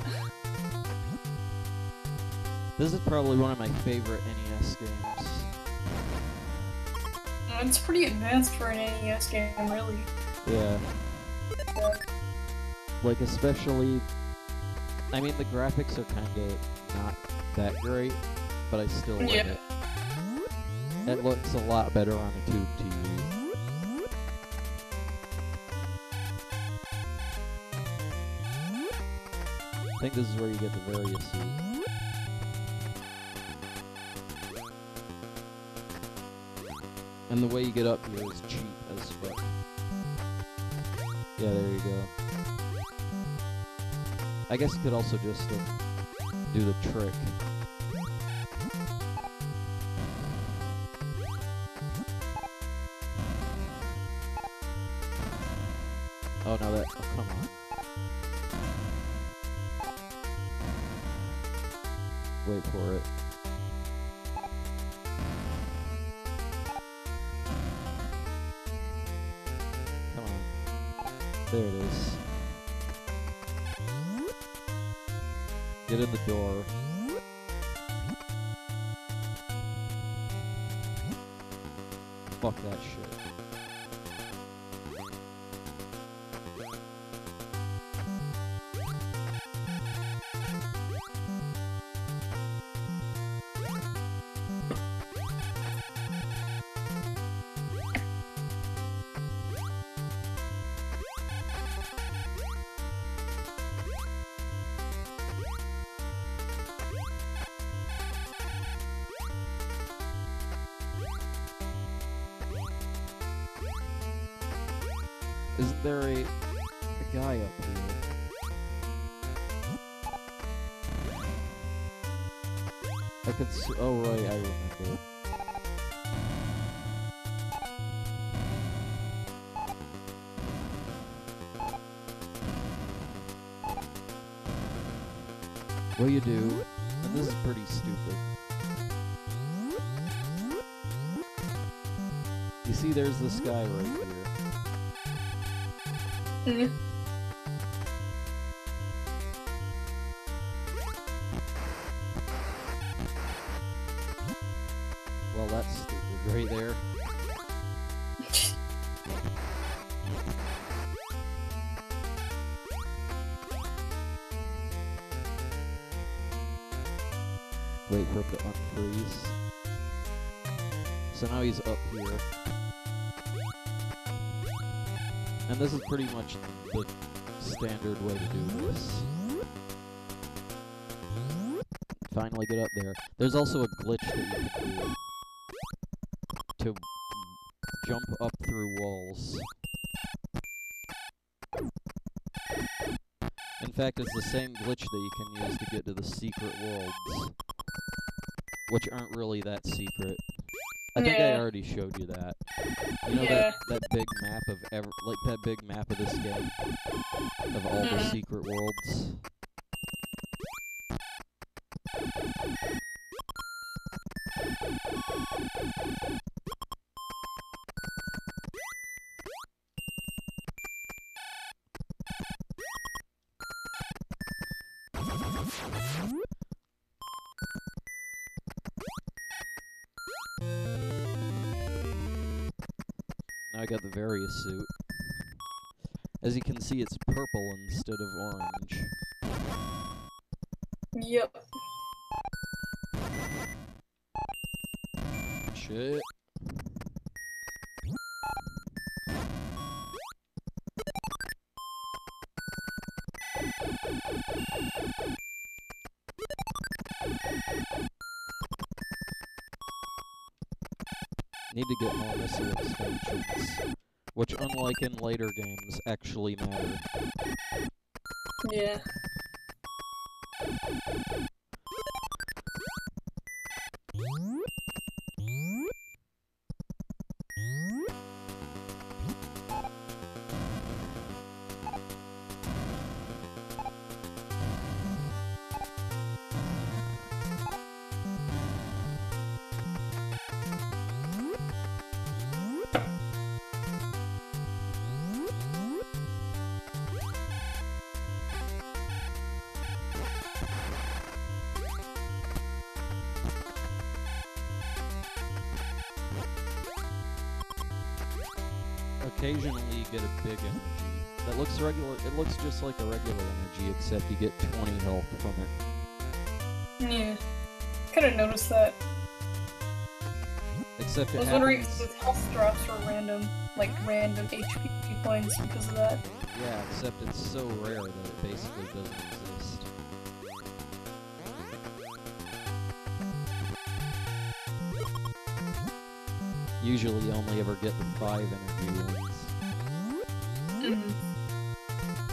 This is probably one of my favorite NES games. It's pretty advanced for an NES game, really. Yeah. Like, especially... I mean, the graphics are kinda not that great, but I still like it. It looks a lot better on a tube TV. I think this is where you get the Varia suit. And the way you get up here is cheap as fuck. Yeah, there you go. I guess you could also just do the trick. Oh no, that... Oh, come on. Wait for it. Come on. There it is. Get in the door. Fuck that shit. Isn't there a guy up here? I could oh right, I remember. What you do, and this is pretty stupid. You see there's this guy right here. Well, that's stupid right there. Wait for him to unfreeze. So now he's up here. And this is pretty much the standard way to do this. Finally get up there. There's also a glitch that you can do to jump up through walls. In fact, it's the same glitch that you can use to get to the secret worlds, which aren't really that secret. I think I already showed you that. You know that big map of that big map of this game of all the secret worlds. Now I got the various suit. As you can see, it's purple instead of orange. Yep. Shit. Need to get more missile expansions, which, unlike in later games, actually matter. Yeah. Occasionally you get a big energy. That looks regular. It looks just like a regular energy, except you get 20 health from it. Yeah. Could've noticed that. Except it I was wondering if the health drops were random, like random HP points because of that. Yeah, except it's so rare that it basically doesn't exist. Usually you only ever get the 5 energy ones.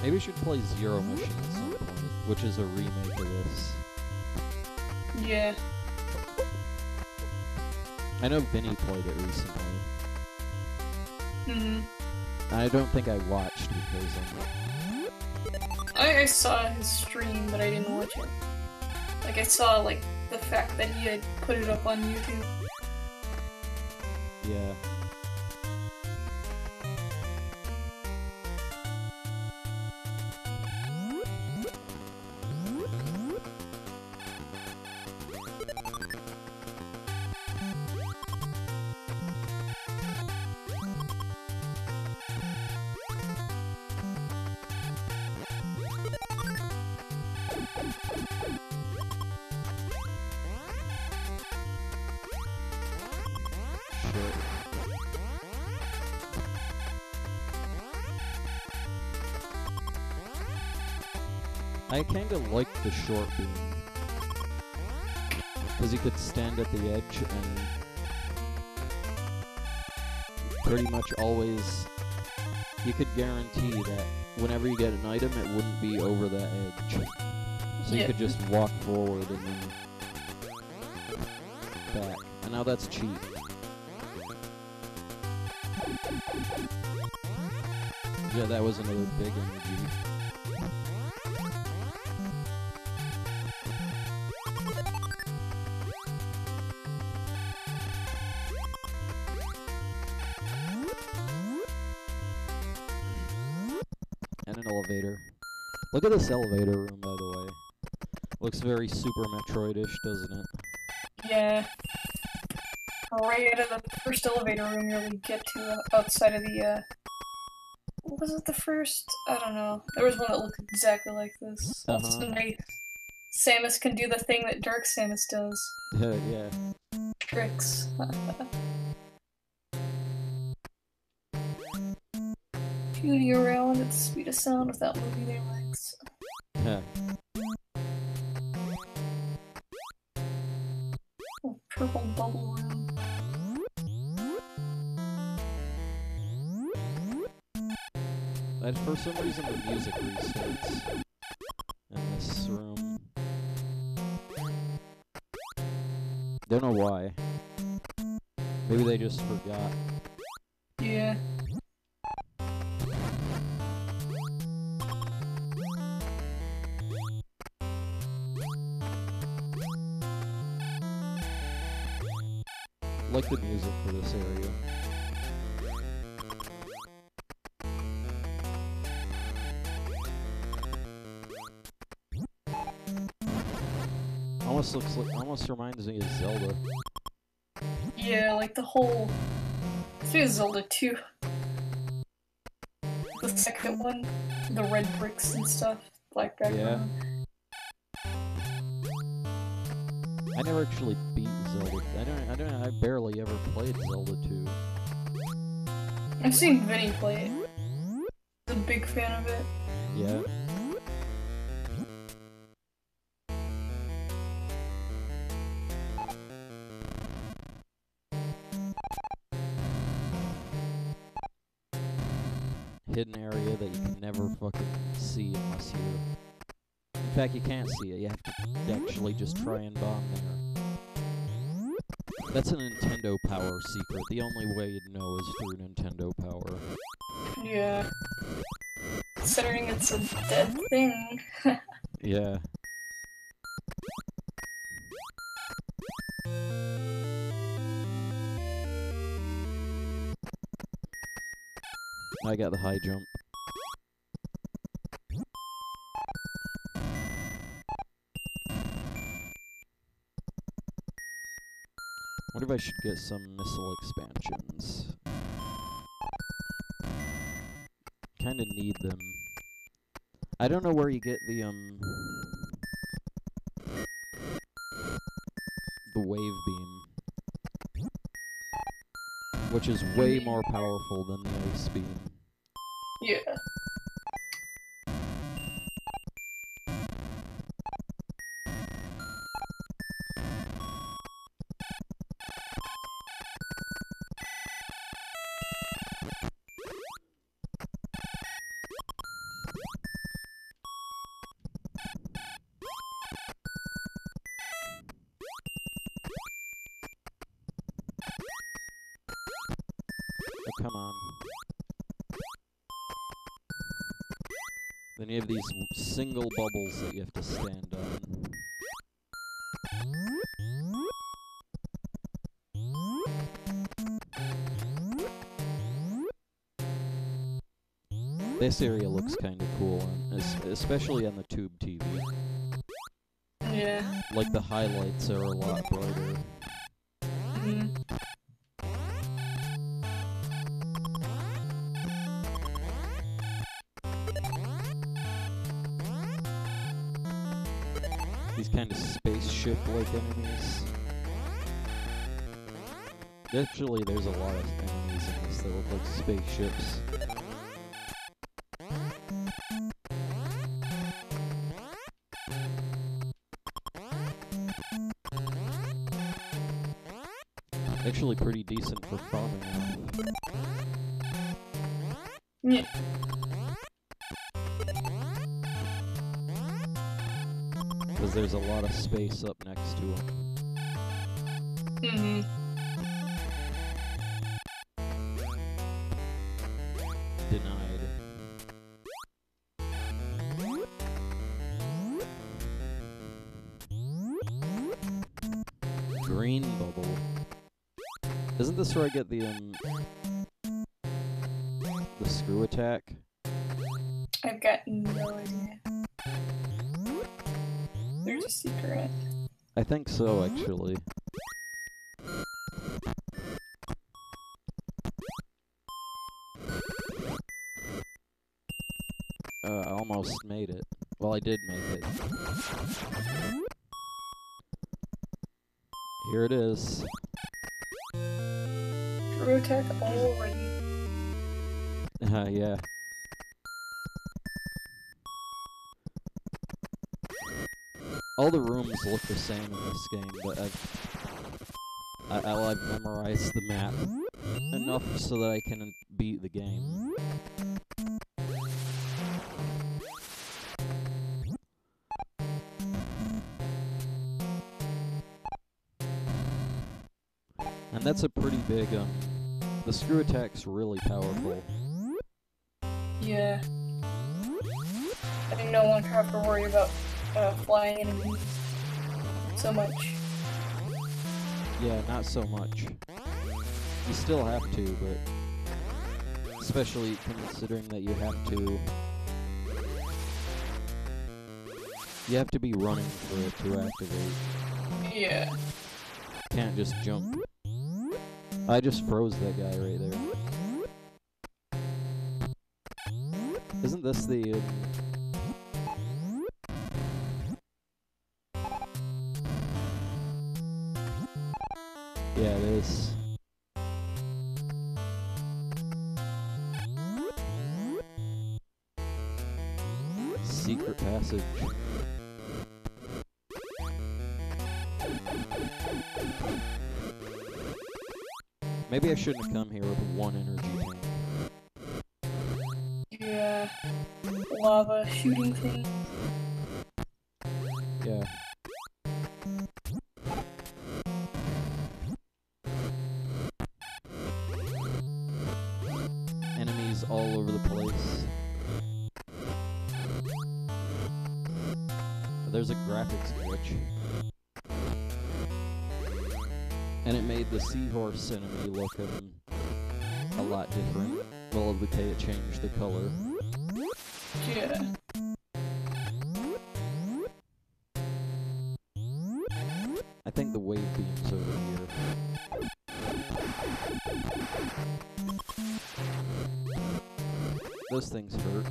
Maybe we should play Zero Mission at some point, which is a remake of this. Yeah. I know Vinny played it recently. Mm-hmm. I don't think I watched because I saw his stream, but I didn't watch it. Like, I saw, like, the fact that he had put it up on YouTube. yeah. I kinda like the short beam, because you could stand at the edge and pretty much always you could guarantee that whenever you get an item, it wouldn't be over that edge. So you could just walk forward and then back. And now that's cheap. Yeah, that was another big energy. And an elevator. Look at this elevator room, by the way. Looks very Super Metroid-ish, doesn't it? Yeah. Right out of the first elevator room you really get to outside of the, was it the first? I don't know. There was one that looked exactly like this. Also nice. Samus can do the thing that Dark Samus does. Yeah. Tricks. Shooting around at the speed of sound without moving their legs. Yeah. Oh, purple bubble room. And for some reason the music restarts in this room. Don't know why. Maybe they just forgot. Yeah. Like the music for this area. Almost reminds me of Zelda. Yeah, like the whole... It's like Zelda 2. The second one. The red bricks and stuff. Black background. Yeah. I never actually beat Zelda. I barely ever played Zelda 2. I've seen Vinny play it. I'm a big fan of it. Yeah. Hidden area that you can never fucking see unless you... In fact, you can't see it. You have to actually just try and bomb there. That's a Nintendo power secret. The only way you'd know is through Nintendo power. Yeah. Considering it's a dead thing. Yeah. I got the high jump. Wonder if I should get some missile expansions. Kinda need them. I don't know where you get the wave beam. Which is way more powerful than the ice beam. Yeah. Oh, come on. Then you have these single bubbles that you have to stand on. This area looks kind of cool, especially on the tube TV. Yeah. Like the highlights are a lot brighter. Mm-hmm. These kind of spaceship-like enemies. Actually, there's a lot of enemies in this that look like spaceships. Actually pretty decent for farming now. Yeah. Because there's a lot of space up next to him. Mm-hmm. Denied. Green bubble. Isn't this where I get the screw attack? I've got no idea. There's a secret. I think so, actually. I almost made it. Well, I did make it. Here it is. Screw attack already. Yeah. All the rooms look the same in this game, but I've memorized the map enough so that I can beat the game. And that's a pretty big, the screw attack's really powerful. Yeah. I think no one should have to worry about flying enemies so much. Yeah, not so much. You still have to, but especially considering that you have to be running for it to activate. Yeah. Can't just jump. I just froze that guy right there. Isn't this the yeah, it is. Secret passage. Maybe I shouldn't have come here with one energy tank. Yeah. Lava shooting thing. Yeah. Enemies all over the place. There's a graphics glitch. And it made the seahorse enemy look a lot different. Well, okay, it changed the color. Yeah. I think the wave beam's over here. Those things hurt.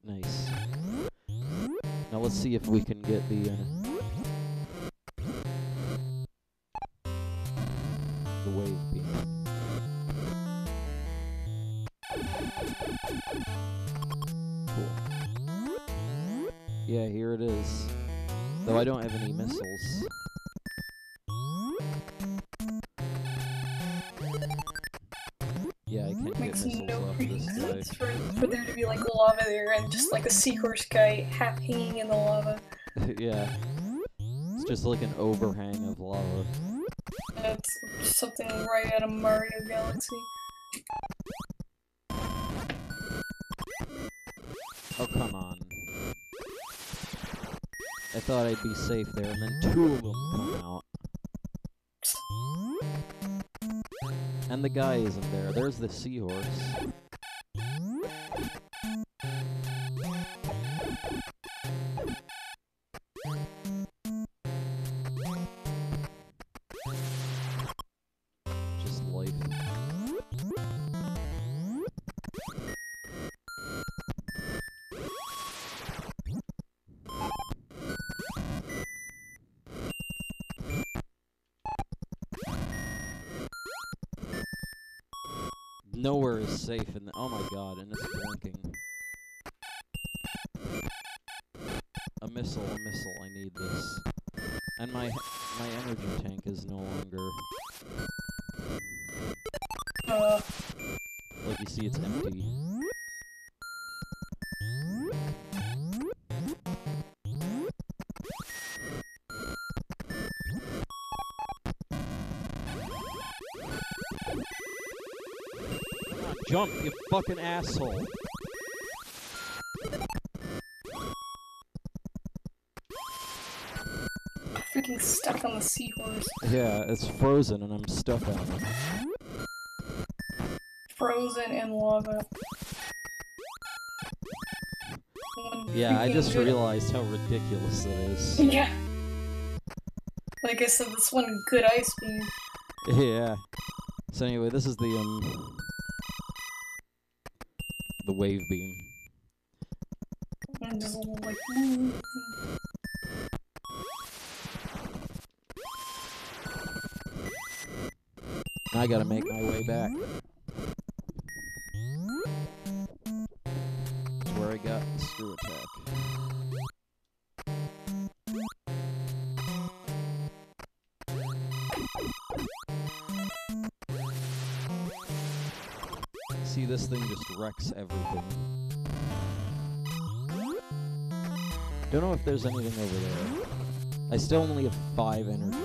Nice. Now let's see if we can get the wave beam. Cool. Yeah, here it is. Though I don't have any missiles. Yeah, I can't Makes get missiles no off freaking this guy. sense for there to be like lava there and just like a seahorse guy half hanging in the lava. Yeah. It's just like an overhang of lava. That's something right out of Mario Galaxy. Oh, come on. I thought I'd be safe there, and then two of them come out. And the guy isn't there. There's the seahorse. Just life. Nowhere is safe in the— oh my god, and it's blinking. A missile, I need this. And my energy tank is no longer... like you see, it's empty. Come on, jump, you fucking asshole! Freaking stuck on the seahorse. Yeah, it's frozen and I'm stuck on it. Frozen in lava. Yeah, I just realized how ridiculous it is. Yeah. Like I said, this one good ice beam. Yeah. So anyway, this is the wave beam. And just a little like... I gotta make my way back. That's where I got the screw attack. See, this thing just wrecks everything. Don't know if there's anything over there. I still only have 5 energy.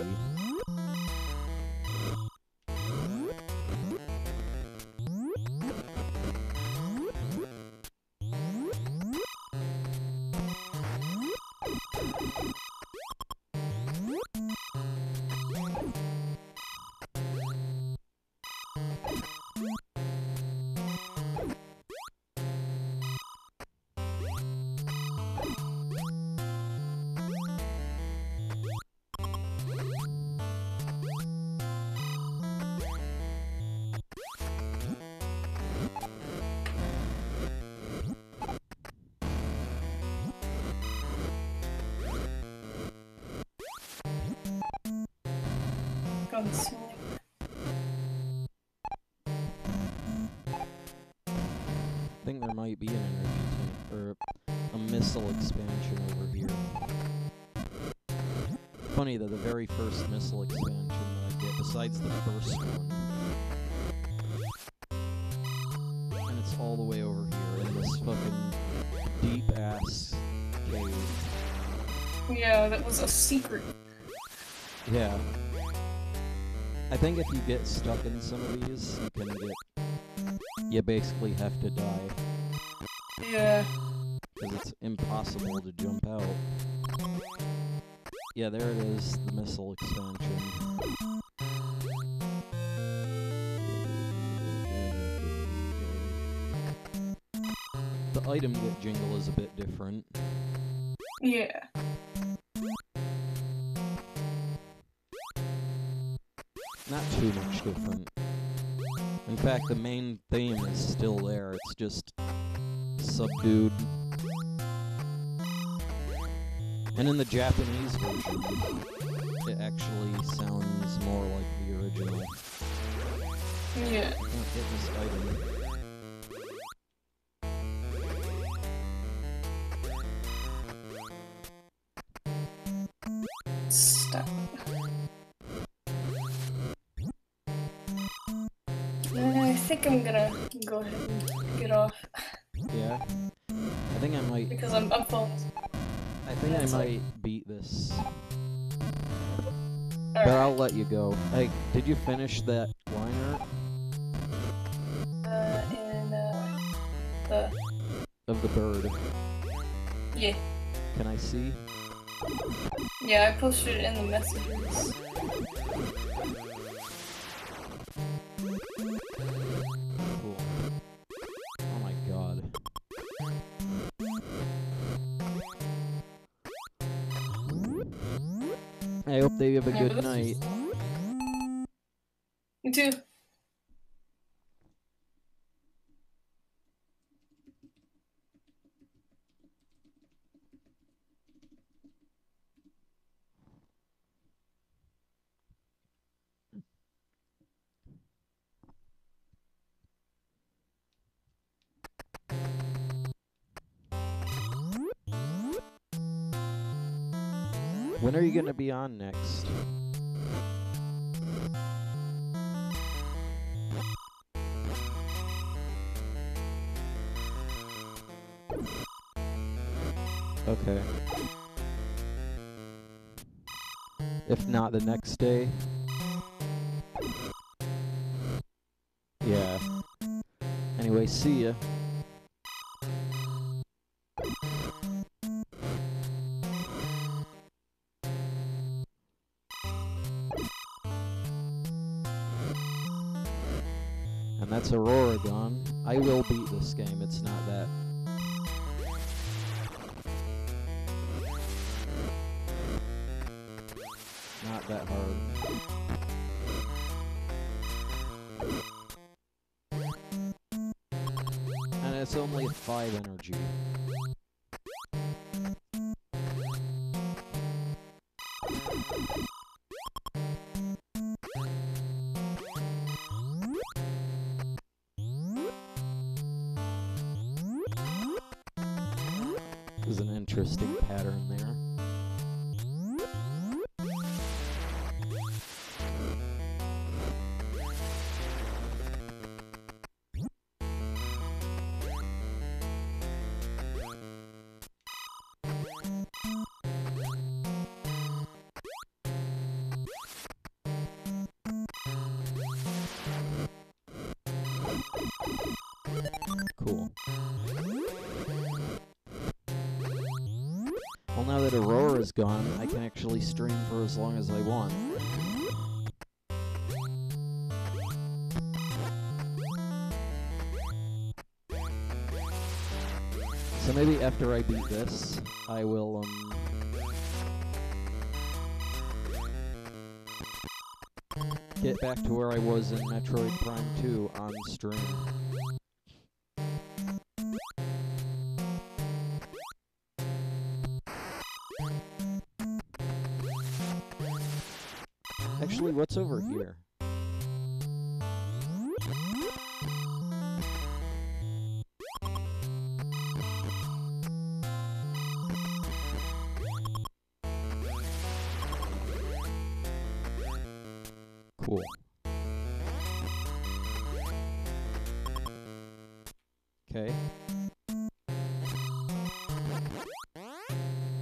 I think there might be an energy tank, or a missile expansion over here. Funny that the very first missile expansion that I get, besides the first one, and it's all the way over here in this fucking deep-ass cave. Yeah, that was a secret. Yeah. I think if you get stuck in some of these, you can get... you basically have to die. Yeah. Because it's impossible to jump out. Yeah, there it is, the missile expansion. The item get jingle is a bit different. Yeah. Not too much different. In fact, the main theme is still there, it's just subdued. And in the Japanese version, it actually sounds more like the original. Yeah. I can't get this item. Stop. I think I'm gonna go ahead and get off. Yeah? I think I might... because I'm full. I think I might beat this. But I'll let you go. Hey, did you finish that line art? In, the... Of the bird. Yeah. Can I see? Yeah, I posted it in the messages. Cool. Oh my god. I hope they have a good night. You too. When are you gonna be on next? Okay. If not the next day. Yeah. Anyway, see ya. And that's Aurora gone. I will beat this game, it's not that. Not that hard. And it's only 5 energy. There's an interesting pattern there. Cool. Well, now that Aurora's gone, I can actually stream for as long as I want. So maybe after I beat this, I will, get back to where I was in Metroid Prime 2 on stream. Actually, what's over here? Cool. Okay.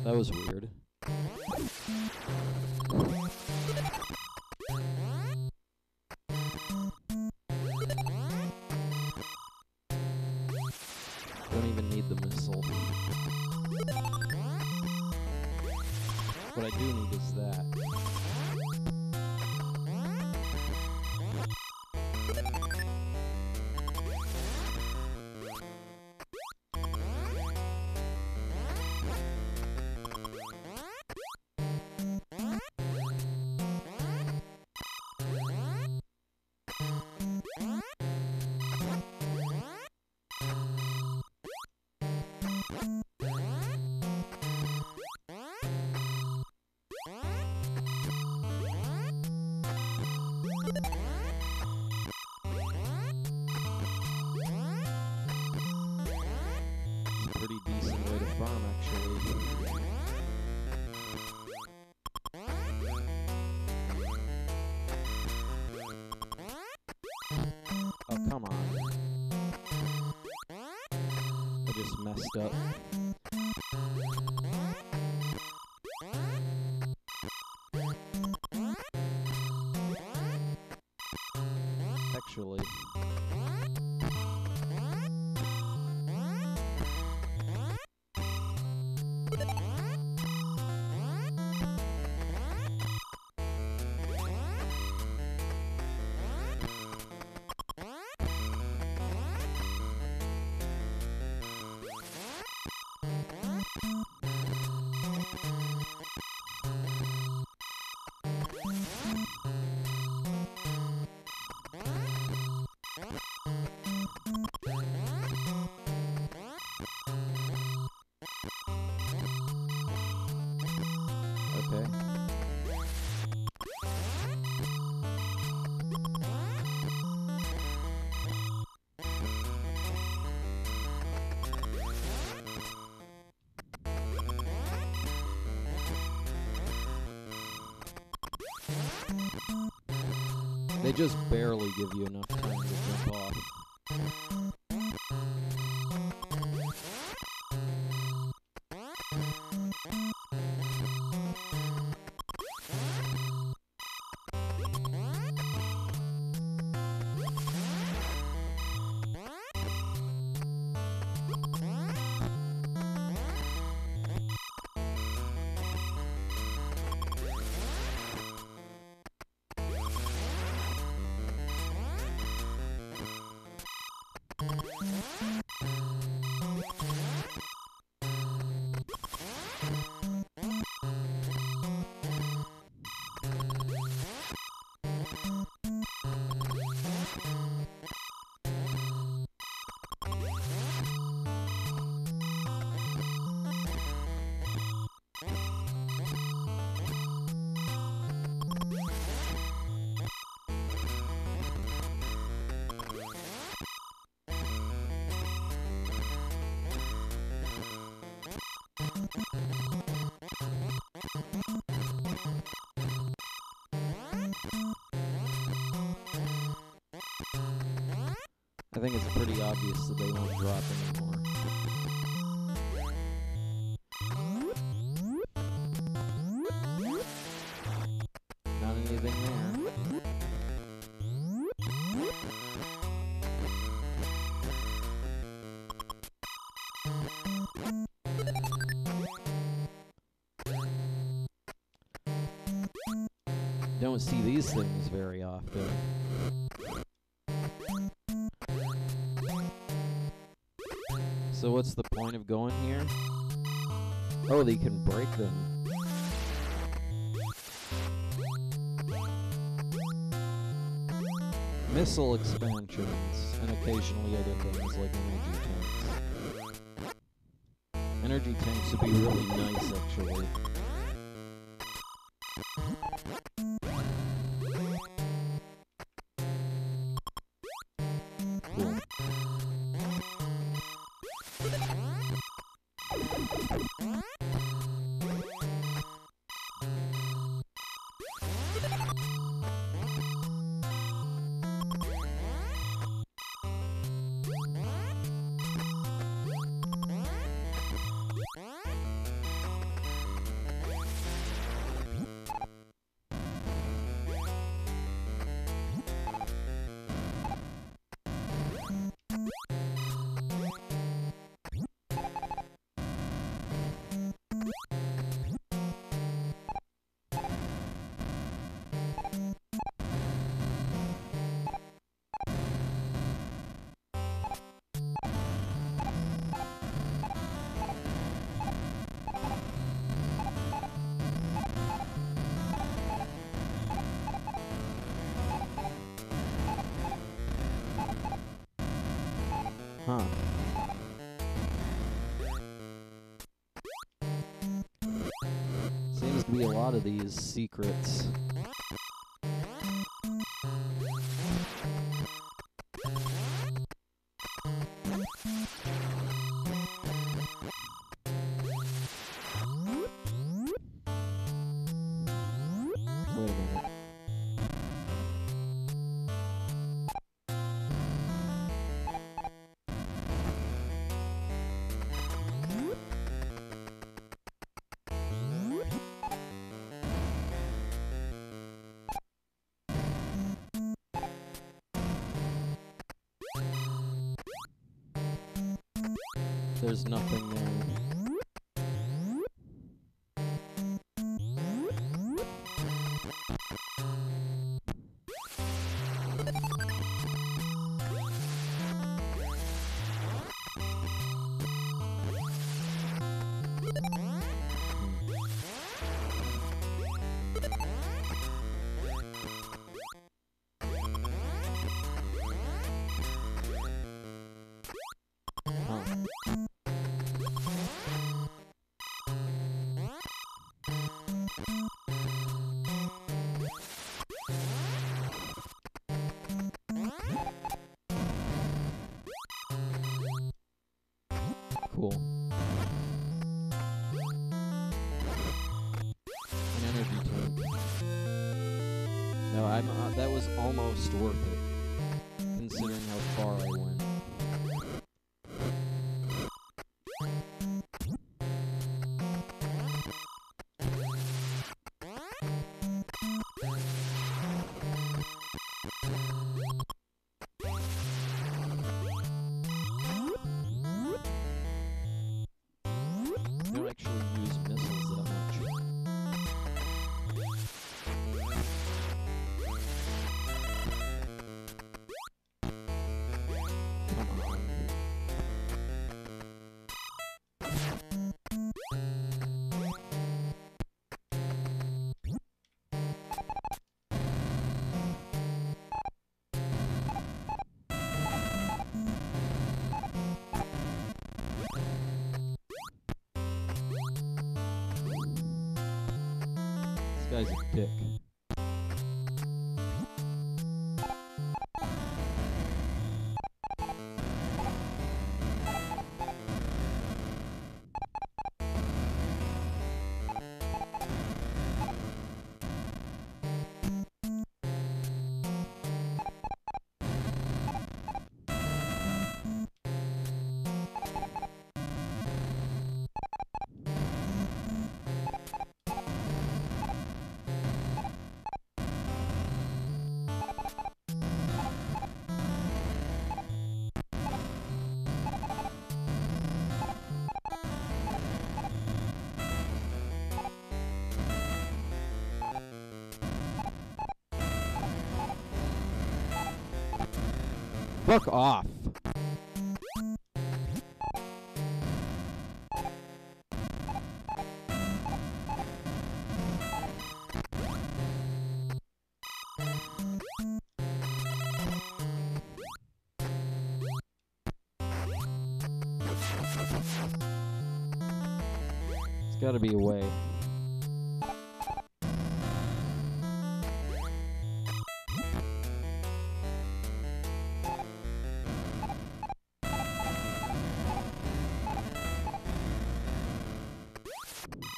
That was weird. Don't even need the missile. What I do need is that. Pretty decent way to farm, actually. Oh, come on. I just messed up. Actually. They just barely give you enough time to jump off. I think it's pretty obvious that they won't drop anymore. Not anything there. Don't see these things very often. So what's the point of going here? Oh, they can break them. Missile expansions, and occasionally other things like energy tanks. Energy tanks would be really nice, actually. Cool. Huh. Seems to be a lot of these secrets. Wait a minute. There's nothing there. Cool. An energy tank. No, I'm that was almost worth it, considering how far I went. They don't actually use missiles that much. Come on. This guy's a dick. Fuck off. There's gotta be a way.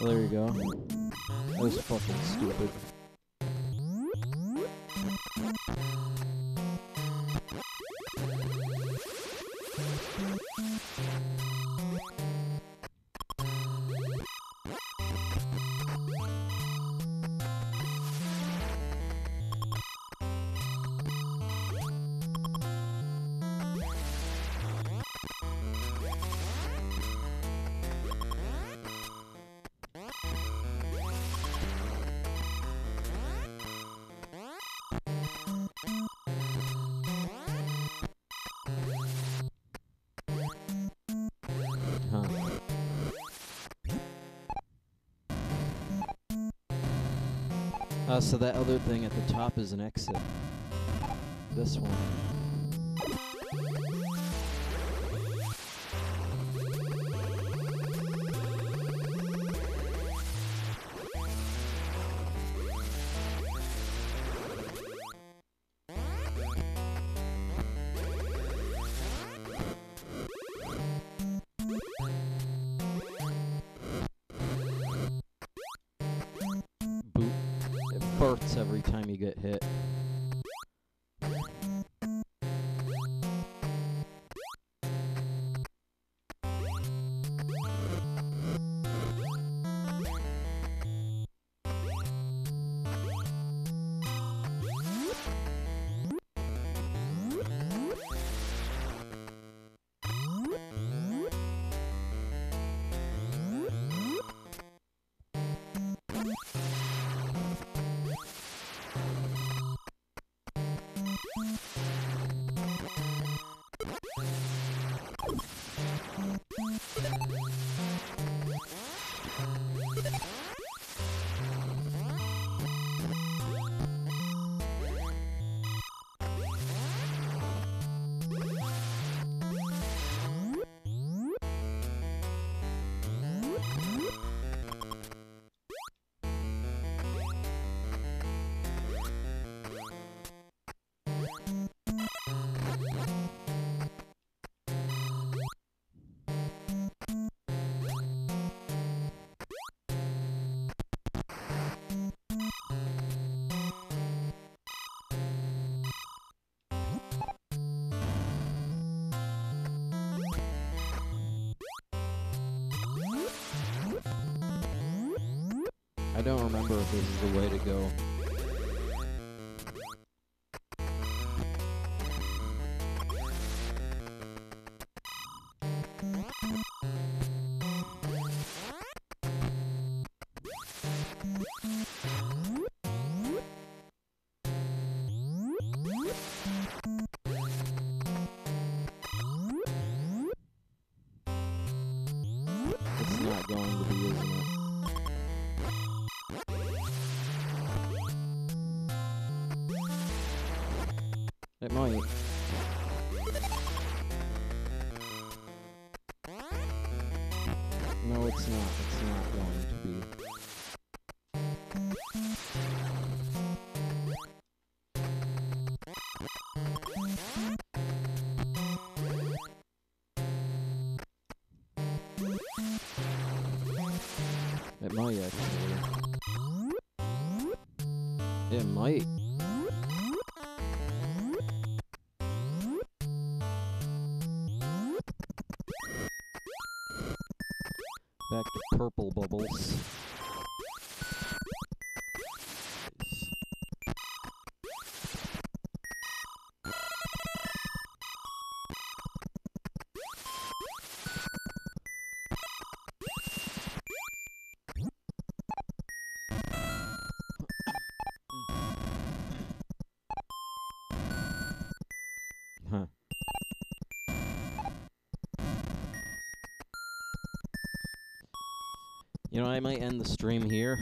Oh, there you go. That was fucking stupid. So that other thing at the top is an exit. This one. Farts every time you get hit. I don't remember if this is the way to go. It's not going to be, isn't it? It might. No, it's not. It's not going to be. It might, actually. It might. Back to purple bubbles. Huh. You know, I might end the stream here.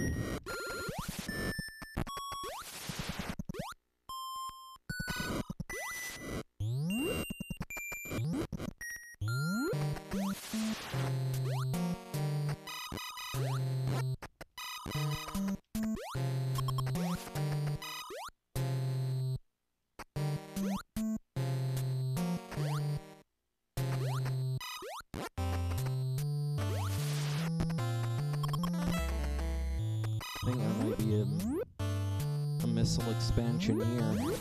I think there might be a missile expansion here.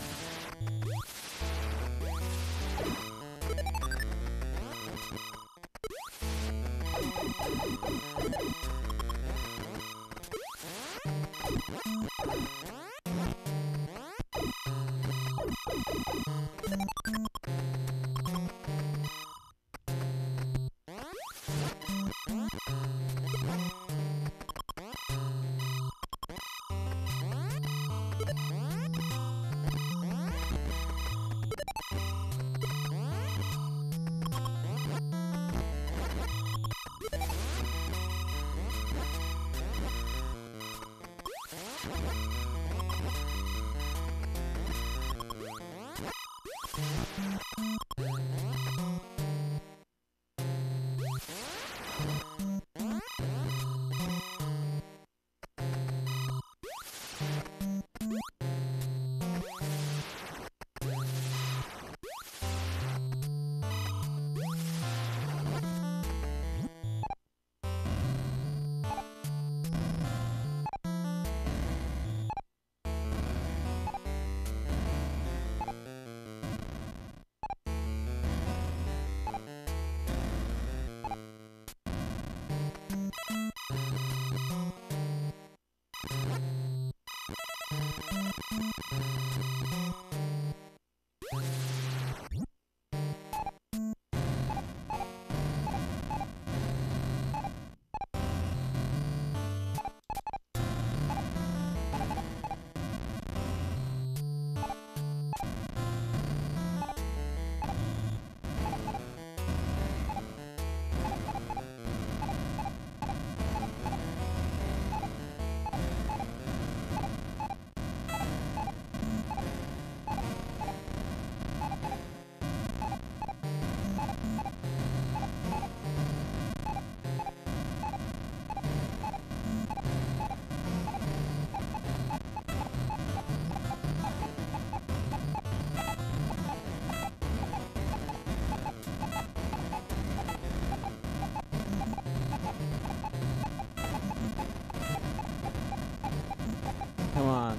Come on.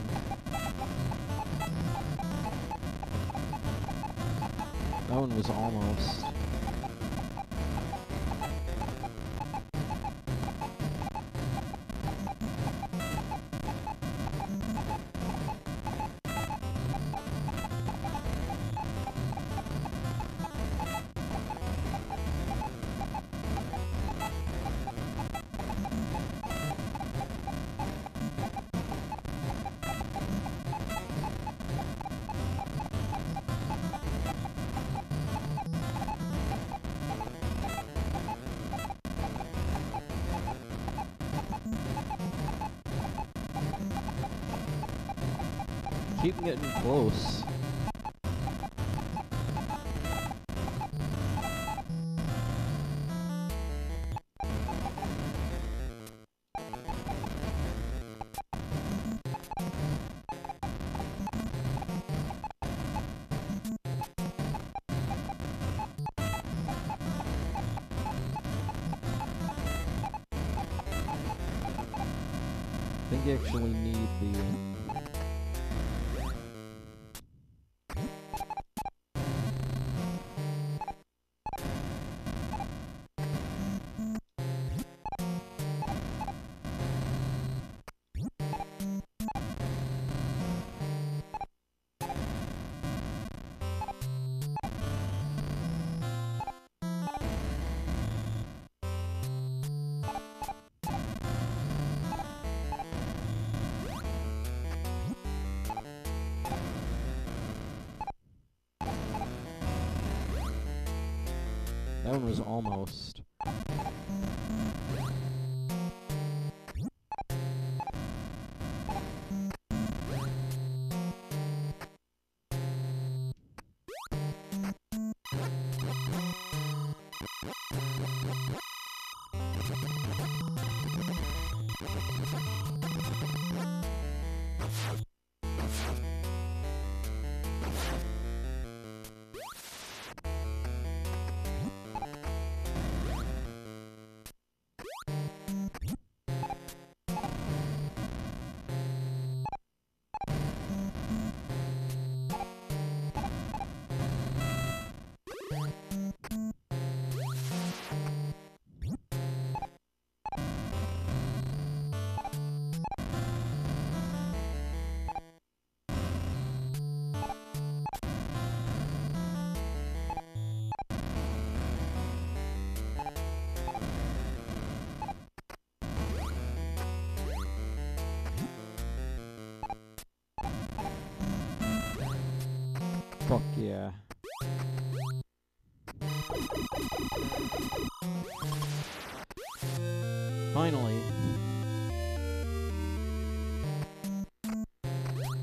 That one was almost. keep getting close. I think you actually need the... That one was almost. Fuck yeah. Finally.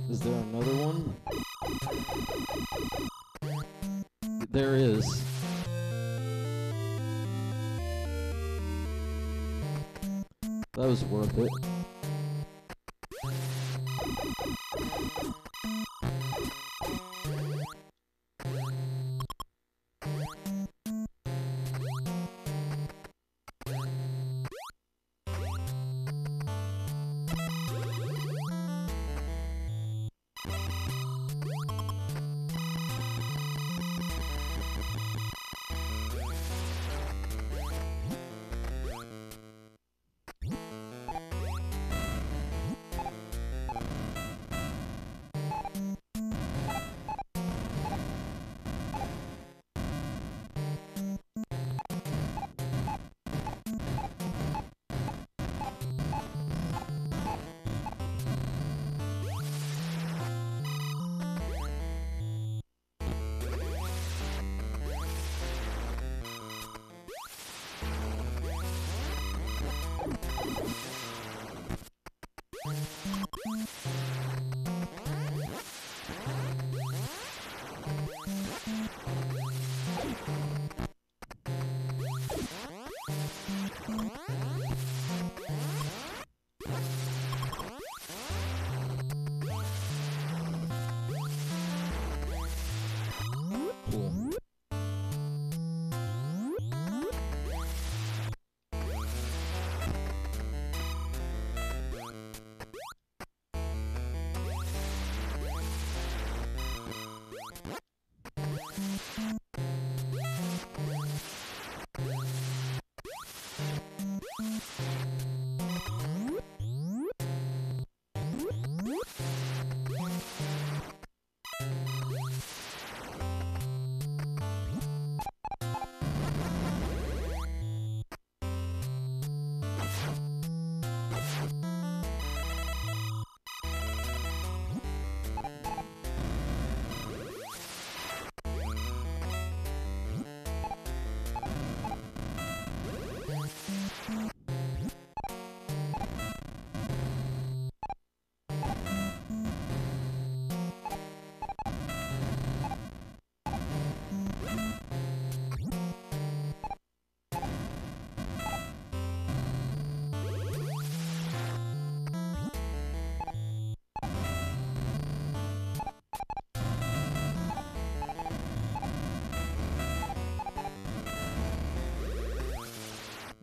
Is there another one? There is. That was worth it.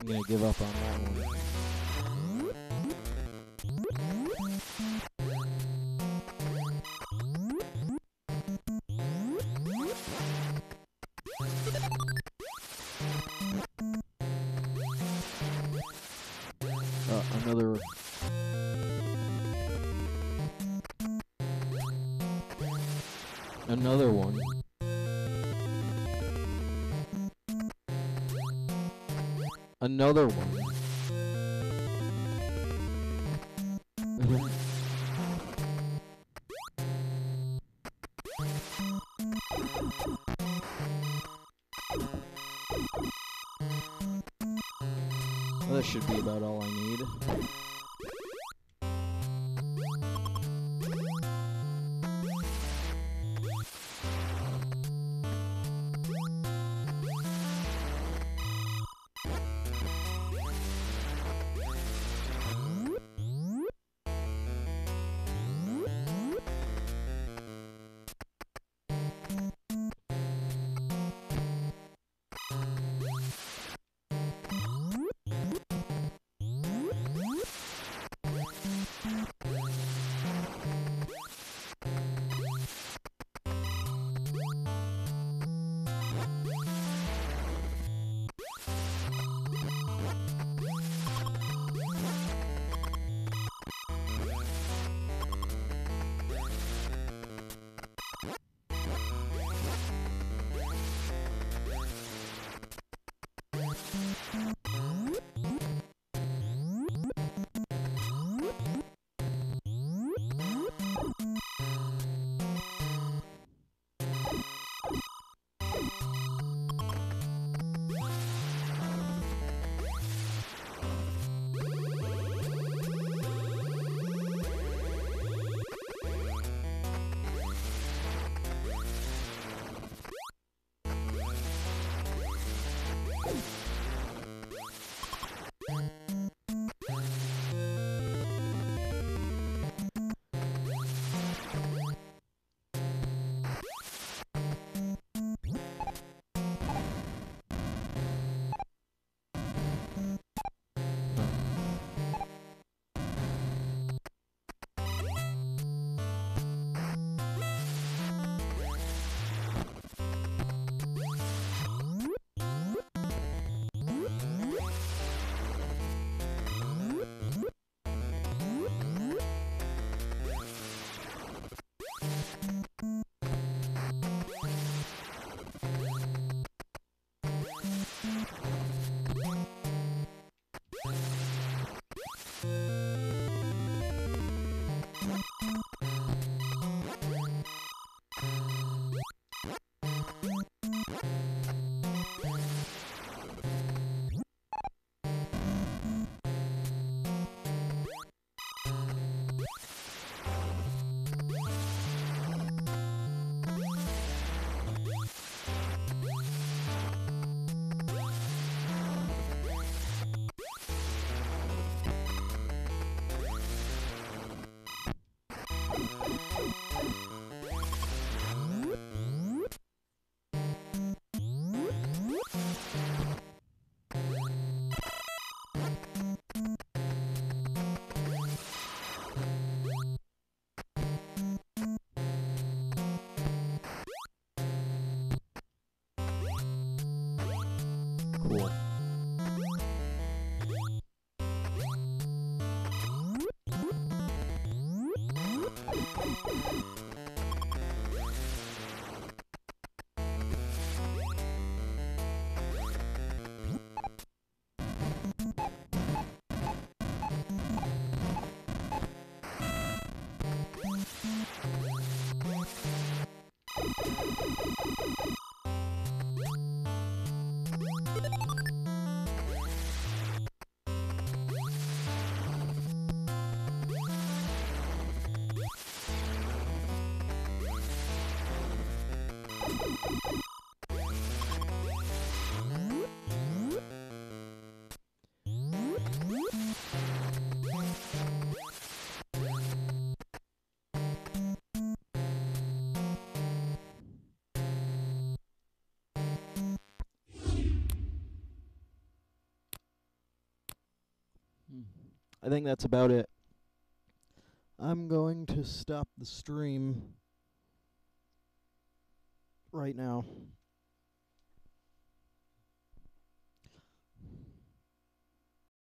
gonna give up on that one. Another. Another one. Another one. Well, that should be about all I need. I think that's about it. I'm going to stop the stream right now.